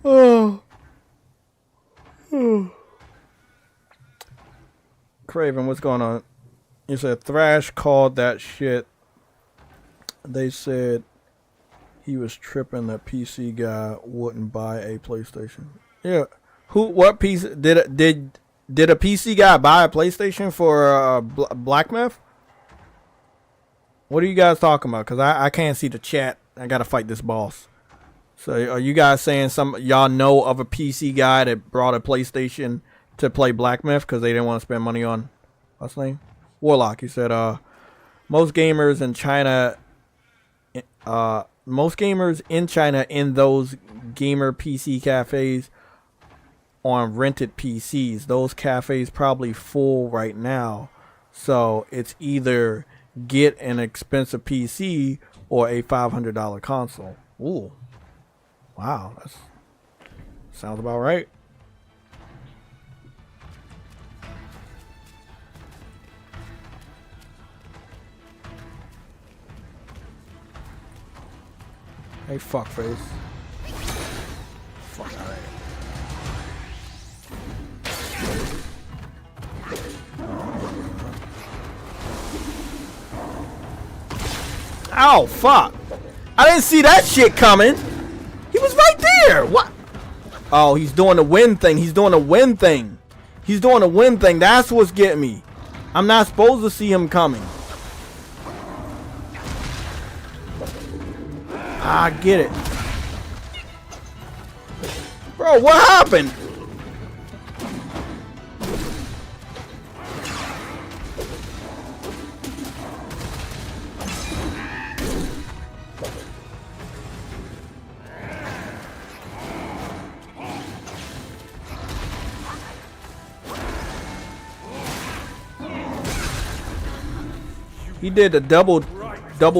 Oh. Craven, what's going on? You said Thrash called that shit. They said he was tripping that PC guy wouldn't buy a PlayStation. Yeah. What piece did a PC guy buy a PlayStation for Black Myth? What are you guys talking about? Because I can't see the chat. I gotta fight this boss. So are you guys saying y'all know of a PC guy that brought a PlayStation to play Black Myth because they didn't want to spend money on what's his name? Warlock. He said most gamers in China in those gamer PC cafes on rented PCs. Those cafes probably full right now. So it's either get an expensive PC or a $500 console. Ooh. Wow, that sounds about right. Hey, fuckface. Fuck out of here. Ow, fuck. I didn't see that shit coming. He was right there. What? Oh, he's doing the wind thing. He's doing the wind thing. He's doing the wind thing. That's what's getting me. I'm not supposed to see him coming. I get it. Bro, what happened? He did a double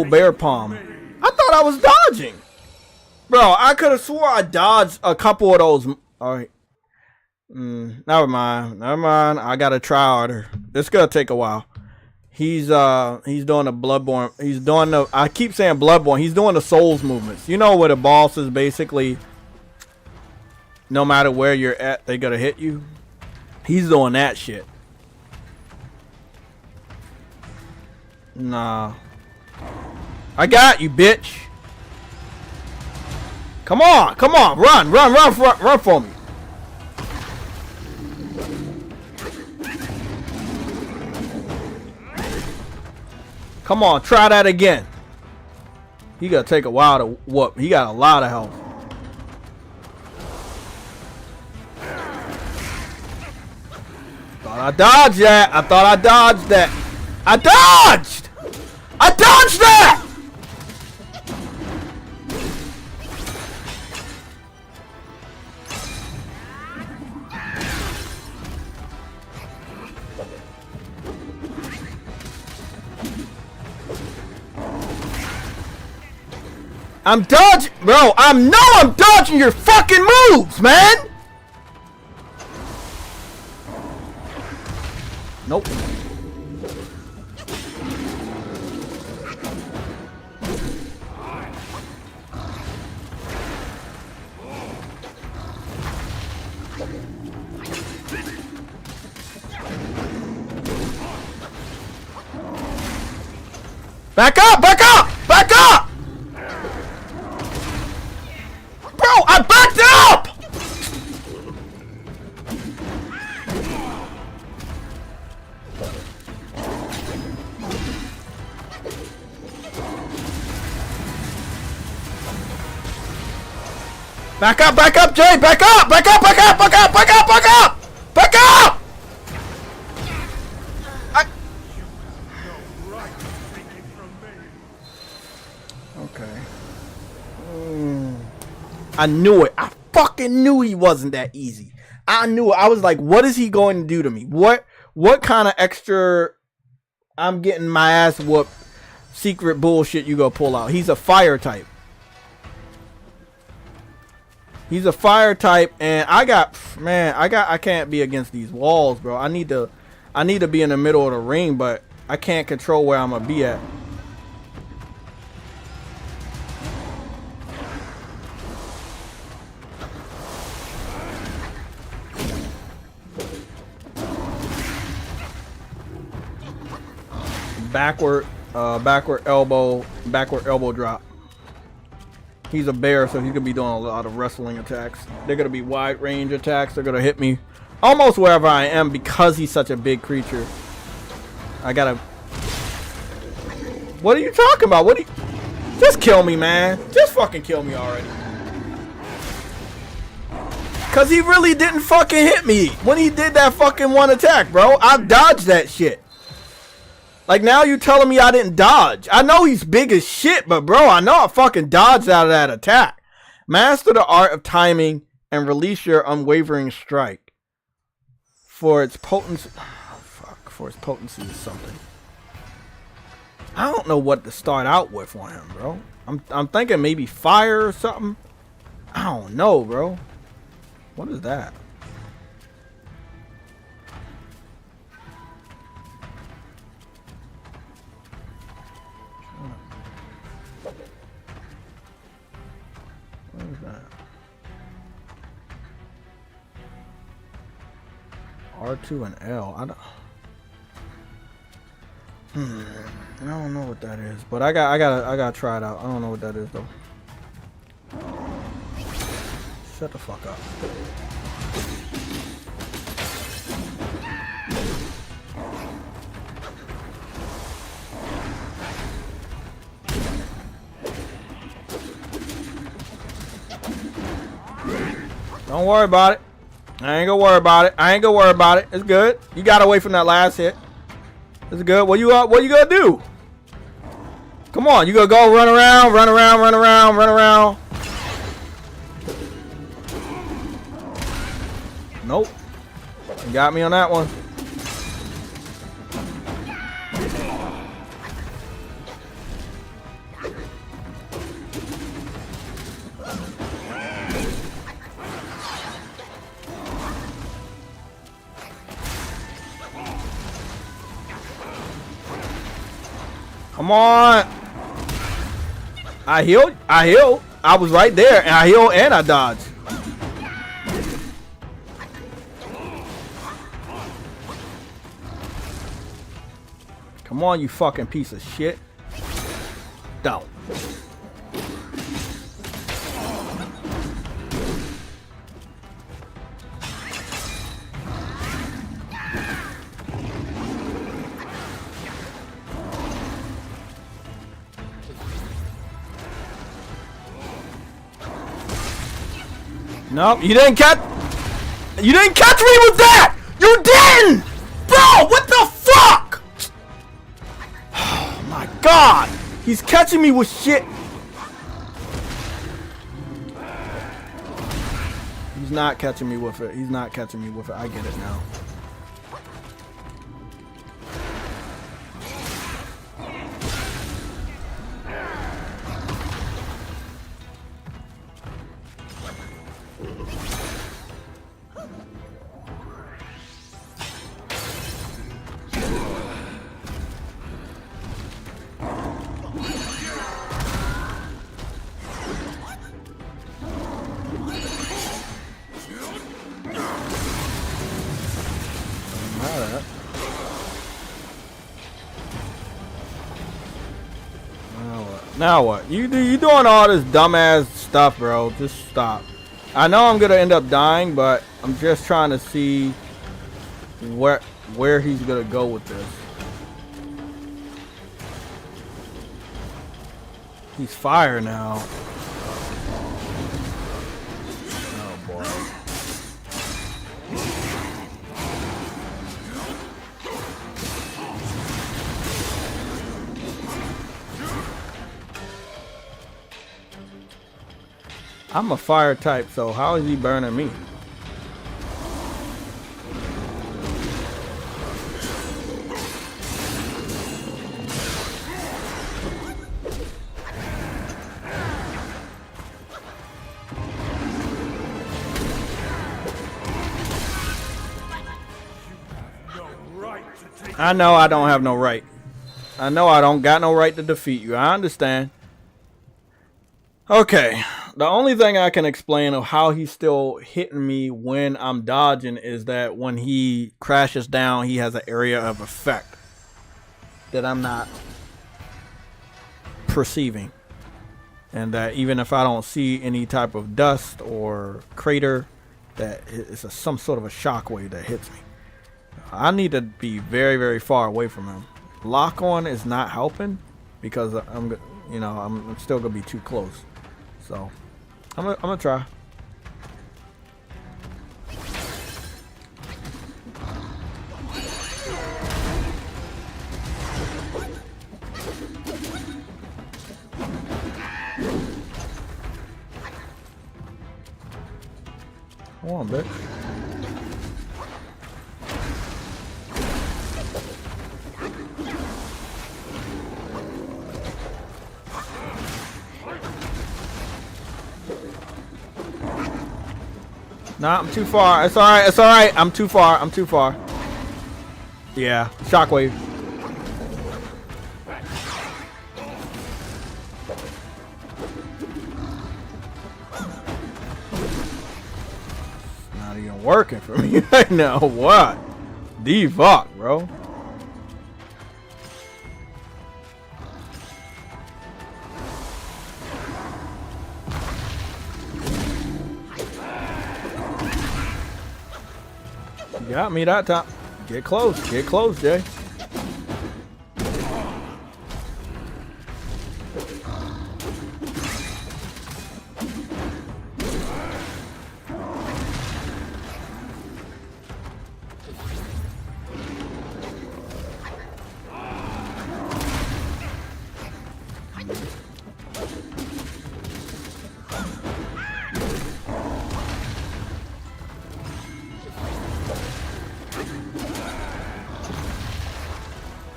bear palm. I thought I was dodging. Bro, I could have swore I dodged a couple of those. Alright. Never mind. I gotta try harder. It's gonna take a while. He's doing the Bloodborne. He's doing the, I keep saying Bloodborne. He's doing the Souls movements. You know where the boss is basically, no matter where you're at, they gotta hit you. He's doing that shit. Nah. I got you, bitch. Come on, run for me. Come on, try that again. He gotta take a while to whoop. He got a lot of health. Thought I dodged that. I thought I dodged that. I dodged that! I'm dodging, bro. I'm dodging your fucking moves, man. Nope. Back up! Back up! Back up! Bro, I backed up! Back up, Jay! Back up! Back up! Back up! Back up! Back up! Back up! Back up! Okay. I knew it. I fucking knew he wasn't that easy. I knew it. I was like, what is he going to do to me? What kind of extra I'm getting my ass whooped secret bullshit you go pull out? He's a fire type. He's a fire type, and I can't be against these walls, bro. I need to be in the middle of the ring, but I can't control where I'm gonna be at. Backward elbow drop. He's a bear, so he's gonna be doing a lot of wrestling attacks. They're gonna be wide range attacks. They're gonna hit me almost wherever I am because he's such a big creature. I gotta. What are you talking about? Just kill me, man. Just fucking kill me already. Cause he really didn't fucking hit me when he did that fucking one attack, bro. I dodged that shit. Like, now you telling me I didn't dodge. I know he's big as shit, but bro, I know I fucking dodged out of that attack. Master the art of timing and release your unwavering strike. For its potency. Oh, fuck. For its potency is something. I don't know what to start out with on him, bro. I'm thinking maybe fire or something. I don't know, bro. What is that? What is that? R2 and L. I don't know what that is, but I gotta try it out. I don't know what that is though. Shut the fuck up. Don't worry about it. I ain't gonna worry about it. I ain't gonna worry about it. It's good. You got away from that last hit. It's good. What you gonna do? Come on, you gonna go run around, run around, run around, run around. Nope. You got me on that one. Come on. I healed. I was right there, and I healed and I dodged. Come on, you fucking piece of shit. Down. Nope, you didn't catch me with that! You didn't! Bro, what the fuck? Oh my god! He's catching me with shit. He's not catching me with it. He's not catching me with it. I get it now. Now what? You doing all this dumbass stuff, bro. Just stop. I know I'm gonna end up dying, but I'm just trying to see where he's gonna go with this. He's fire now. Oh boy. I'm a fire type, so how is he burning me? I know I don't have no right. I know I don't got no right to defeat you. I understand. Okay. The only thing I can explain of how he's still hitting me when I'm dodging is that when he crashes down, he has an area of effect that I'm not perceiving. And that even if I don't see any type of dust or crater, that it's some sort of a shockwave that hits me. I need to be very, very far away from him. Lock on is not helping because I'm still gonna be too close. So I'm gonna try. Come on, bitch. Nah, I'm too far. It's alright, it's alright. I'm too far. I'm too far. Yeah, shockwave. It's not even working for me right now. What? D-fuck, bro. Got me that time. Get close, Jay.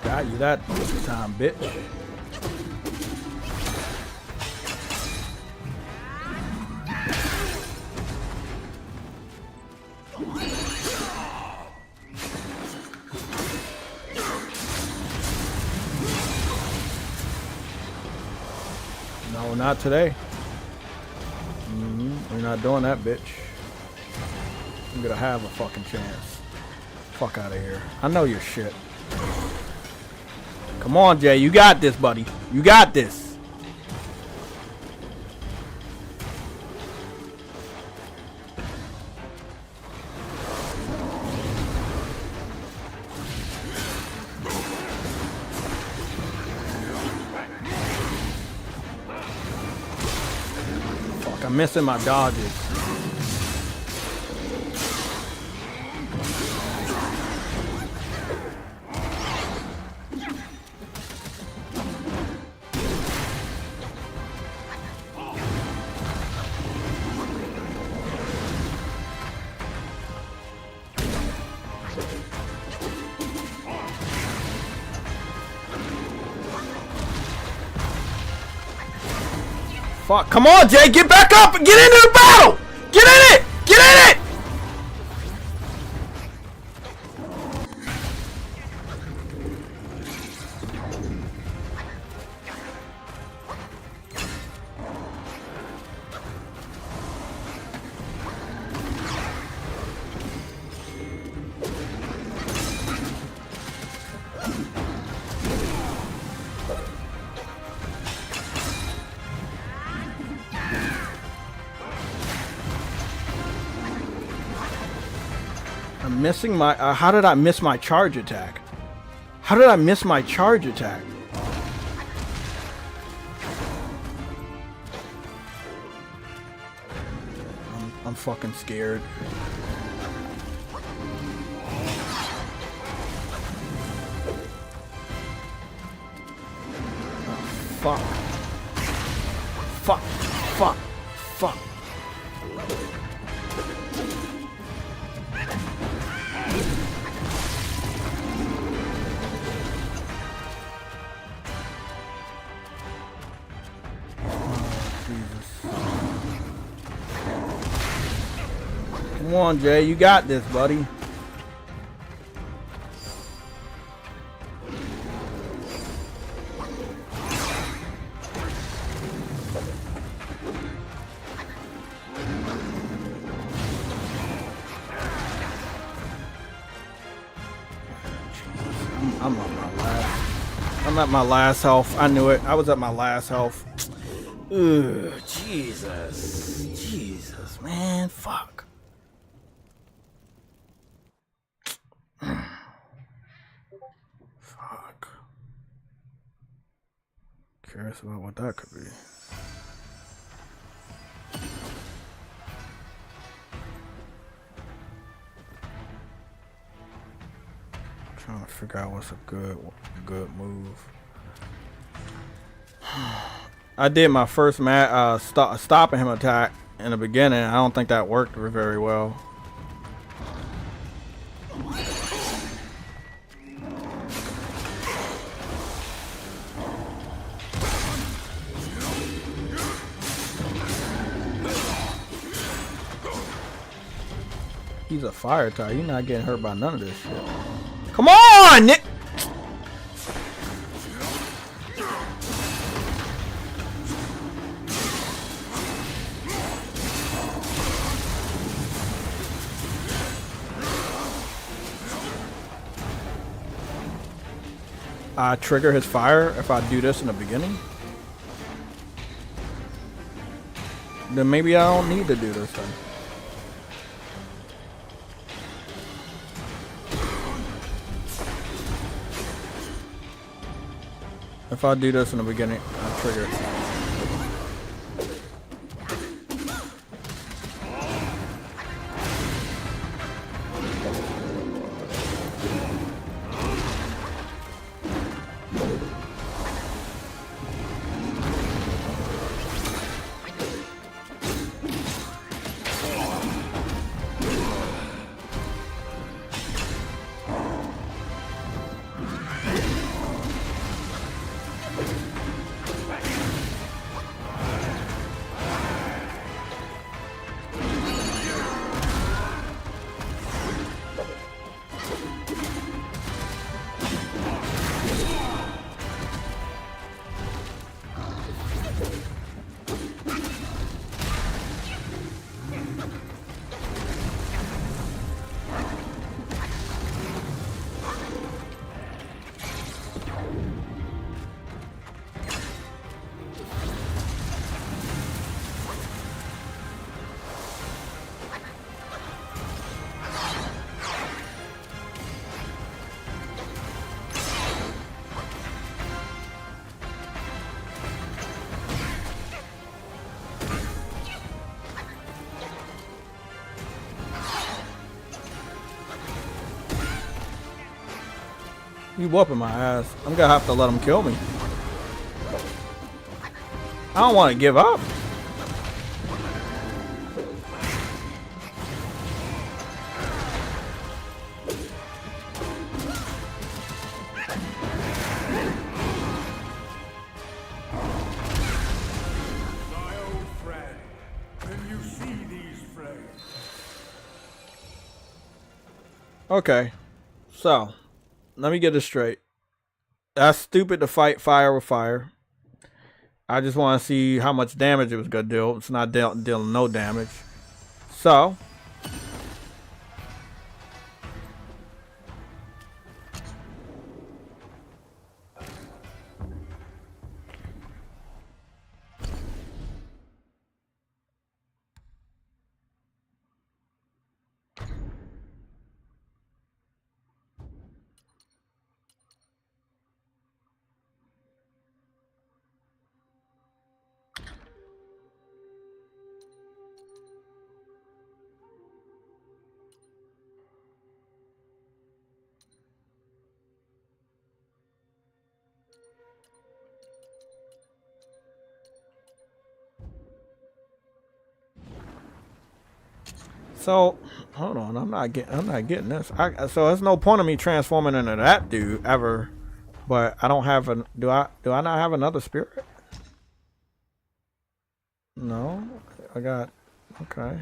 Got you that time, bitch. No, not today. We're not doing that, bitch. I'm gonna have a fucking chance. Fuck out of here. I know your shit. Come on, Jay. You got this, buddy. You got this. Fuck, I'm missing my dodges. Fuck, come on, Jay, get back up and get into the battle! Get in it! Get in it! I'm missing my, how did I miss my charge attack? How did I miss my charge attack? I'm fucking scared. Oh, fuck. Fuck. Fuck. Fuck. Come on, Jay, you got this, buddy. I'm at my last health. I knew it. I was at my last health. Ugh, Jesus. Jesus, man. Fuck. Fuck. Curious about what that could be. Trying to figure out what's a good move. I did my first stopping him attack in the beginning. I don't think that worked very well. He's a fire type. You're not getting hurt by none of this shit. Come on, Nick! I trigger his fire if I do this in the beginning. Then maybe I don't need to do this then. If I do this in the beginning, I trigger it. You whooping my ass. I'm gonna have to let him kill me. I don't want to give up. My old friend, can you see these flames? Okay, so let me get this straight. That's stupid to fight fire with fire. I just want to see how much damage it was gonna deal. It's not dealing no damage. So So, hold on. I'm not getting this. So there's no point of me transforming into that dude ever. But I don't have an. Do I not have another spirit? No. I got. Okay.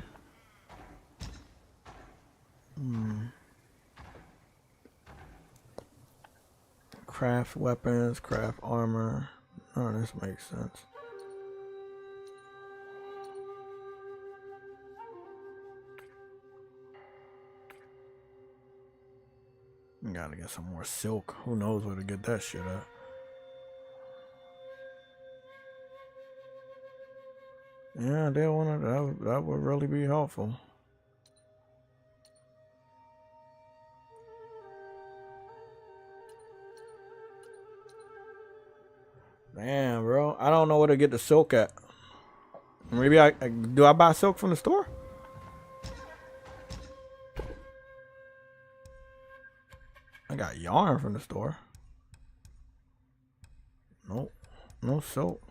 Craft weapons, craft armor. Oh, this makes sense. Gotta get some more silk. Who knows where to get that shit at? Yeah, they want to. That would really be helpful. Damn, bro. I don't know where to get the silk at. Maybe do I buy silk from the store? I got yarn from the store. Nope. No silk.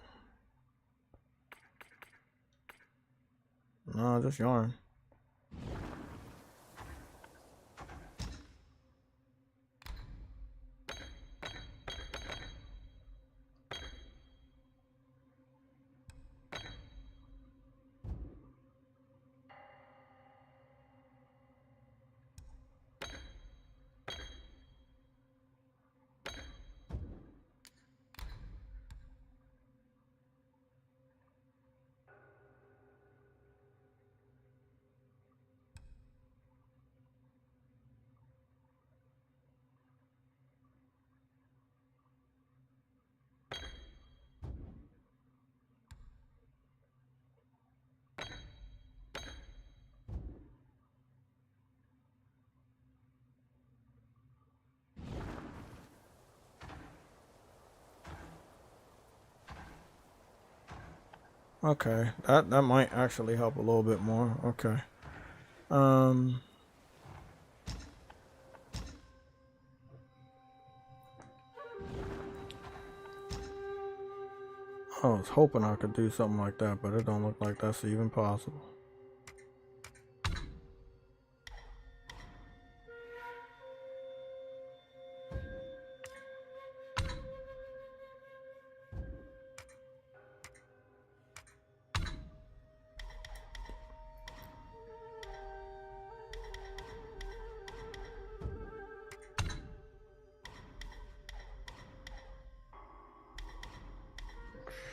No, just yarn. Okay, that might actually help a little bit more. Okay. I was hoping I could do something like that, but it don't look like that's even possible.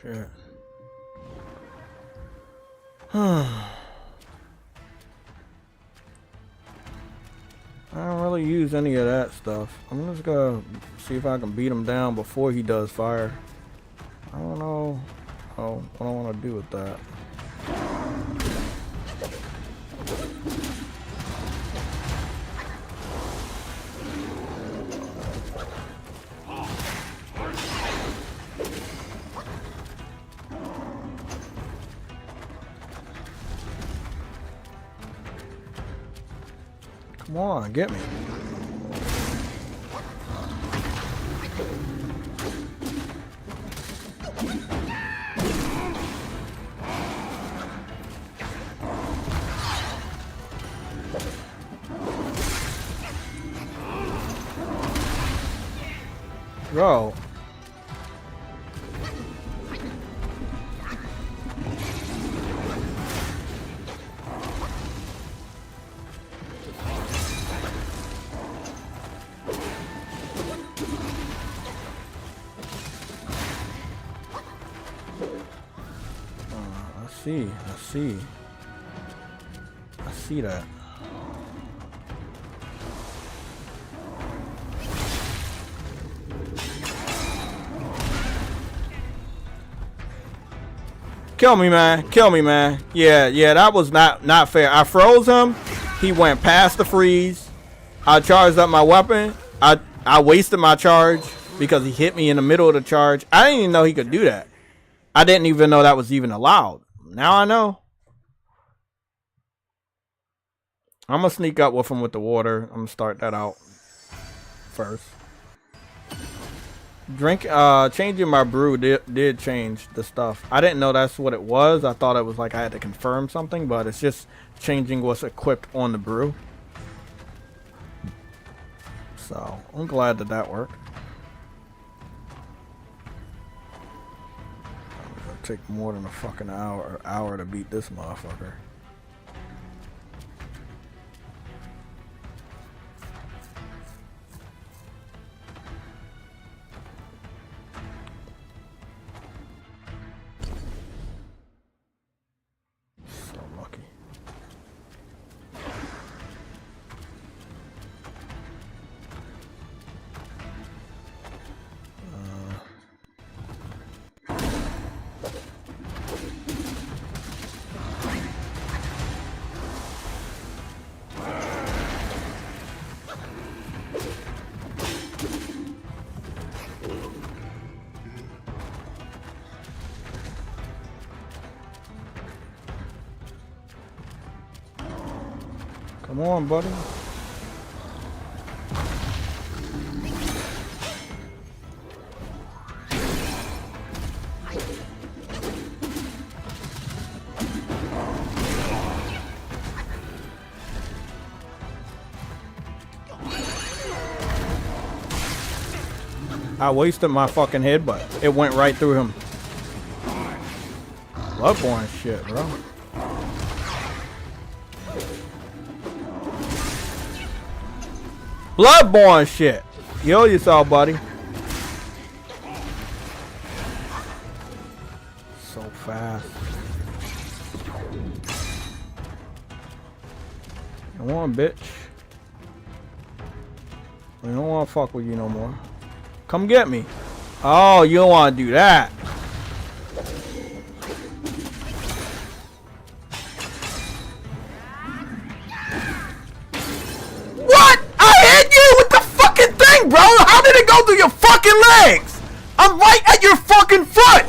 Shit. I don't really use any of that stuff. I'm just gonna see if I can beat him down before he does fire. I don't know what I want to do with that. Come on, get me. Bro. I see that. Kill me, man. Kill me, man. Yeah, that was not fair. I froze him. He went past the freeze. I charged up my weapon. I wasted my charge because he hit me in the middle of the charge. I didn't even know he could do that. I didn't even know that was even allowed. Now I know. I'm gonna sneak up with him with the water. I'm gonna start that out first. Changing my brew did change the stuff. I didn't know that's what it was. I thought it was like I had to confirm something, but it's just changing what's equipped on the brew. So I'm glad that that worked. It'll take more than a fucking hour to beat this motherfucker. So lucky. Come on, buddy. I wasted my fucking head, but it went right through him. Bloodborne shit, bro. Bloodborne shit. Heal yourself, buddy. So fast. Come on, bitch. I don't want to fuck with you no more. Come get me. Oh, you don't want to do that. What? I hit you with the fucking thing, bro. How did it go through your fucking legs? I'm right at your fucking foot.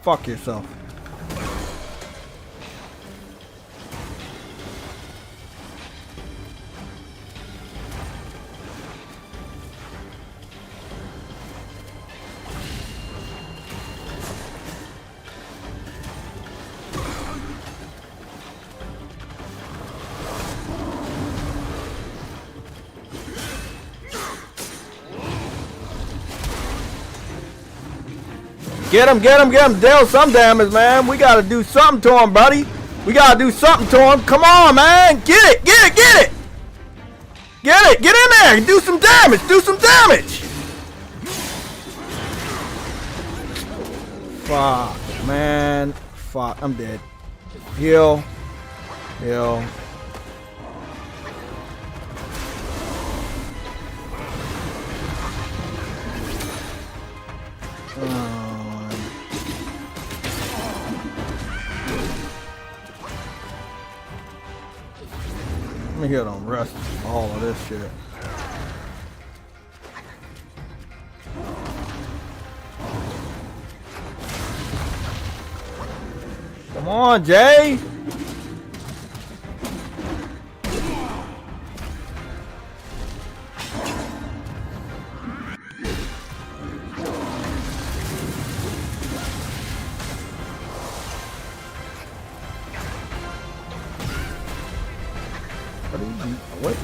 Fuck yourself. Get him, get him, get him. Deal some damage, man. We gotta do something to him, buddy. We gotta do something to him. Come on, man. Get it, get it, get it. Get it, get in there. Do some damage, do some damage. Fuck, man. Fuck, I'm dead. Heal. Heal. Let me get on rest all of this shit. Come on, Jay. What?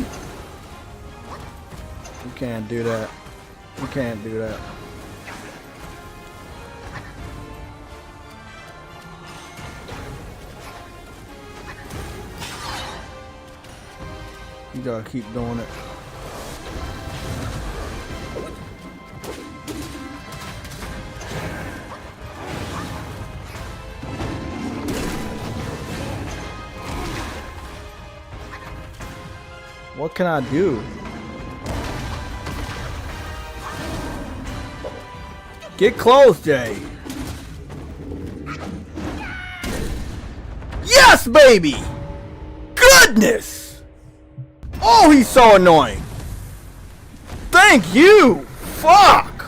You can't do that. You can't do that. You gotta keep doing it. What can I do? Get close, Jay. Yes, baby! Goodness! Oh, he's so annoying. Thank you! Fuck!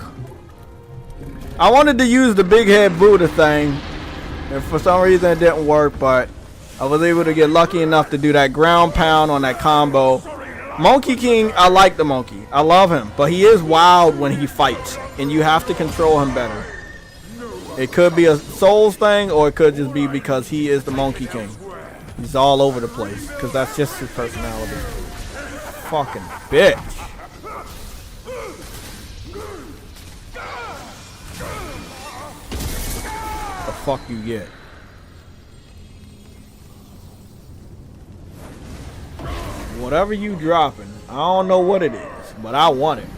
I wanted to use the big head Buddha thing, and for some reason it didn't work, but I was able to get lucky enough to do that ground pound on that combo. Monkey King, I like the monkey. I love him, but he is wild when he fights, and you have to control him better. It could be a Souls thing, or it could just be because he is the Monkey King. He's all over the place, because that's just his personality. Fucking bitch. The fuck you get? Whatever you dropping, I don't know what it is, but I want it.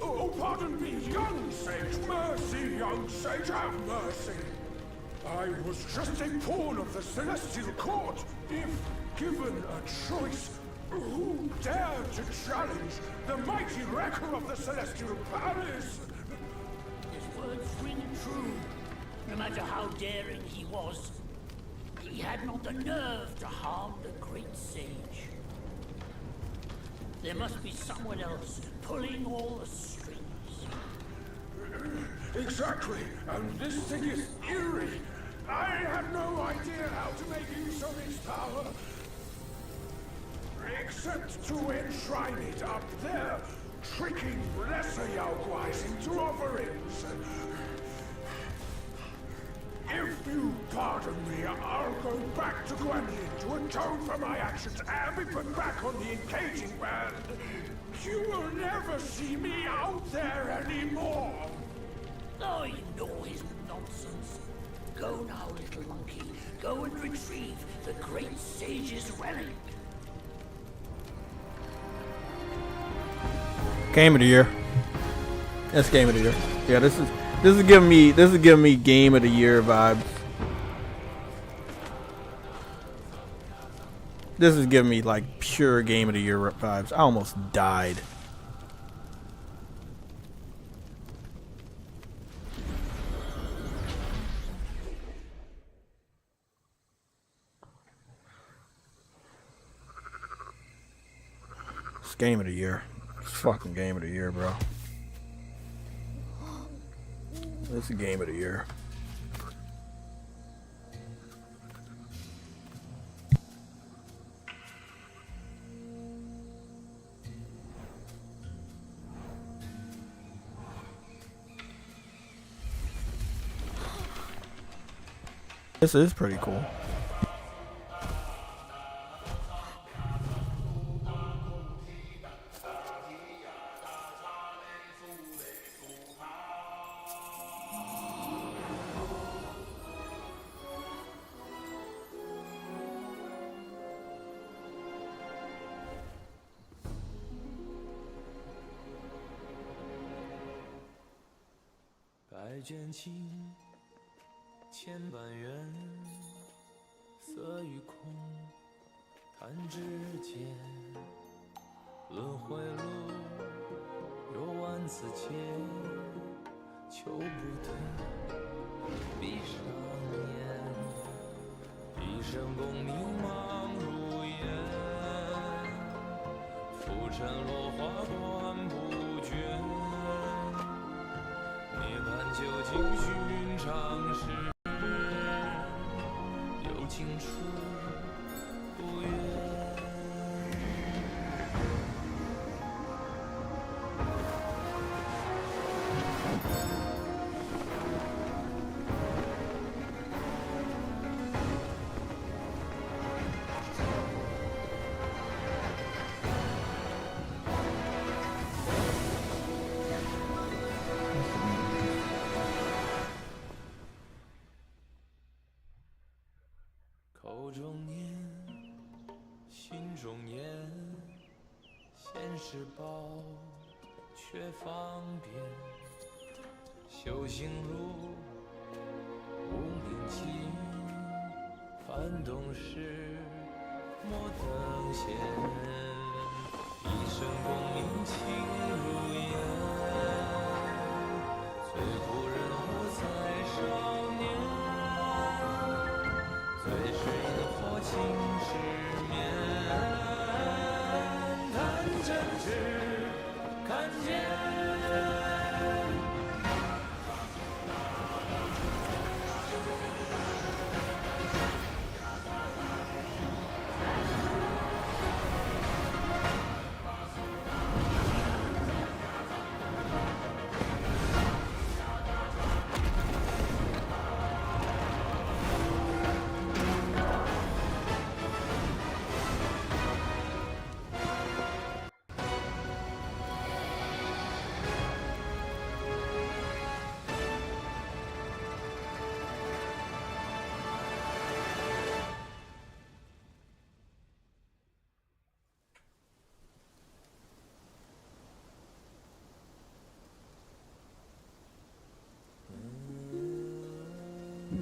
Oh, pardon me, young sage. Mercy, young sage, have mercy. I was just a pawn of the celestial court. If given a choice, who dared to challenge the mighty wrecker of the celestial palace? His words ring true. No matter how daring he was, he had not the nerve to harm the great sage. There must be someone else pulling all the strings. Exactly, and this thing is eerie. I have no idea how to make use of its power, except to enshrine it up there, tricking lesser Yaoguais into offerings. If you pardon me, I'll go back to Guanyin to atone for my actions and be put back on the engaging band. You will never see me out there anymore. Oh, you know his nonsense. Go now, little monkey. Go and retrieve the great sage's relic. Game of the year. That's game of the year. Yeah, this is giving me game of the year vibes. This is giving me like pure game of the year vibes. I almost died. It's game of the year. It's fucking game of the year, bro. This is game of the year. This is pretty cool.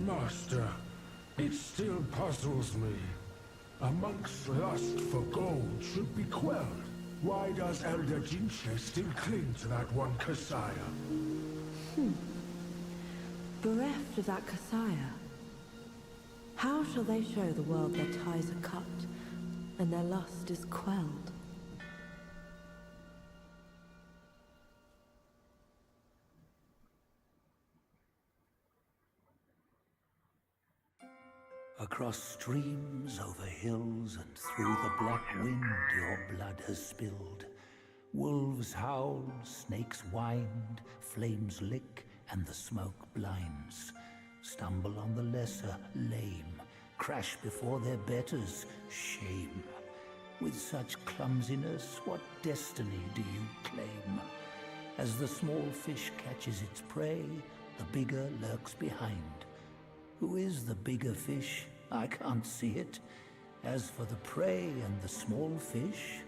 Master, it still puzzles me. A monk's lust for gold should be quelled. Why does Elder Jinche still cling to that one Kasaya? Bereft of that Kasaya, how shall they show the world their ties are cut and their lust is quelled? Across streams, over hills, and through the black wind your blood has spilled. Wolves howl, snakes wind, flames lick, and the smoke blinds. Stumble on the lesser, lame, crash before their betters, shame. With such clumsiness, what destiny do you claim? As the small fish catches its prey, the bigger lurks behind. Who is the bigger fish? I can't see it. As for the prey and the small fish,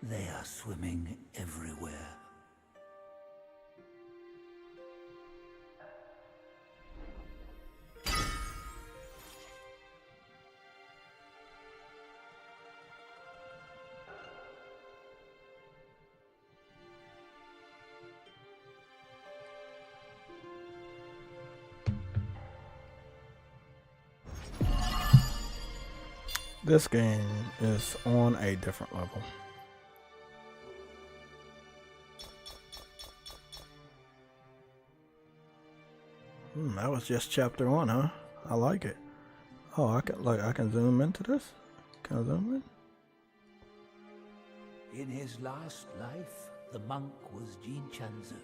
they are swimming everywhere. This game is on a different level. That was just chapter 1, huh? I like it. Oh, I can zoom into this. Can I zoom in? In his last life, the monk was Jinchanzi,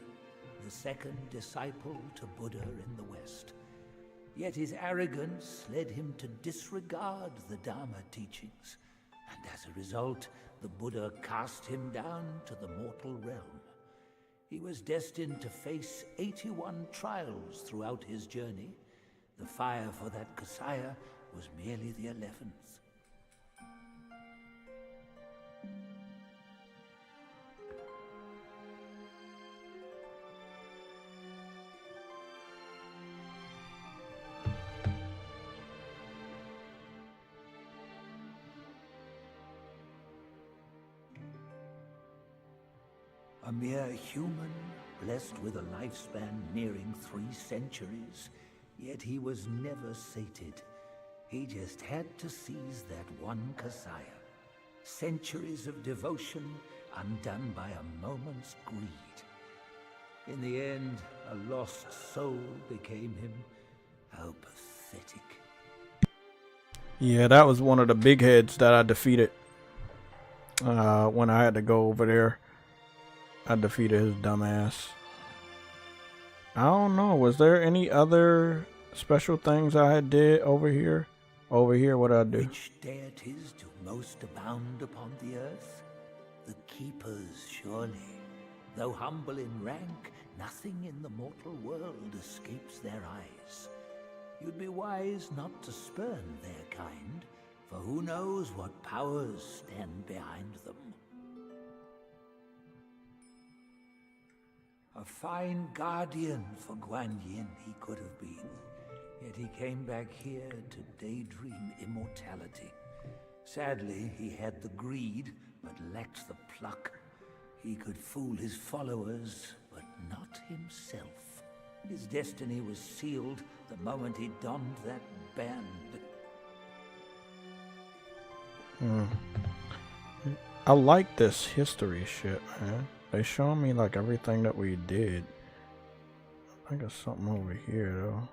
the second disciple to Buddha in the West. Yet his arrogance led him to disregard the Dharma teachings, and as a result, the Buddha cast him down to the mortal realm. He was destined to face 81 trials throughout his journey. The fire for that Kasaya was merely the 11th. A mere human, blessed with a lifespan nearing 3 centuries, yet he was never sated. He just had to seize that one Kasaya. Centuries of devotion undone by a moment's greed. In the end, a lost soul became him. How pathetic. Yeah, that was one of the big heads that I defeated when I had to go over there. I defeated his dumbass. I don't know. Was there any other special things I had did over here? Over here, what I do? Which deities do most abound upon the earth? The keepers, surely. Though humble in rank, nothing in the mortal world escapes their eyes. You'd be wise not to spurn their kind, for who knows what powers stand behind them. A fine guardian for Guan Yin he could have been, yet he came back here to daydream immortality. Sadly, he had the greed, but lacked the pluck. He could fool his followers, but not himself. His destiny was sealed the moment he donned that band. I like this history shit, man. They show me like everything that we did. I think there's something over here though.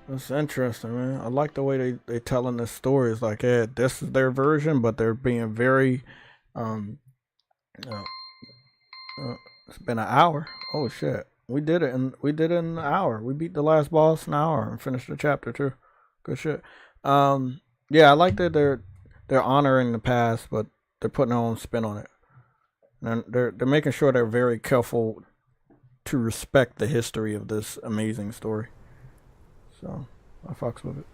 That's interesting, man. I like the way they telling this story. It's like, yeah, this is their version, but they're being very, um, uh, it's been an hour. Oh shit, we did it in an hour. We beat the last boss in an hour and finished the chapter too. Good shit. Yeah, I like that they're honoring the past, but they're putting their own spin on it. And they're making sure they're very careful to respect the history of this amazing story. So I fucks with it.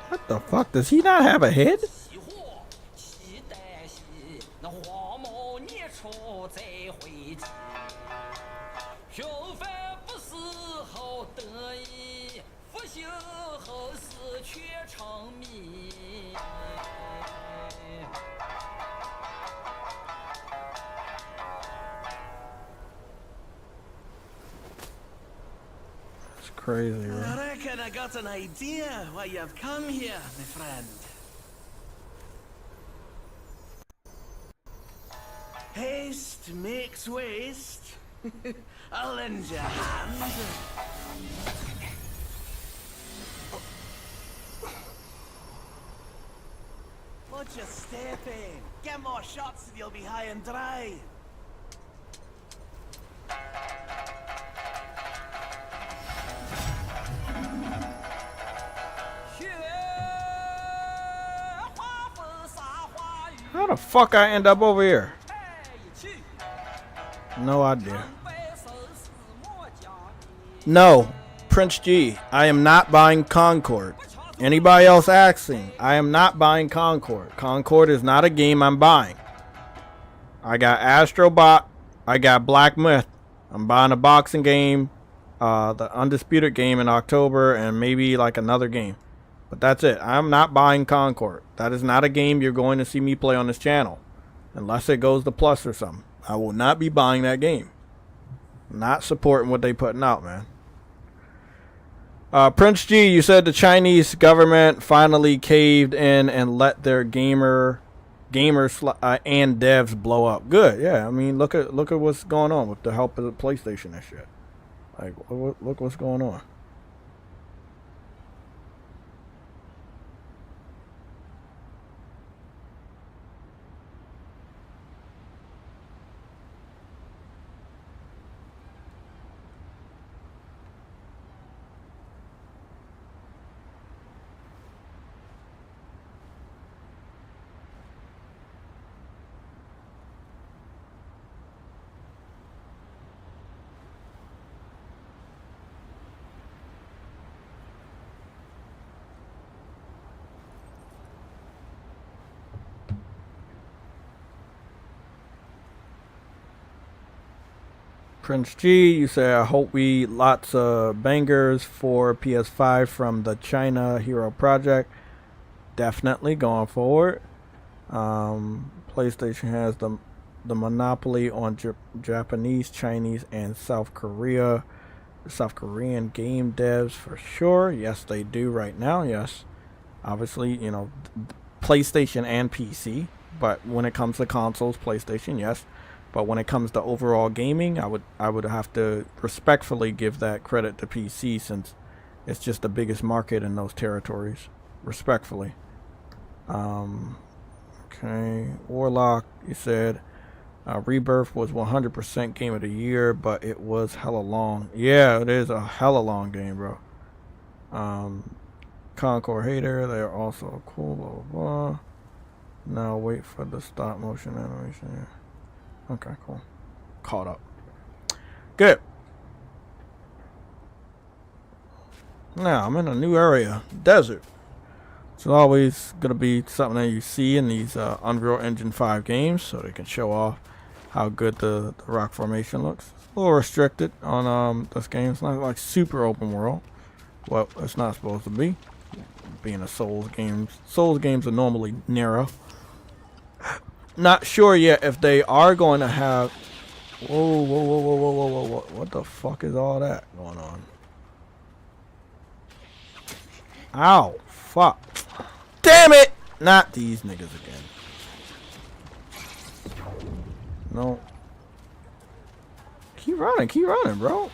What the fuck? Does he not have a head? It's crazy, right? I reckon I got an idea why you've come here, my friend. Haste makes waste. I'll lend you a hand. Won't you step in? Get more shots and you'll be high and dry. How the fuck I end up over here? No idea. No, Prince G, I am not buying Concord. Anybody else asking, I am not buying Concord. Concord is not a game I'm buying. I got Astrobot, I got Black Myth. I'm buying a boxing game, the Undisputed game in October, and maybe like another game. But that's it. I'm not buying Concord. That is not a game you're going to see me play on this channel. Unless it goes to Plus or something. I will not be buying that game. Not supporting what they putting out, man. Prince G, you said the Chinese government finally caved in and let their gamers and devs blow up. Good, yeah. I mean, look at what's going on with the help of the PlayStation and shit. Like, look what's going on. Prince G, you say, I hope we lots of bangers for PS5 from the China Hero Project. Definitely going forward. PlayStation has the monopoly on Japanese, Chinese, and South Korean game devs for sure. Yes, they do right now. Yes, obviously, you know, PlayStation and PC. But when it comes to consoles, PlayStation, yes. But when it comes to overall gaming, I would have to respectfully give that credit to PC, since it's just the biggest market in those territories. Respectfully. Okay. Warlock, you said Rebirth was 100% game of the year, but it was hella long. Yeah, it is a hella long game, bro. Concord hater, they're also cool, blah, blah, blah. Now wait for the stop motion animation. Yeah. Okay, cool. Caught up. Good. Now I'm in a new area. Desert. It's always going to be something that you see in these Unreal Engine 5 games, so they can show off how good the rock formation looks. It's a little restricted on this game. It's not like super open world. Well, it's not supposed to be. Being a Souls games are normally narrow. Not sure yet if they are going to have... Whoa, whoa, whoa, whoa, whoa, whoa, whoa. What the fuck is all that going on? Ow, fuck. Damn it! Not these niggas again. No. Keep running, bro.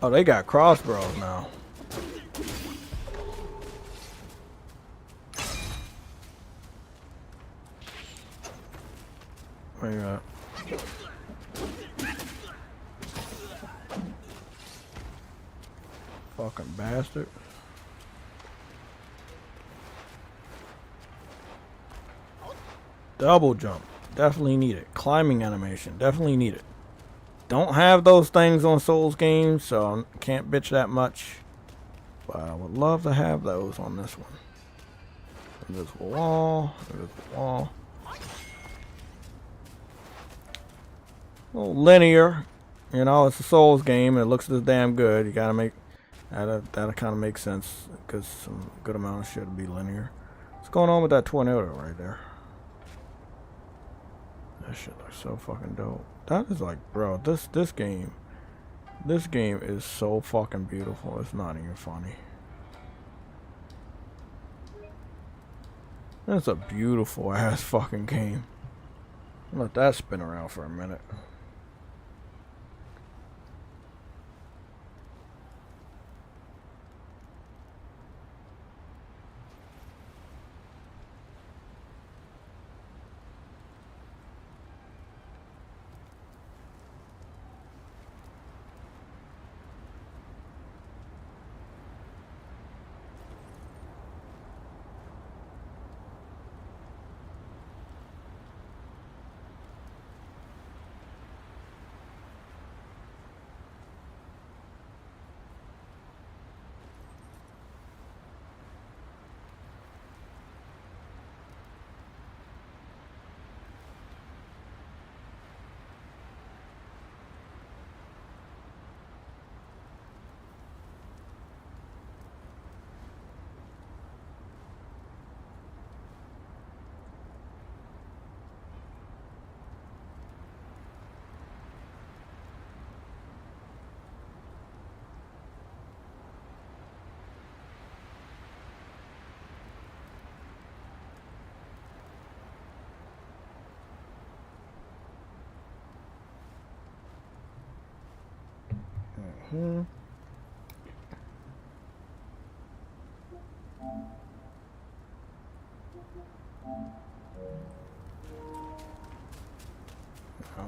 Oh, they got crossbows now. Where you at? Fucking bastard. Double jump. Definitely need it. Climbing animation. Definitely need it. Don't have those things on Souls games, so I can't bitch that much. But I would love to have those on this one. Invisible wall. Invisible wall. A little linear. You know, it's a Souls game and it looks this damn good. You gotta make... That'll kind of make sense, because some good amount of shit will be linear. What's going on with that tornado right there? That shit looks so fucking dope. That is like, bro, this game is so fucking beautiful. It's not even funny. That's a beautiful ass fucking game. Let that spin around for a minute. Now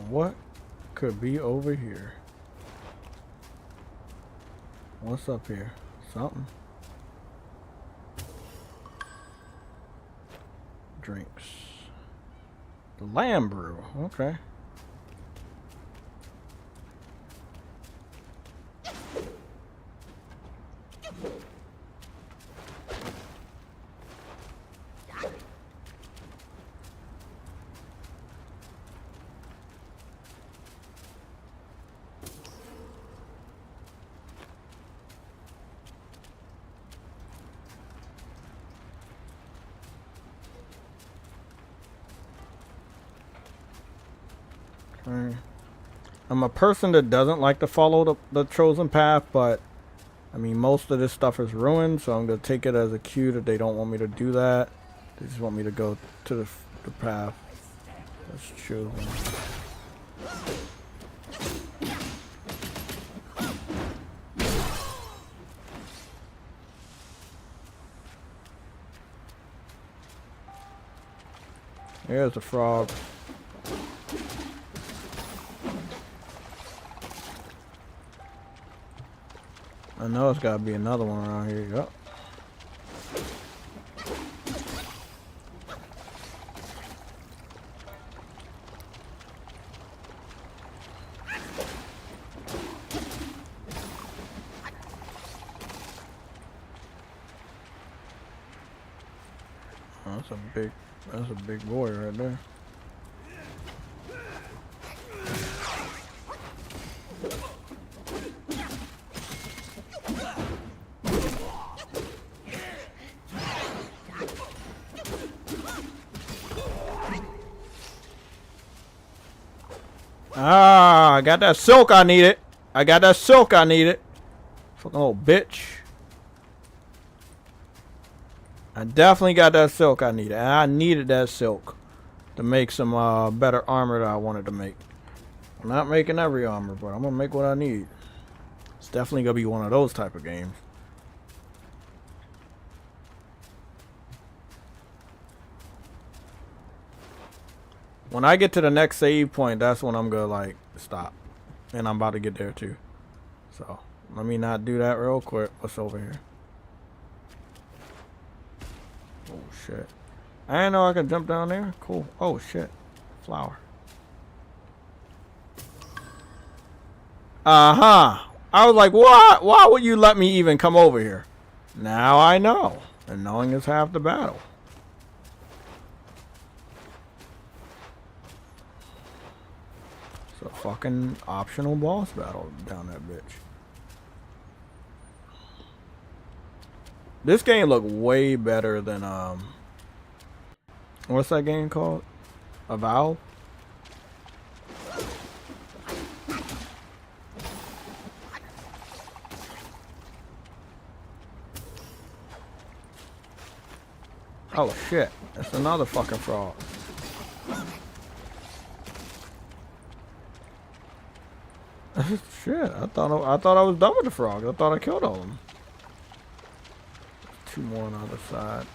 what could be over here? What's up here? Something. Drinks. The lamb brew. Okay. I'm a person that doesn't like to follow the chosen path, but I mean, most of this stuff is ruined, so I'm going to take it as a cue that they don't want me to do that. They just want me to go to the path that's chosen. Here's the frog. I know it's gotta be another one around here. Yup. Oh, that's a big boy right there. Ah, I got that silk I needed. I got that silk I needed. Fucking little bitch. I definitely got that silk I needed. And I needed that silk to make some better armor that I wanted to make. I'm not making every armor, but I'm gonna make what I need. It's definitely gonna be one of those type of games. When I get to the next save point, that's when I'm gonna like stop. And I'm about to get there too. So let me not do that real quick. What's over here? Oh shit. I didn't know I could jump down there. Cool. Oh shit. Flower. Uh-huh. I was like, what? Why would you let me even come over here? Now I know. And knowing is half the battle. It's a fucking optional boss battle down that bitch. This game looked way better than what's that game called? Avowed? Oh shit, that's another fucking frog. Shit, I thought I was done with the frogs. I thought I killed all of them. Two more on the other side.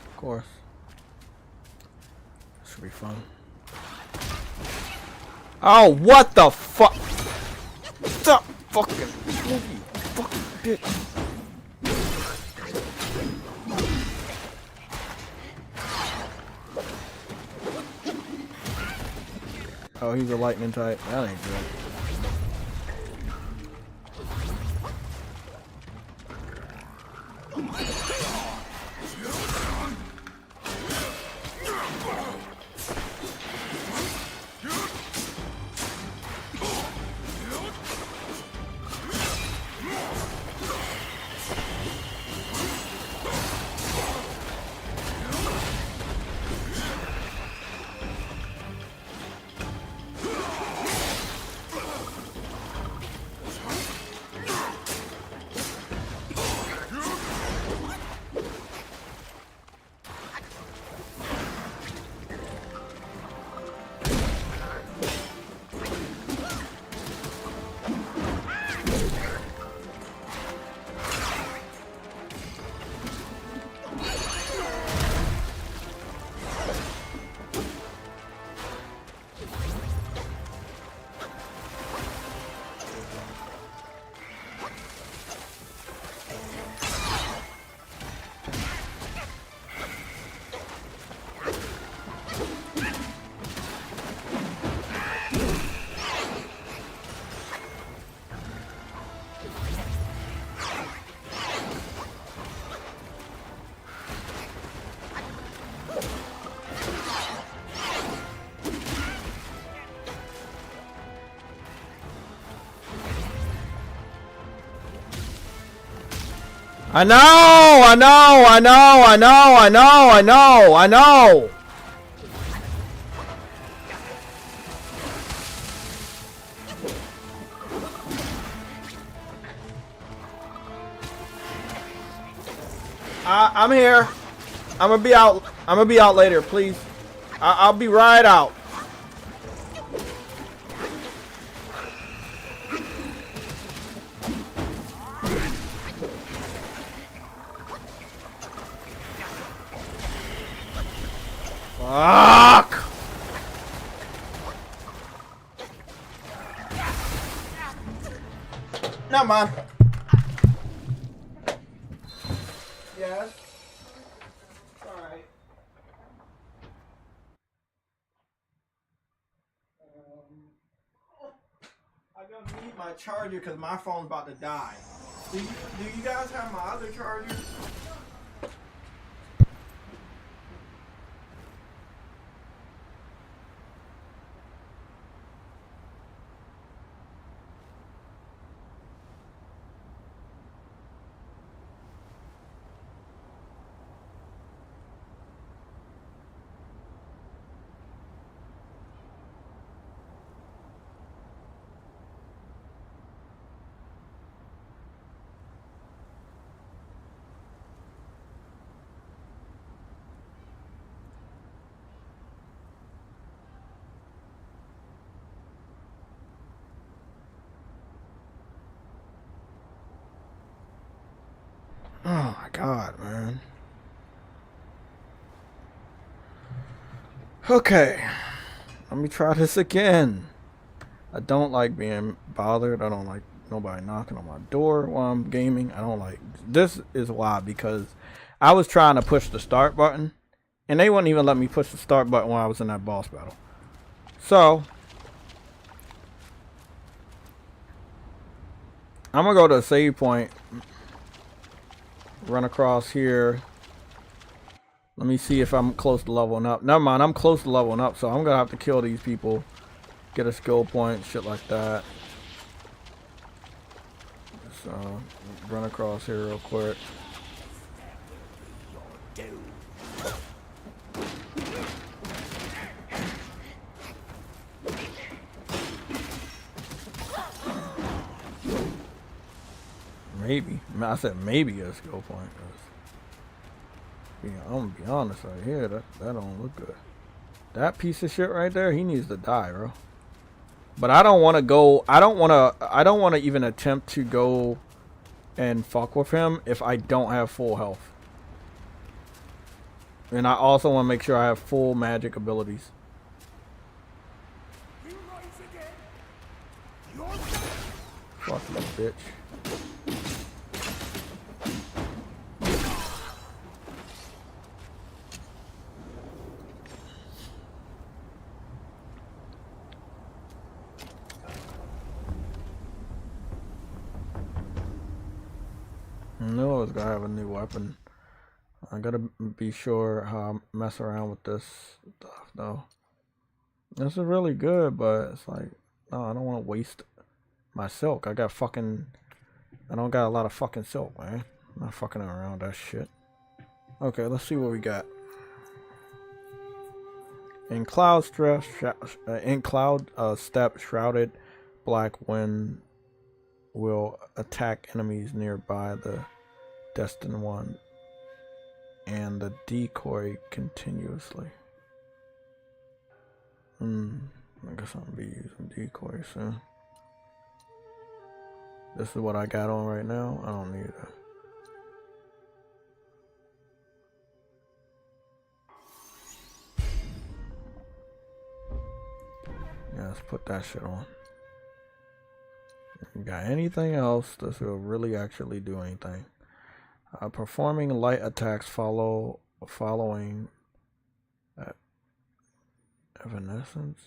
Of course. This should be fun. Oh, what the fuck? Stop fucking moving, fucking bitch. Oh, he's a lightning type. That ain't good. I know. I'm here. I'm gonna be out. I'm gonna be out later, please. I'll be right out. Fuck! Never mind. Yes. Alright. I'm gonna need my charger because my phone's about to die. Do you guys have my other charger? Oh my god, man. Okay. Let me try this again. I don't like being bothered. I don't like nobody knocking on my door while I'm gaming. I don't like... This is why, because I was trying to push the start button, and they wouldn't even let me push the start button when I was in that boss battle. So, I'm gonna go to a save point. Run across here. Let me see if I'm close to leveling up. Never mind, I'm close to leveling up, so I'm gonna have to kill these people. Get a skill point, shit like that. So, run across here real quick. Maybe. I said maybe a skill point. I'm gonna be honest right here. That don't look good. That piece of shit right there, he needs to die, bro. But I don't want to go. I don't want to even attempt to go and fuck with him if I don't have full health. And I also want to make sure I have full magic abilities. Fuck you, bitch. I knew I was gonna have a new weapon. I gotta be sure how I mess around with this stuff though. This is really good, but it's like, no, I don't want to waste my silk. I don't got a lot of fucking silk, man. I'm not fucking around that shit. Okay, let's see what we got. In cloud step, shrouded black wind will attack enemies nearby the destined one and the decoy continuously. I guess I'm gonna be using decoys soon. This is what I got on right now. I don't need that. Yeah, let's put that shit on. You got anything else that will really actually do anything? Performing light attacks following evanescence.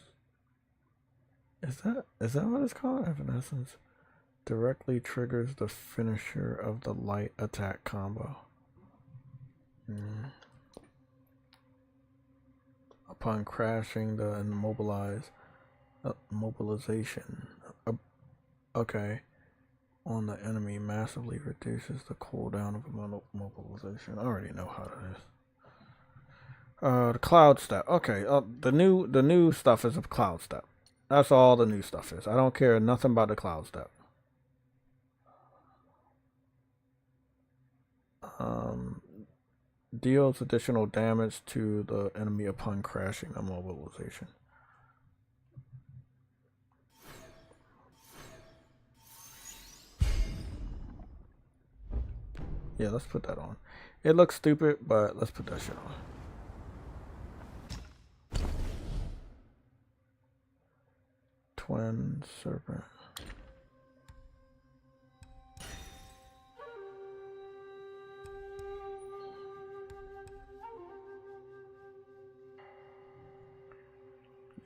Is that what it's called? Evanescence directly triggers the finisher of the light attack combo. Upon crashing, the mobilization. Okay. On the enemy massively reduces the cooldown of mobilization. I already know how that is. The cloud step. Okay, the new stuff is a cloud step. That's all the new stuff is. I don't care nothing about the cloud step. Deals additional damage to the enemy upon crashing immobilization. Yeah, let's put that on. It looks stupid, but let's put that shit on. Twin Serpent.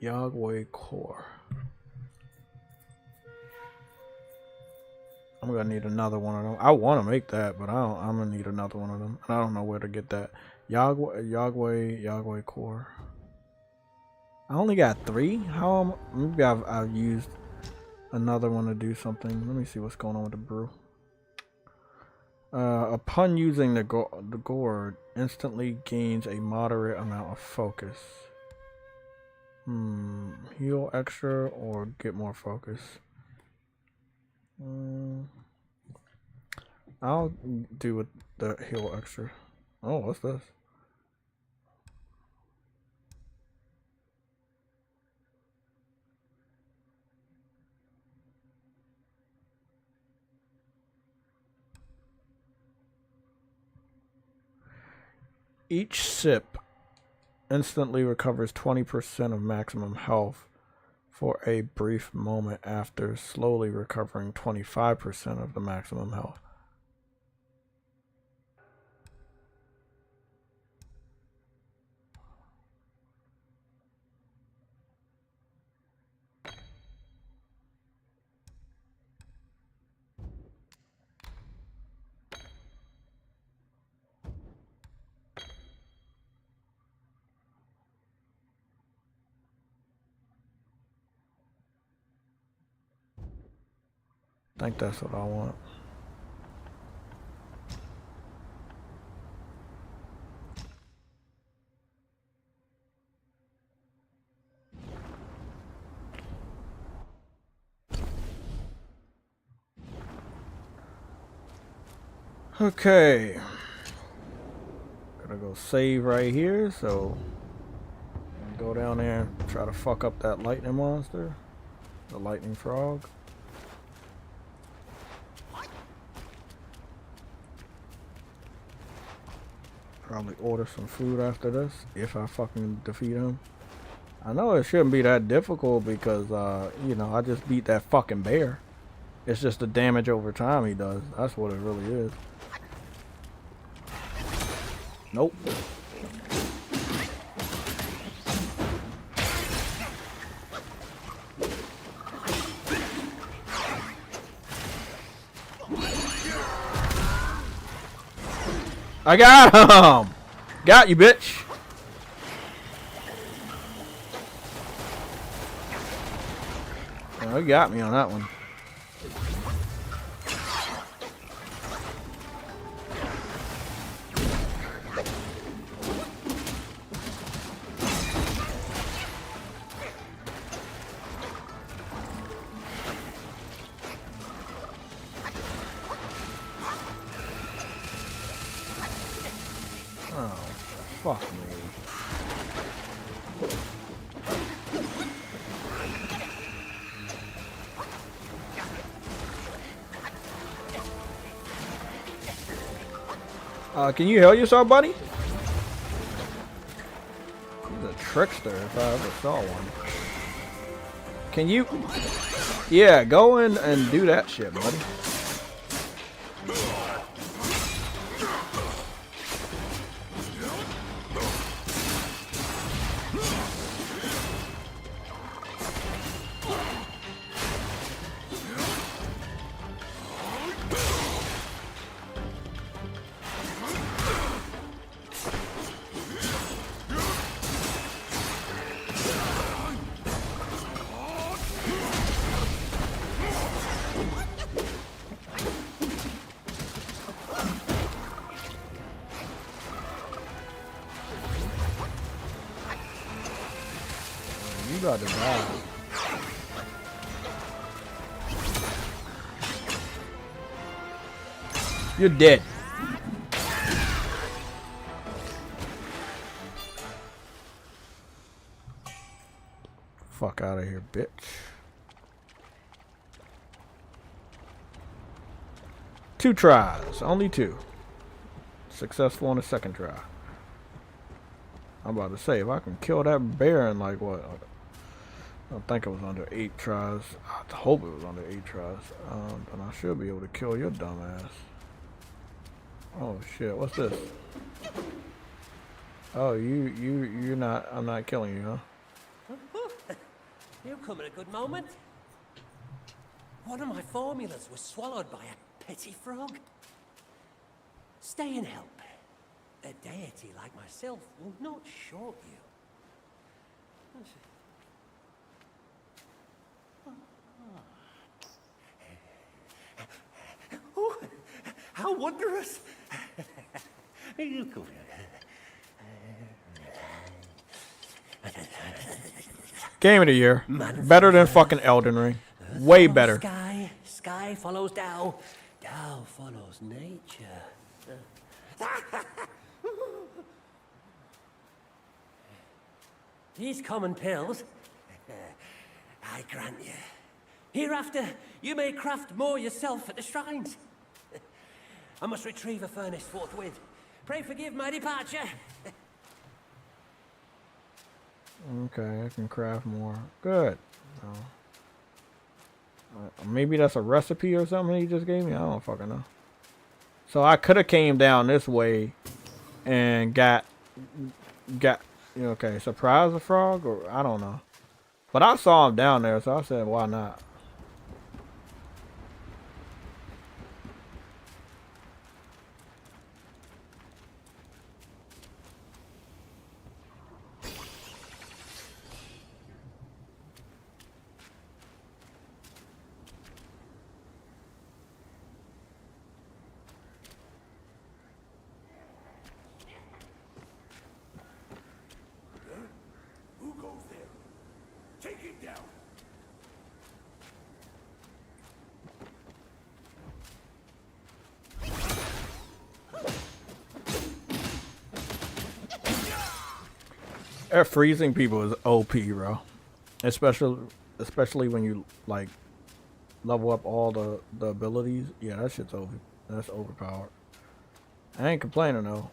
Yagway Core. I'm gonna need another one of them. I want to make that, but I'm gonna need another one of them, and I don't know where to get that. Yagway Core. I only got 3. How? Maybe I've used another one to do something. Let me see what's going on with the brew. Upon using the gourd, instantly gains a moderate amount of focus. Heal extra or get more focus. I'll do with the heal extra. Oh, what's this? Each sip instantly recovers 20% of maximum health for a brief moment after slowly recovering 25% of the maximum health. I think that's what I want. Okay. Gotta go save right here, so go down there and try to fuck up that lightning monster. The lightning frog. Probably order some food after this if I fucking defeat him. I know it shouldn't be that difficult because you know, I just beat that fucking bear. It's just the damage over time he does. That's what it really is. Nope. I got him! Got you, bitch! Oh, he got me on that one. Fuck me. Can you heal yourself, buddy? He's a trickster if I ever saw one. Can you? Yeah, go in and do that shit, buddy. You got to die. You're dead. Fuck out of here, bitch. 2 tries. Only 2. Successful on the second try. I'm about to say, if I can kill that bear in like what? I don't think it was under 8 tries. I hope it was under 8 tries. But I should be able to kill your dumb ass. Oh shit, what's this? Oh, you're not, I'm not killing you, huh? You come at a good moment. One of my formulas was swallowed by a petty frog. Stay and help. A deity like myself will not short you. Oh, how wondrous! You come here. Game of the year. Better than fucking Elden Ring. Way better. Sky, sky follows Tao, Tao follows nature. These common pills, I grant you. Hereafter, you may craft more yourself at the shrines. I must retrieve a furnace forthwith. Pray forgive my departure. Okay, I can craft more. Good. Maybe that's a recipe or something he just gave me. I don't fucking know. So I could have came down this way and got okay, surprise a frog, or I don't know. But I saw him down there, so I said, why not? Who goes there? Take him down. Freezing people is OP, bro. Especially when you like level up all the abilities. Yeah, that shit's over. That's overpowered. I ain't complaining though.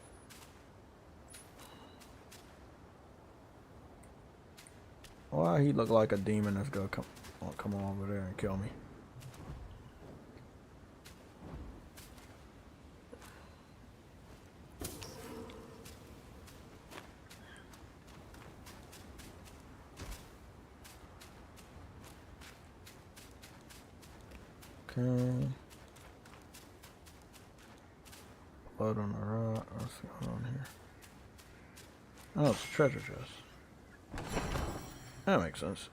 Why he look like a demon that's gonna come over there and kill me? Okay. Blood on the rock. What's going on here? Oh, it's a treasure chest. That makes sense.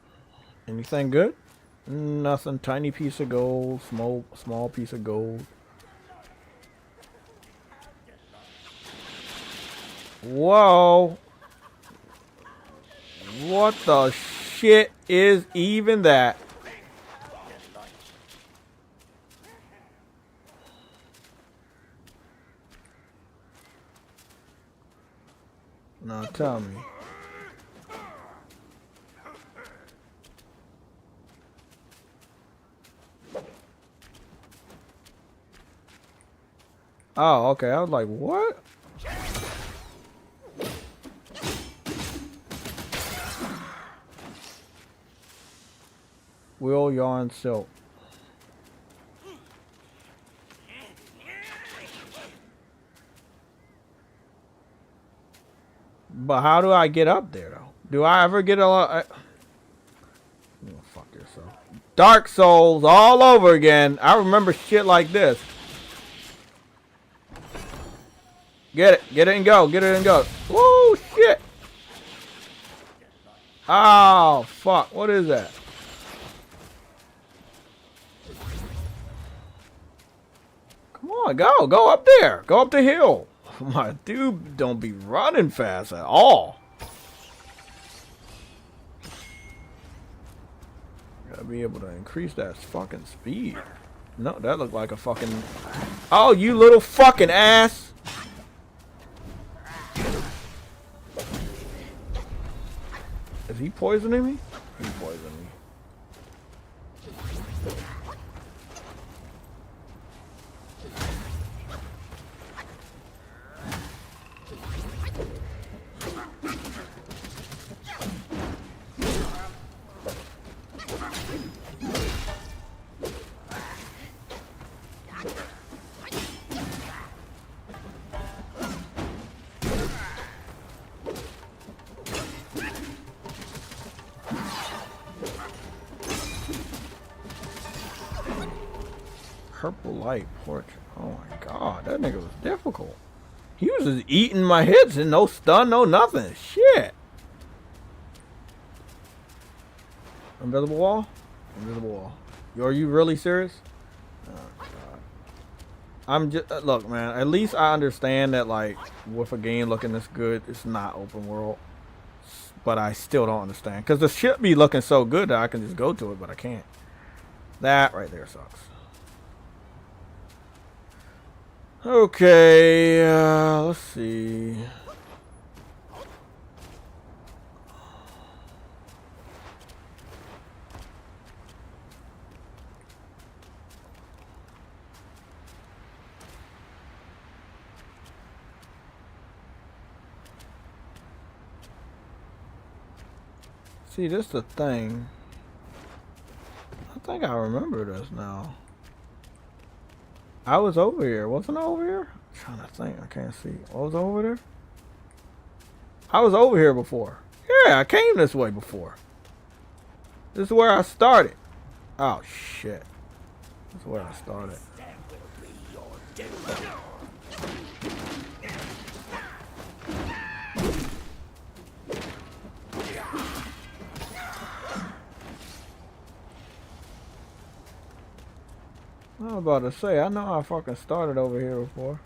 Anything good? Nothing. Tiny piece of gold. Small piece of gold. Whoa. What the shit is even that? Now tell me. Oh, okay. I was like, what? Wool, yarn, silk. But how do I get up there, though? Do I ever get a lot? Oh, fuck yourself. Dark Souls all over again. I remember shit like this. Get it. Get it and go. Get it and go. Woo, shit. Oh, fuck. What is that? Come on, go. Go up there. Go up the hill. My dude don't be running fast at all. Gotta be able to increase that fucking speed. No, that looked like a fucking... Oh, you little fucking ass. Is he poisoning me? He poisoned me. Purple light portrait. Oh my god, that nigga was difficult. He was just eating my hits and no stun, no nothing. Shit. Invisible wall? Invisible wall. Are you really serious? Oh god. I'm just look, man. At least I understand that, like, with a game looking this good, it's not open world. But I still don't understand because the shit be looking so good that I can just go to it, but I can't. That right there sucks. Okay, let's see. See, this is the thing. I think I remember this now. I was over here. Wasn't I over here? I'm trying to think. I can't see. I was over there? I was over here before. Yeah, I came this way before. This is where I started. Oh, shit. This is where I started. I was about to say, I know I fucking started over here before.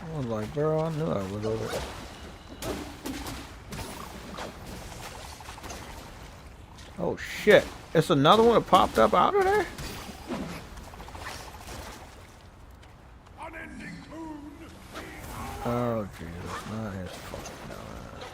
I was like, bro, I knew I was over there. Oh shit. It's another one that popped up out of there? Oh Jesus, not his fucking dumbass.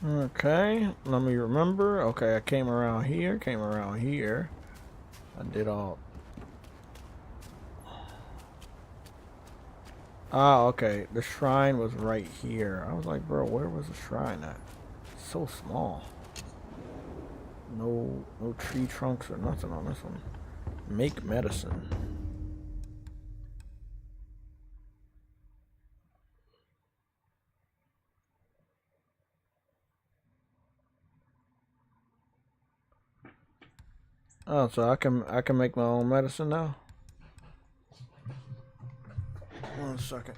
Okay, let me remember. Okay, I came around here, I did all. Ah, okay, the shrine was right here. I was like, bro, where was the shrine at? It's so small. No tree trunks or nothing on this one. Make medicine. Oh, so I can make my own medicine now? 1 second.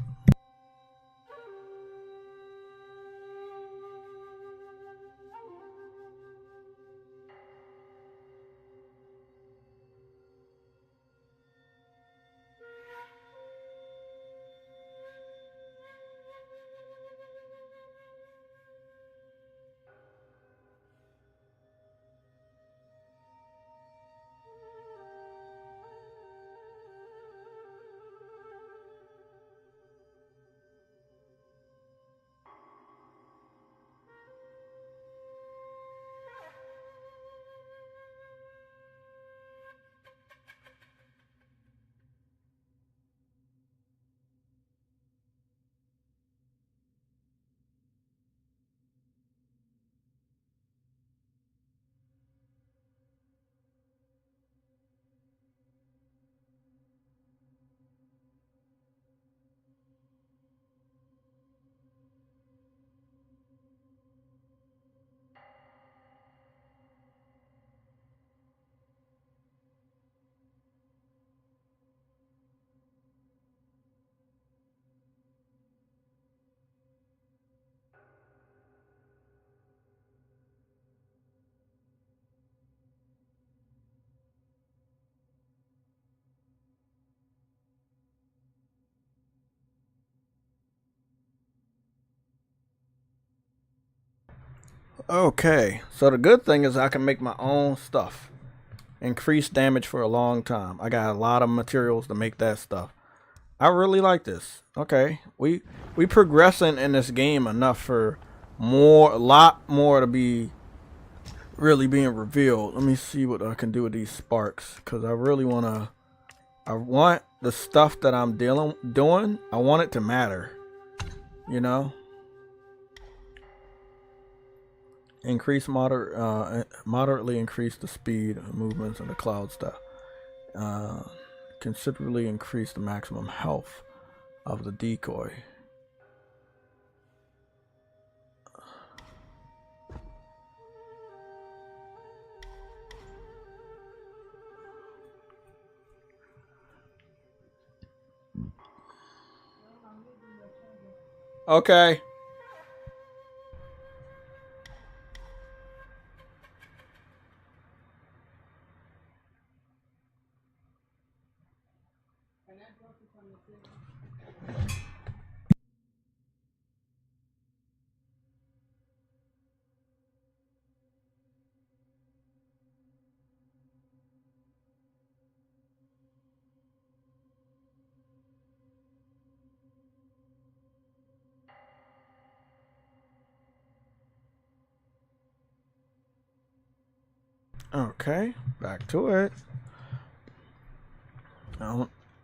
Okay, so the good thing is I can make my own stuff. Increase damage for a long time. I got a lot of materials to make that stuff. I really like this. Okay, we progressing in this game enough for a lot more to be really being revealed. Let me see what I can do with these sparks, because I really want the stuff that I'm doing. I want it to matter, you know. Moderately increase the speed of movements in the cloud stuff. Considerably increase the maximum health of the decoy. Okay. Okay, back to it.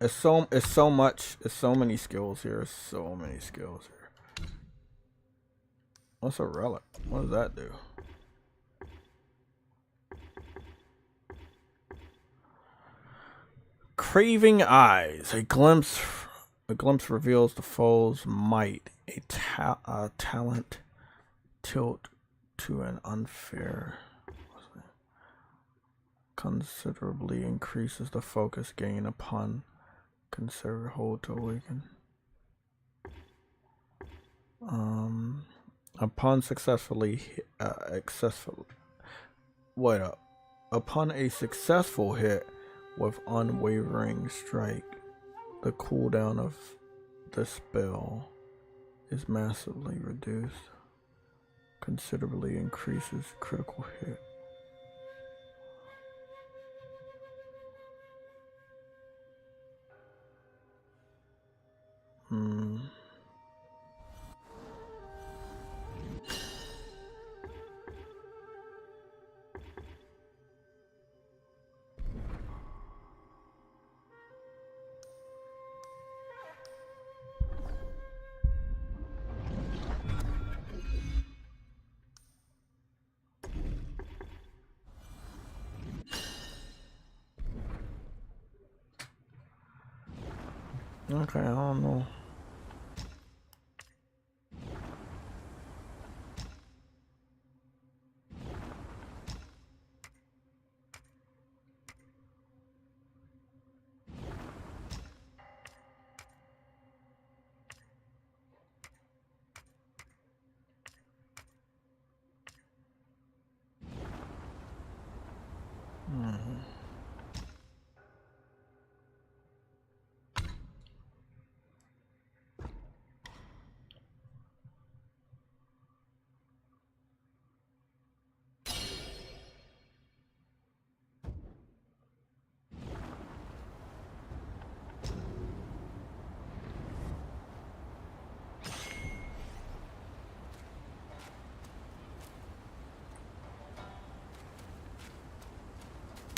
It's so many skills here. So many skills here. What's a relic? What does that do? Craving eyes. A glimpse reveals the foe's might. A talent tilt to an unfair. Considerably increases the focus gain upon consider hold to awaken. Upon upon a successful hit with unwavering strike, the cooldown of the spell is massively reduced. Considerably increases critical hit. Okay, I don't know.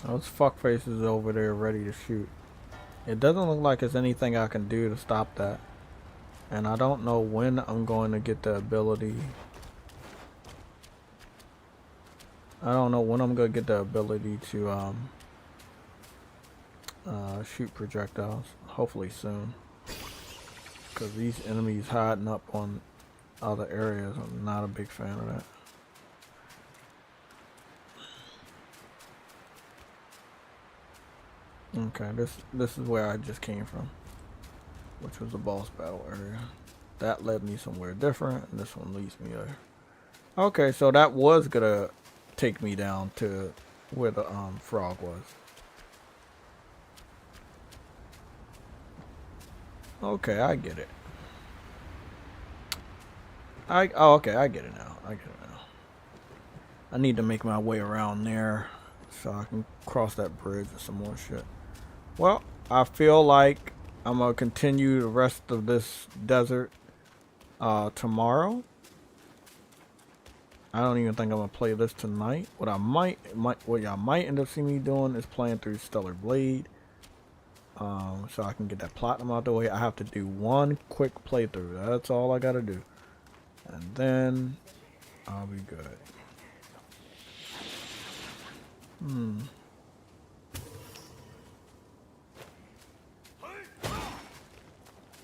Those fuckfaces over there ready to shoot. It doesn't look like there's anything I can do to stop that. And I don't know when I'm going to get the ability. I don't know when I'm going to get the ability to shoot projectiles. Hopefully soon. Because these enemies hiding up on other areas, I'm not a big fan of that. Okay, this is where I just came from, which was the boss battle area. That led me somewhere different, and this one leads me there. Okay, so that was gonna take me down to where the frog was. Okay, I get it. Okay, I get it now. I need to make my way around there so I can cross that bridge and some more shit. Well, I feel like I'm gonna continue the rest of this desert tomorrow. I don't even think I'm gonna play this tonight. What y'all might end up seeing me doing is playing through Stellar Blade. So I can get that platinum out the way. I have to do one quick playthrough. That's all I gotta do. And then I'll be good.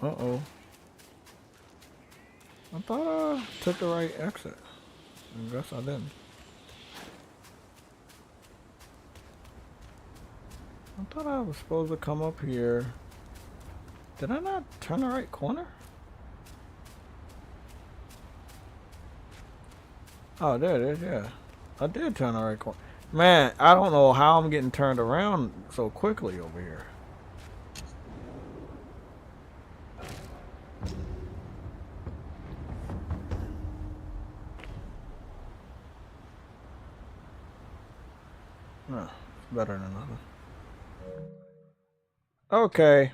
Uh-oh. I thought I took the right exit. I guess I didn't. I thought I was supposed to come up here. Did I not turn the right corner? Oh, there it is, yeah. I did turn the right corner. Man, I don't know how I'm getting turned around so quickly over here. No, it's better than nothing. Okay.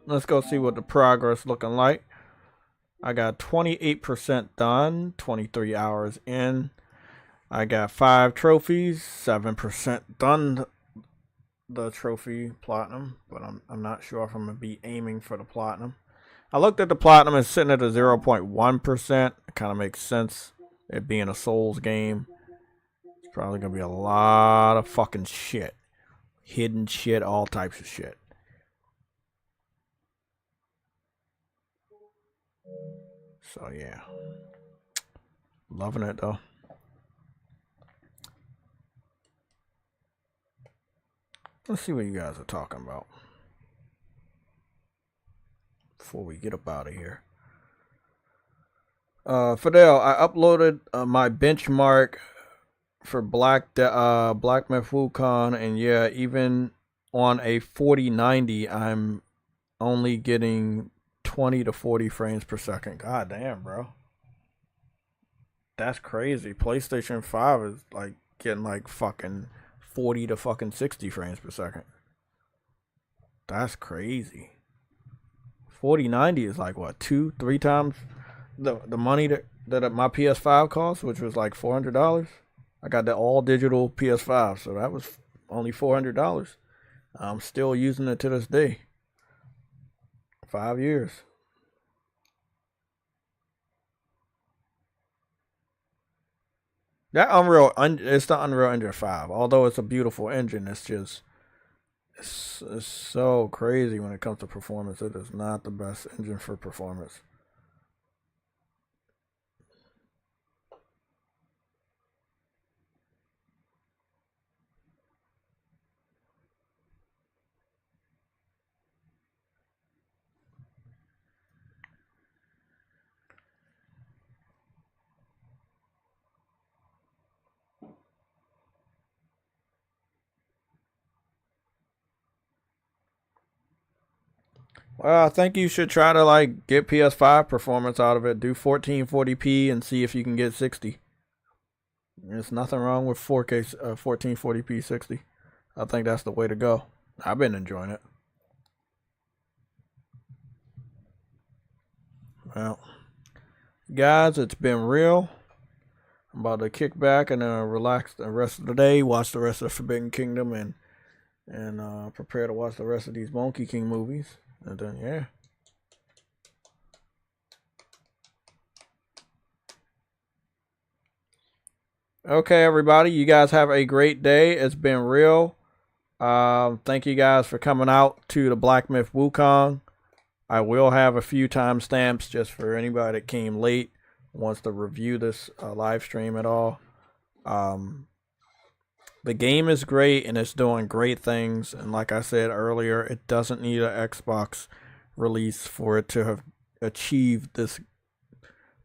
Let's go see what the progress looking like. I got 28% done, 23 hours in. I got 5 trophies, 7% done the trophy platinum, but I'm not sure if I'm going to be aiming for the platinum. I looked at the platinum, it's sitting at a 0.1%. It kind of makes sense, it being a Souls game. It's probably going to be a lot of fucking shit. Hidden shit, all types of shit. So yeah, loving it though. Let's see what you guys are talking about before we get up out of here. Fidel, I uploaded my benchmark for Black Myth Wukong, and yeah, even on a 4090, I'm only getting 20 to 40 frames per second. God damn, bro. That's crazy. PlayStation 5 is like getting like fucking 40 to fucking 60 frames per second. That's crazy. 4090 is like what, 2-3 times the money that my PS5 cost, which was like $400. I got the all digital PS5, so that was only $400. I'm still using it to this day. 5 years. That it's the Unreal Engine 5. Although it's a beautiful engine, it's just it's so crazy when it comes to performance. It is not the best engine for performance. Well, I think you should try to like get PS5 performance out of it. Do 1440p and see if you can get 60. There's nothing wrong with 4K 1440p 60. I think that's the way to go. I've been enjoying it. Well, guys, it's been real. I'm about to kick back and relax the rest of the day, watch the rest of Forbidden Kingdom, and prepare to watch the rest of these Monkey King movies. And then, yeah. Okay, everybody. You guys have a great day. It's been real. Thank you guys for coming out to the Black Myth Wukong. I will have a few timestamps just for anybody that came late, wants to review this live stream at all. The game is great and it's doing great things. And like I said earlier, it doesn't need an Xbox release for it to have achieved this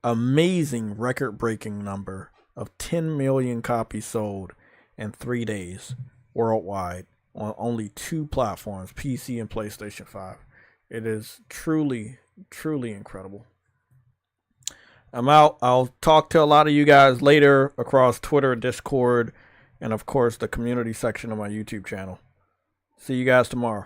amazing record-breaking number of 10 million copies sold in 3 days worldwide on only 2 platforms, PC and PlayStation 5. It is truly, truly incredible. I'm out. I'll talk to a lot of you guys later across Twitter, Discord, and of course the community section of my YouTube channel. See you guys tomorrow.